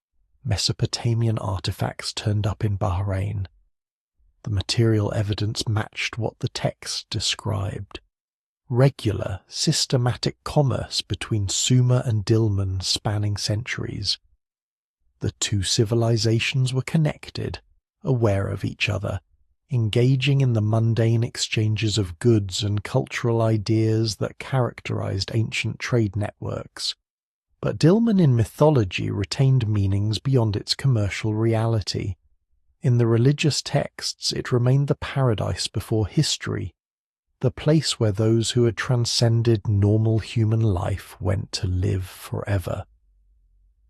Mesopotamian artifacts turned up in Bahrain. The material evidence matched what the text described. Regular, systematic commerce between Sumer and Dilmun spanning centuries. The two civilizations were connected, aware of each other, engaging in the mundane exchanges of goods and cultural ideas that characterized ancient trade networks. But Dilmun in mythology retained meanings beyond its commercial reality. In the religious texts, it remained the paradise before history, the place where those who had transcended normal human life went to live forever.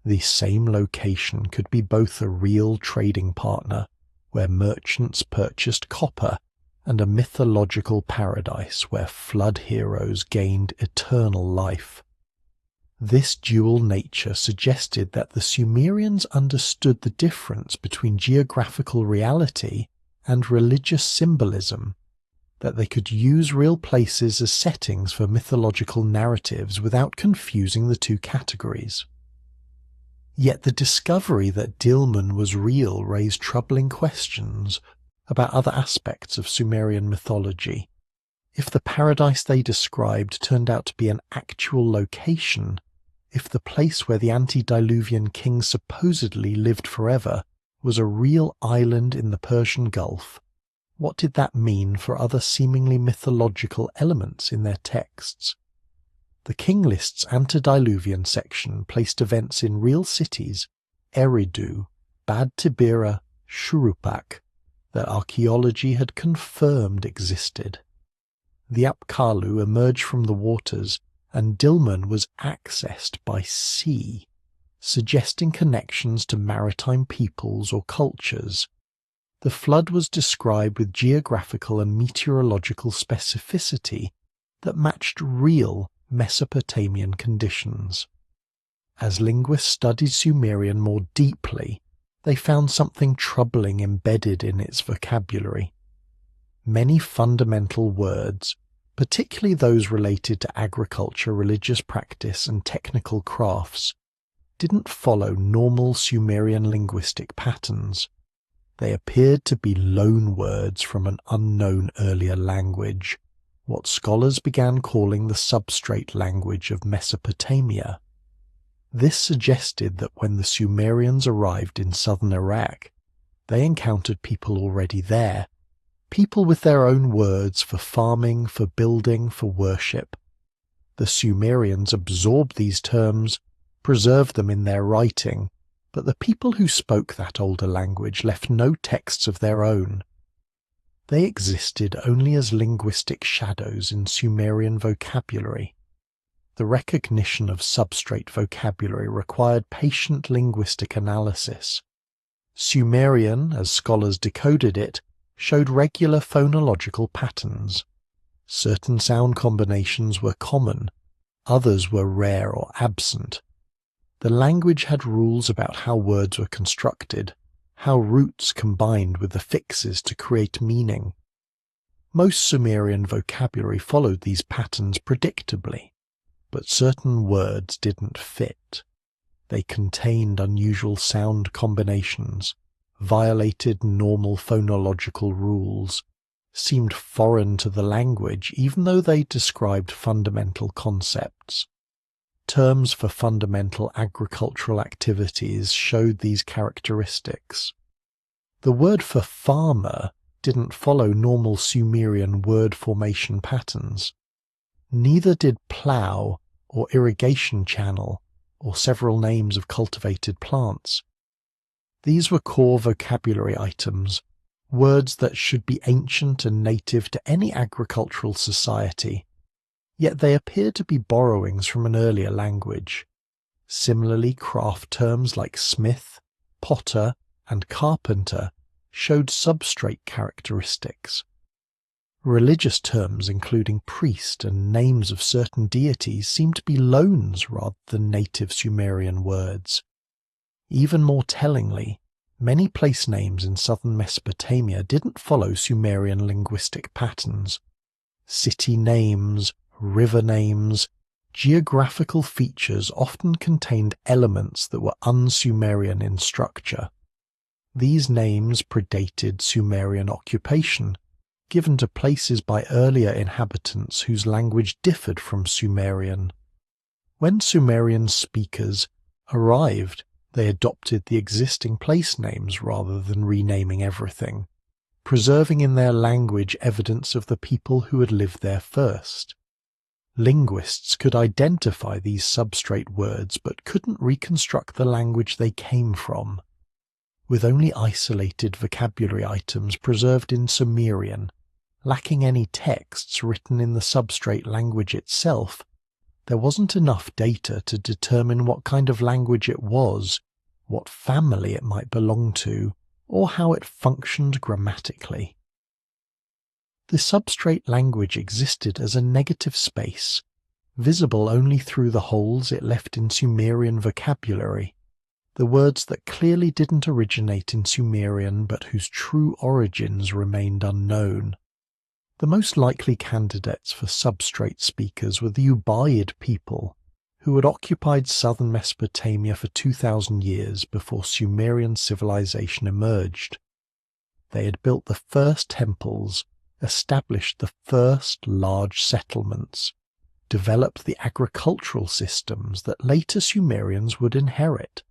The same location could be both a real trading partner, where merchants purchased copper, and a mythological paradise where flood heroes gained eternal life. This dual nature suggested that the Sumerians understood the difference between geographical reality and religious symbolism, that they could use real places as settings for mythological narratives without confusing the two categories. Yet the discovery that Dilmun was real raised troubling questions about other aspects of Sumerian mythology. If the paradise they described turned out to be an actual location, if the place where the antediluvian king supposedly lived forever was a real island in the Persian Gulf, what did that mean for other seemingly mythological elements in their texts? The King List's antediluvian section placed events in real cities, Eridu, Bad Tibira, Shuruppak, that archaeology had confirmed existed. The Apkallu emerged from the waters, and Dilmun was accessed by sea, suggesting connections to maritime peoples or cultures. The flood was described with geographical and meteorological specificity that matched real Mesopotamian conditions. As linguists studied Sumerian more deeply, they found something troubling embedded in its vocabulary. Many fundamental words, particularly those related to agriculture, religious practice, and technical crafts, didn't follow normal Sumerian linguistic patterns. They appeared to be loan words from an unknown earlier language, what scholars began calling the substrate language of Mesopotamia. This suggested that when the Sumerians arrived in southern Iraq, they encountered people already there, people with their own words for farming, for building, for worship. The Sumerians absorbed these terms, preserved them in their writing, but the people who spoke that older language left no texts of their own. They existed only as linguistic shadows in Sumerian vocabulary. The recognition of substrate vocabulary required patient linguistic analysis. Sumerian, as scholars decoded it, showed regular phonological patterns. Certain sound combinations were common, others were rare or absent. The language had rules about how words were constructed, how roots combined with affixes to create meaning. Most Sumerian vocabulary followed these patterns predictably, but certain words didn't fit. They contained unusual sound combinations, violated normal phonological rules, seemed foreign to the language even though they described fundamental concepts. Terms for fundamental agricultural activities showed these characteristics. The word for farmer didn't follow normal Sumerian word formation patterns. Neither did plough or irrigation channel or several names of cultivated plants. These were core vocabulary items, words that should be ancient and native to any agricultural society, yet they appear to be borrowings from an earlier language. Similarly, craft terms like smith, potter, and carpenter showed substrate characteristics. Religious terms including priest and names of certain deities seem to be loans rather than native Sumerian words. Even more tellingly, many place names in southern Mesopotamia didn't follow Sumerian linguistic patterns. City names, river names, geographical features often contained elements that were un-Sumerian in structure. These names predated Sumerian occupation, given to places by earlier inhabitants whose language differed from Sumerian. When Sumerian speakers arrived, they adopted the existing place names rather than renaming everything, preserving in their language evidence of the people who had lived there first. Linguists could identify these substrate words but couldn't reconstruct the language they came from. With only isolated vocabulary items preserved in Sumerian, lacking any texts written in the substrate language itself, there wasn't enough data to determine what kind of language it was, what family it might belong to, or how it functioned grammatically. The substrate language existed as a negative space, visible only through the holes it left in Sumerian vocabulary, the words that clearly didn't originate in Sumerian but whose true origins remained unknown. The most likely candidates for substrate speakers were the Ubaid people, who had occupied southern Mesopotamia for 2,000 years before Sumerian civilization emerged. They had built the first temples, established the first large settlements, developed the agricultural systems that later Sumerians would inherit.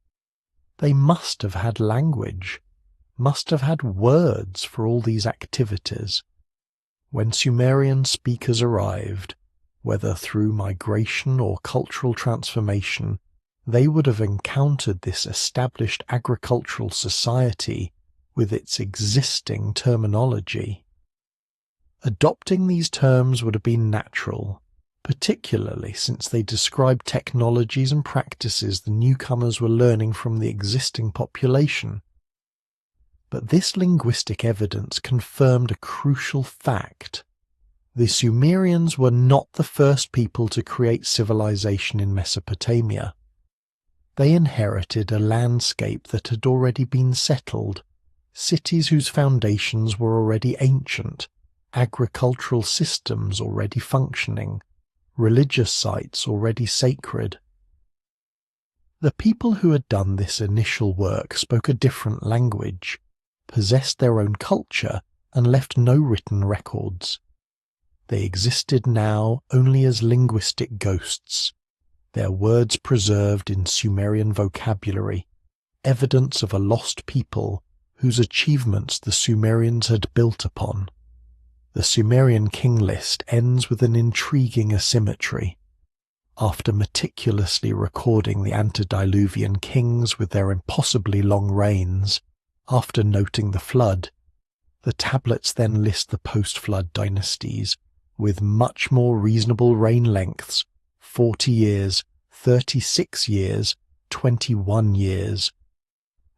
They must have had language, must have had words for all these activities. When Sumerian speakers arrived, whether through migration or cultural transformation, they would have encountered this established agricultural society with its existing terminology. Adopting these terms would have been natural, particularly since they described technologies and practices the newcomers were learning from the existing population. But this linguistic evidence confirmed a crucial fact. The Sumerians were not the first people to create civilization in Mesopotamia. They inherited a landscape that had already been settled, cities whose foundations were already ancient, agricultural systems already functioning, religious sites already sacred. The people who had done this initial work spoke a different language, possessed their own culture, and left no written records. They existed now only as linguistic ghosts, their words preserved in Sumerian vocabulary, evidence of a lost people whose achievements the Sumerians had built upon. The Sumerian king list ends with an intriguing asymmetry. After meticulously recording the antediluvian kings with their impossibly long reigns, after noting the flood, the tablets then list the post-flood dynasties with much more reasonable reign lengths: 40 years, 36 years, 21 years.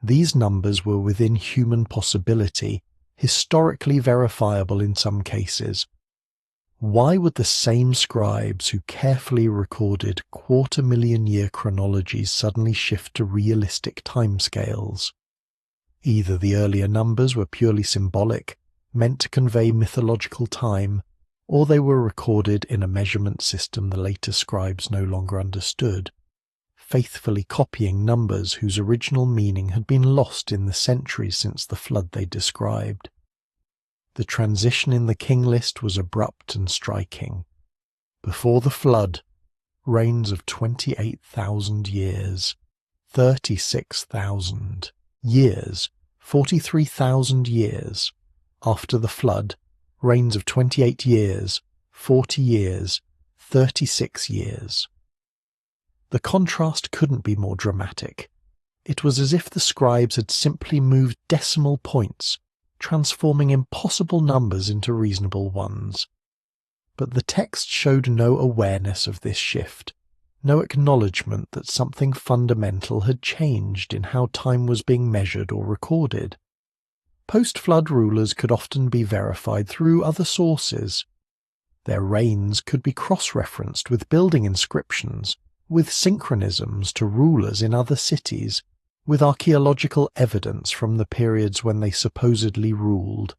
These numbers were within human possibility, historically verifiable in some cases. Why would the same scribes who carefully recorded quarter-million-year chronologies suddenly shift to realistic timescales? Either the earlier numbers were purely symbolic, meant to convey mythological time, or they were recorded in a measurement system the later scribes no longer understood, faithfully copying numbers whose original meaning had been lost in the centuries since the flood they described. The transition in the king list was abrupt and striking. Before the flood, reigns of 28,000 years, 36,000 years, 43,000 years. After the flood, reigns of 28 years, 40 years, 36 years. The contrast couldn't be more dramatic. It was as if the scribes had simply moved decimal points, transforming impossible numbers into reasonable ones. But the text showed no awareness of this shift, no acknowledgement that something fundamental had changed in how time was being measured or recorded. Post-flood rulers could often be verified through other sources. Their reigns could be cross-referenced with building inscriptions, with synchronisms to rulers in other cities, with archaeological evidence from the periods when they supposedly ruled.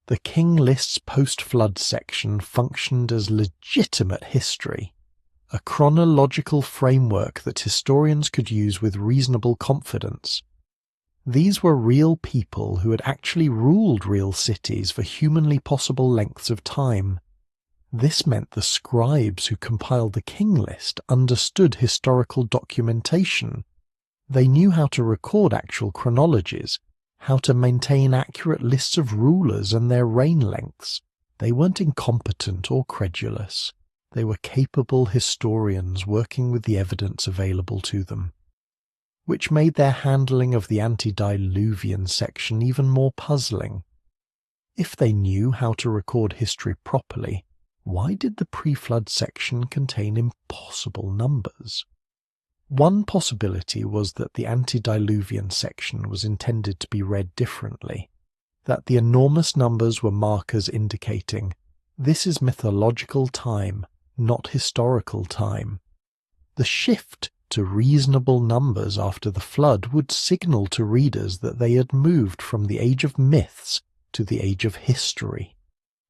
The king list's post-flood section functioned as legitimate history, a chronological framework that historians could use with reasonable confidence. These were real people who had actually ruled real cities for humanly possible lengths of time. This meant the scribes who compiled the king list understood historical documentation. They knew how to record actual chronologies, how to maintain accurate lists of rulers and their reign lengths. They weren't incompetent or credulous. They were capable historians working with the evidence available to them, which made their handling of the antediluvian section even more puzzling. If they knew how to record history properly, why did the pre-flood section contain impossible numbers? One possibility was that the antediluvian section was intended to be read differently, that the enormous numbers were markers indicating this is mythological time, not historical time. The shift to reasonable numbers after the flood would signal to readers that they had moved from the age of myths to the age of history,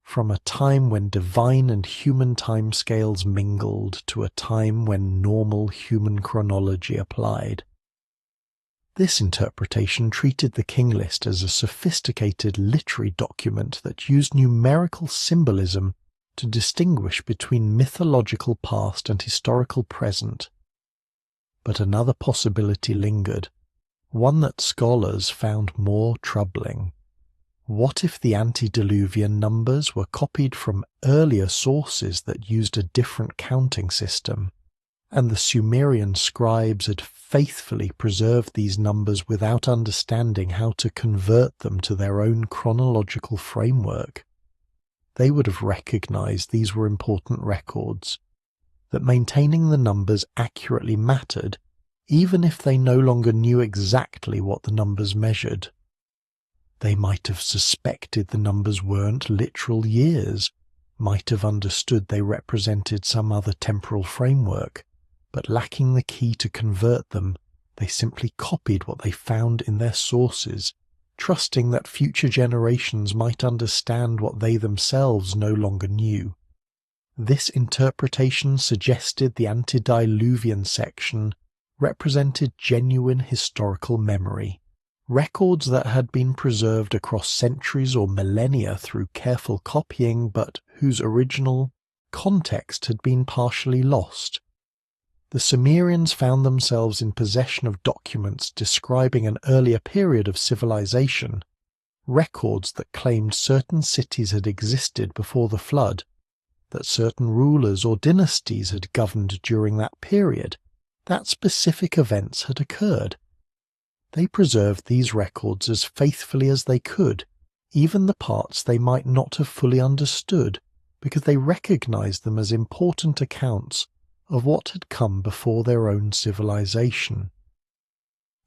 from a time when divine and human timescales mingled to a time when normal human chronology applied. This interpretation treated the king list as a sophisticated literary document that used numerical symbolism to distinguish between mythological past and historical present. But another possibility lingered, one that scholars found more troubling. What if the antediluvian numbers were copied from earlier sources that used a different counting system, and the Sumerian scribes had faithfully preserved these numbers without understanding how to convert them to their own chronological framework? They would have recognized these were important records, that maintaining the numbers accurately mattered, even if they no longer knew exactly what the numbers measured. They might have suspected the numbers weren't literal years, might have understood they represented some other temporal framework, but lacking the key to convert them, they simply copied what they found in their sources, trusting that future generations might understand what they themselves no longer knew. This interpretation suggested the antediluvian section represented genuine historical memory, records that had been preserved across centuries or millennia through careful copying, but whose original context had been partially lost. The Sumerians found themselves in possession of documents describing an earlier period of civilization, records that claimed certain cities had existed before the flood, that certain rulers or dynasties had governed during that period, that specific events had occurred. They preserved these records as faithfully as they could, even the parts they might not have fully understood, because they recognized them as important accounts of what had come before their own civilization.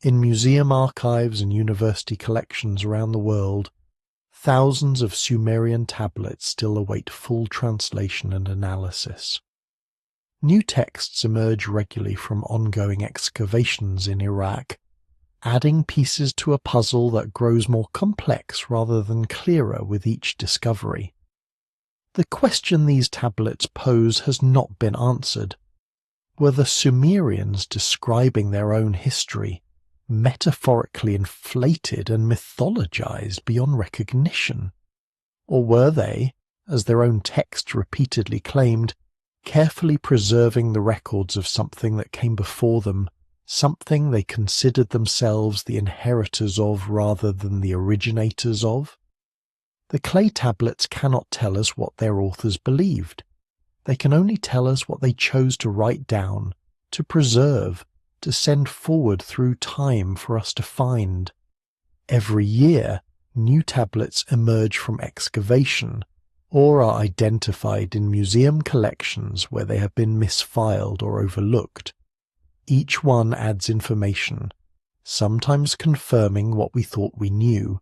In museum archives and university collections around the world, thousands of Sumerian tablets still await full translation and analysis. New texts emerge regularly from ongoing excavations in Iraq, adding pieces to a puzzle that grows more complex rather than clearer with each discovery. The question these tablets pose has not been answered. Were the Sumerians describing their own history metaphorically inflated and mythologized beyond recognition? Or were they, as their own text repeatedly claimed, carefully preserving the records of something that came before them, something they considered themselves the inheritors of rather than the originators of? The clay tablets cannot tell us what their authors believed. They can only tell us what they chose to write down, to preserve, to send forward through time for us to find. Every year, new tablets emerge from excavation, or are identified in museum collections where they have been misfiled or overlooked. Each one adds information, sometimes confirming what we thought we knew,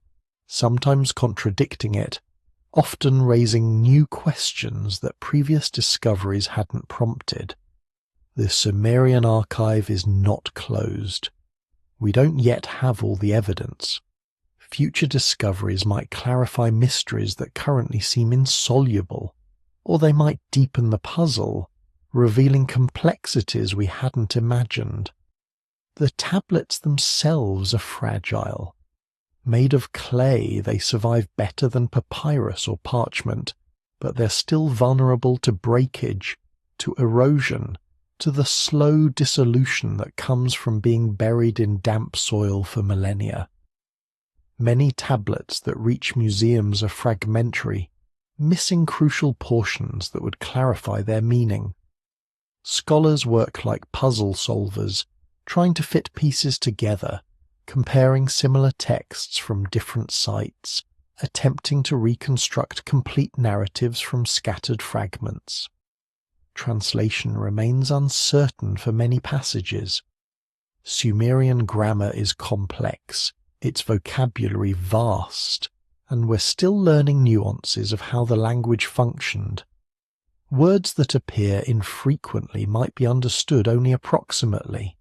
sometimes contradicting it, often raising new questions that previous discoveries hadn't prompted. The Sumerian archive is not closed. We don't yet have all the evidence. Future discoveries might clarify mysteries that currently seem insoluble, or they might deepen the puzzle, revealing complexities we hadn't imagined. The tablets themselves are fragile. Made of clay, they survive better than papyrus or parchment, but they're still vulnerable to breakage, to erosion, to the slow dissolution that comes from being buried in damp soil for millennia. Many tablets that reach museums are fragmentary, missing crucial portions that would clarify their meaning. Scholars work like puzzle solvers, trying to fit pieces together, comparing similar texts from different sites, attempting to reconstruct complete narratives from scattered fragments. Translation remains uncertain for many passages. Sumerian grammar is complex, its vocabulary vast, and we're still learning nuances of how the language functioned. Words that appear infrequently might be understood only approximately.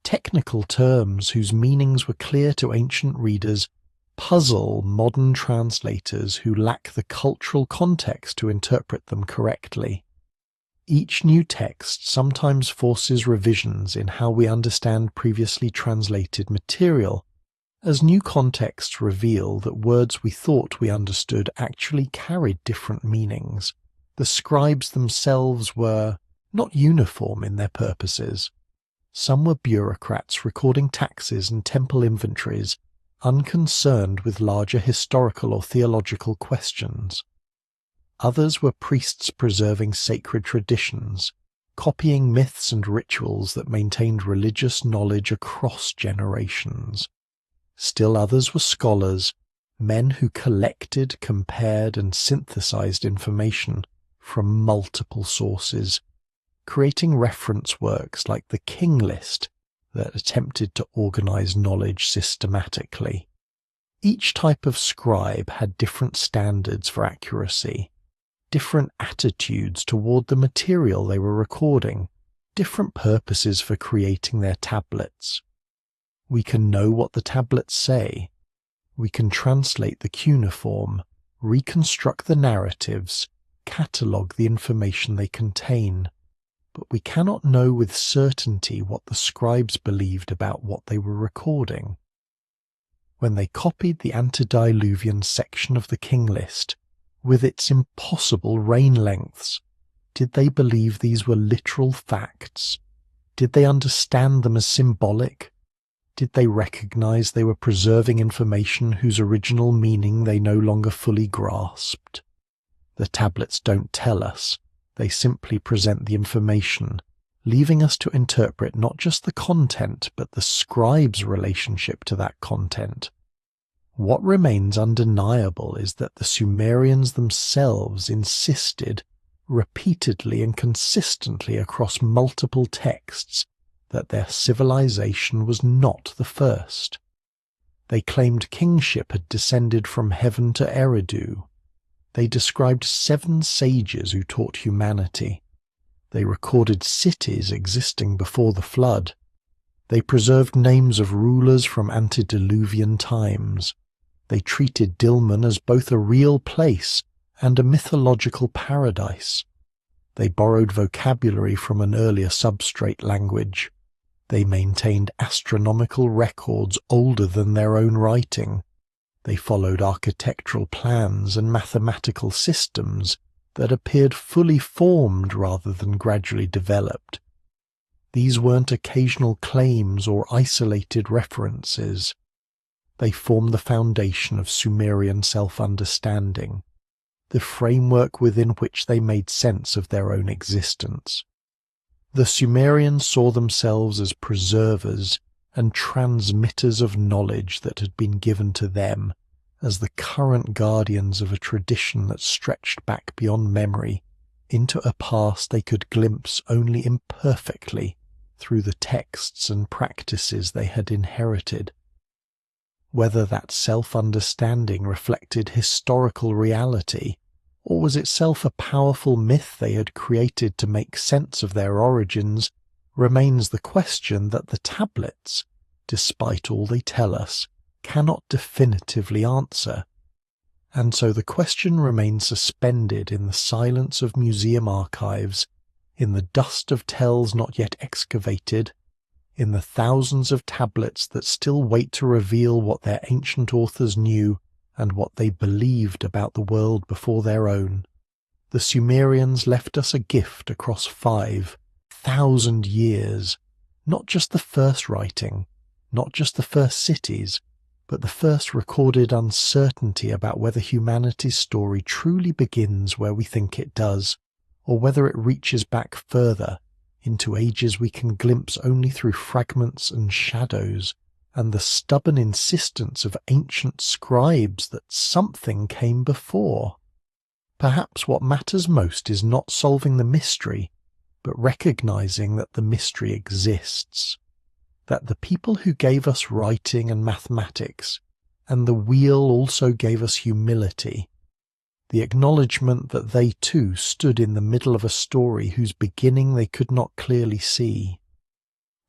Technical terms whose meanings were clear to ancient readers puzzle modern translators who lack the cultural context to interpret them correctly. Each new text sometimes forces revisions in how we understand previously translated material, as new contexts reveal that words we thought we understood actually carried different meanings. The scribes themselves were not uniform in their purposes. Some were bureaucrats recording taxes and temple inventories, unconcerned with larger historical or theological questions. Others were priests preserving sacred traditions, copying myths and rituals that maintained religious knowledge across generations. Still others were scholars, men who collected, compared, and synthesized information from multiple sources, creating reference works like the King List that attempted to organize knowledge systematically. Each type of scribe had different standards for accuracy, different attitudes toward the material they were recording, different purposes for creating their tablets. We can know what the tablets say. We can translate the cuneiform, reconstruct the narratives, catalogue the information they contain. But we cannot know with certainty what the scribes believed about what they were recording. When they copied the antediluvian section of the King List, with its impossible reign lengths, did they believe these were literal facts, Did they understand them as symbolic? Did they recognize they were preserving information whose original meaning they no longer fully grasped? The tablets don't tell us. They simply present the information, leaving us to interpret not just the content, but the scribe's relationship to that content. What remains undeniable is that the Sumerians themselves insisted, repeatedly and consistently across multiple texts, that their civilization was not the first. They claimed kingship had descended from heaven to Eridu. They described 7 sages who taught humanity. They recorded cities existing before the flood. They preserved names of rulers from antediluvian times. They treated Dilmun as both a real place and a mythological paradise. They borrowed vocabulary from an earlier substrate language. They maintained astronomical records older than their own writing. They followed architectural plans and mathematical systems that appeared fully formed rather than gradually developed. These weren't occasional claims or isolated references. They form the foundation of Sumerian self-understanding, the framework within which they made sense of their own existence. The Sumerians saw themselves as preservers and transmitters of knowledge that had been given to them, as the current guardians of a tradition that stretched back beyond memory into a past they could glimpse only imperfectly through the texts and practices they had inherited. Whether that self-understanding reflected historical reality, or was itself a powerful myth they had created to make sense of their origins, remains the question that the tablets, despite all they tell us, cannot definitively answer. And so the question remains suspended in the silence of museum archives, in the dust of tells not yet excavated, in the thousands of tablets that still wait to reveal what their ancient authors knew and what they believed about the world before their own. The Sumerians left us a gift across 5,000 years, not just the first writing, not just the first cities, but the first recorded uncertainty about whether humanity's story truly begins where we think it does, or whether it reaches back further, into ages we can glimpse only through fragments and shadows, and the stubborn insistence of ancient scribes that something came before. Perhaps what matters most is not solving the mystery, but recognizing that the mystery exists, that the people who gave us writing and mathematics, and the wheel also gave us humility, the acknowledgement that they too stood in the middle of a story whose beginning they could not clearly see.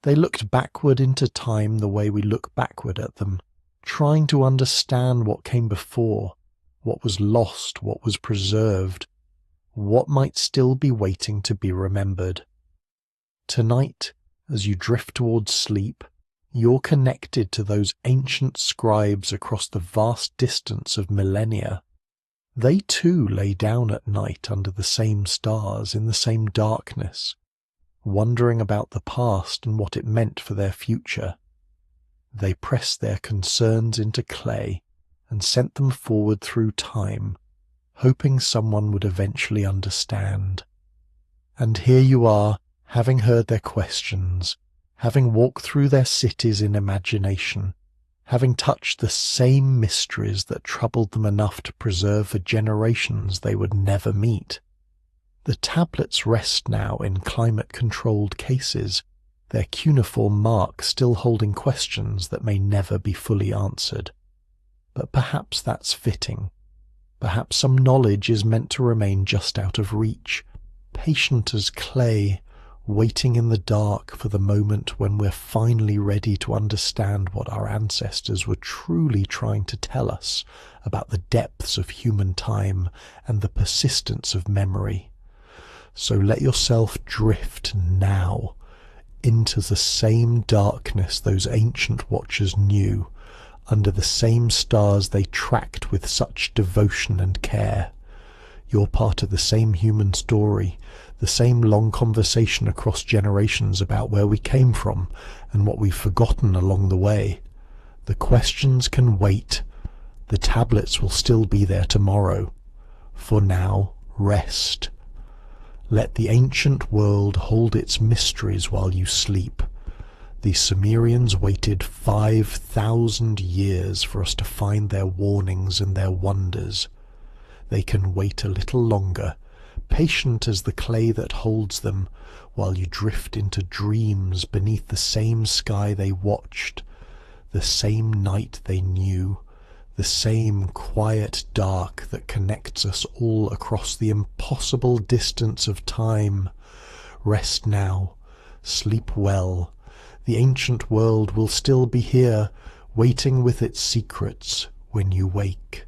They looked backward into time the way we look backward at them, trying to understand what came before, what was lost, what was preserved, what might still be waiting to be remembered. Tonight, as you drift towards sleep, you're connected to those ancient scribes across the vast distance of millennia. They too lay down at night under the same stars in the same darkness, wondering about the past and what it meant for their future. They pressed their concerns into clay and sent them forward through time, hoping someone would eventually understand. And here you are, having heard their questions, having walked through their cities in imagination, having touched the same mysteries that troubled them enough to preserve for generations they would never meet. The tablets rest now in climate-controlled cases, their cuneiform mark still holding questions that may never be fully answered. But perhaps that's fitting. Perhaps some knowledge is meant to remain just out of reach, patient as clay, waiting in the dark for the moment when we're finally ready to understand what our ancestors were truly trying to tell us about the depths of human time and the persistence of memory. So let yourself drift now into the same darkness those ancient watchers knew, under the same stars they tracked with such devotion and care. You're part of the same human story, the same long conversation across generations about where we came from and what we've forgotten along the way. The questions can wait. The tablets will still be there tomorrow. For now, rest. Let the ancient world hold its mysteries while you sleep. The Sumerians waited 5,000 years for us to find their warnings and their wonders. They can wait a little longer, patient as the clay that holds them, while you drift into dreams beneath the same sky they watched, the same night they knew, the same quiet dark that connects us all across the impossible distance of time. Rest now, sleep well. The ancient world will still be here, waiting with its secrets when you wake.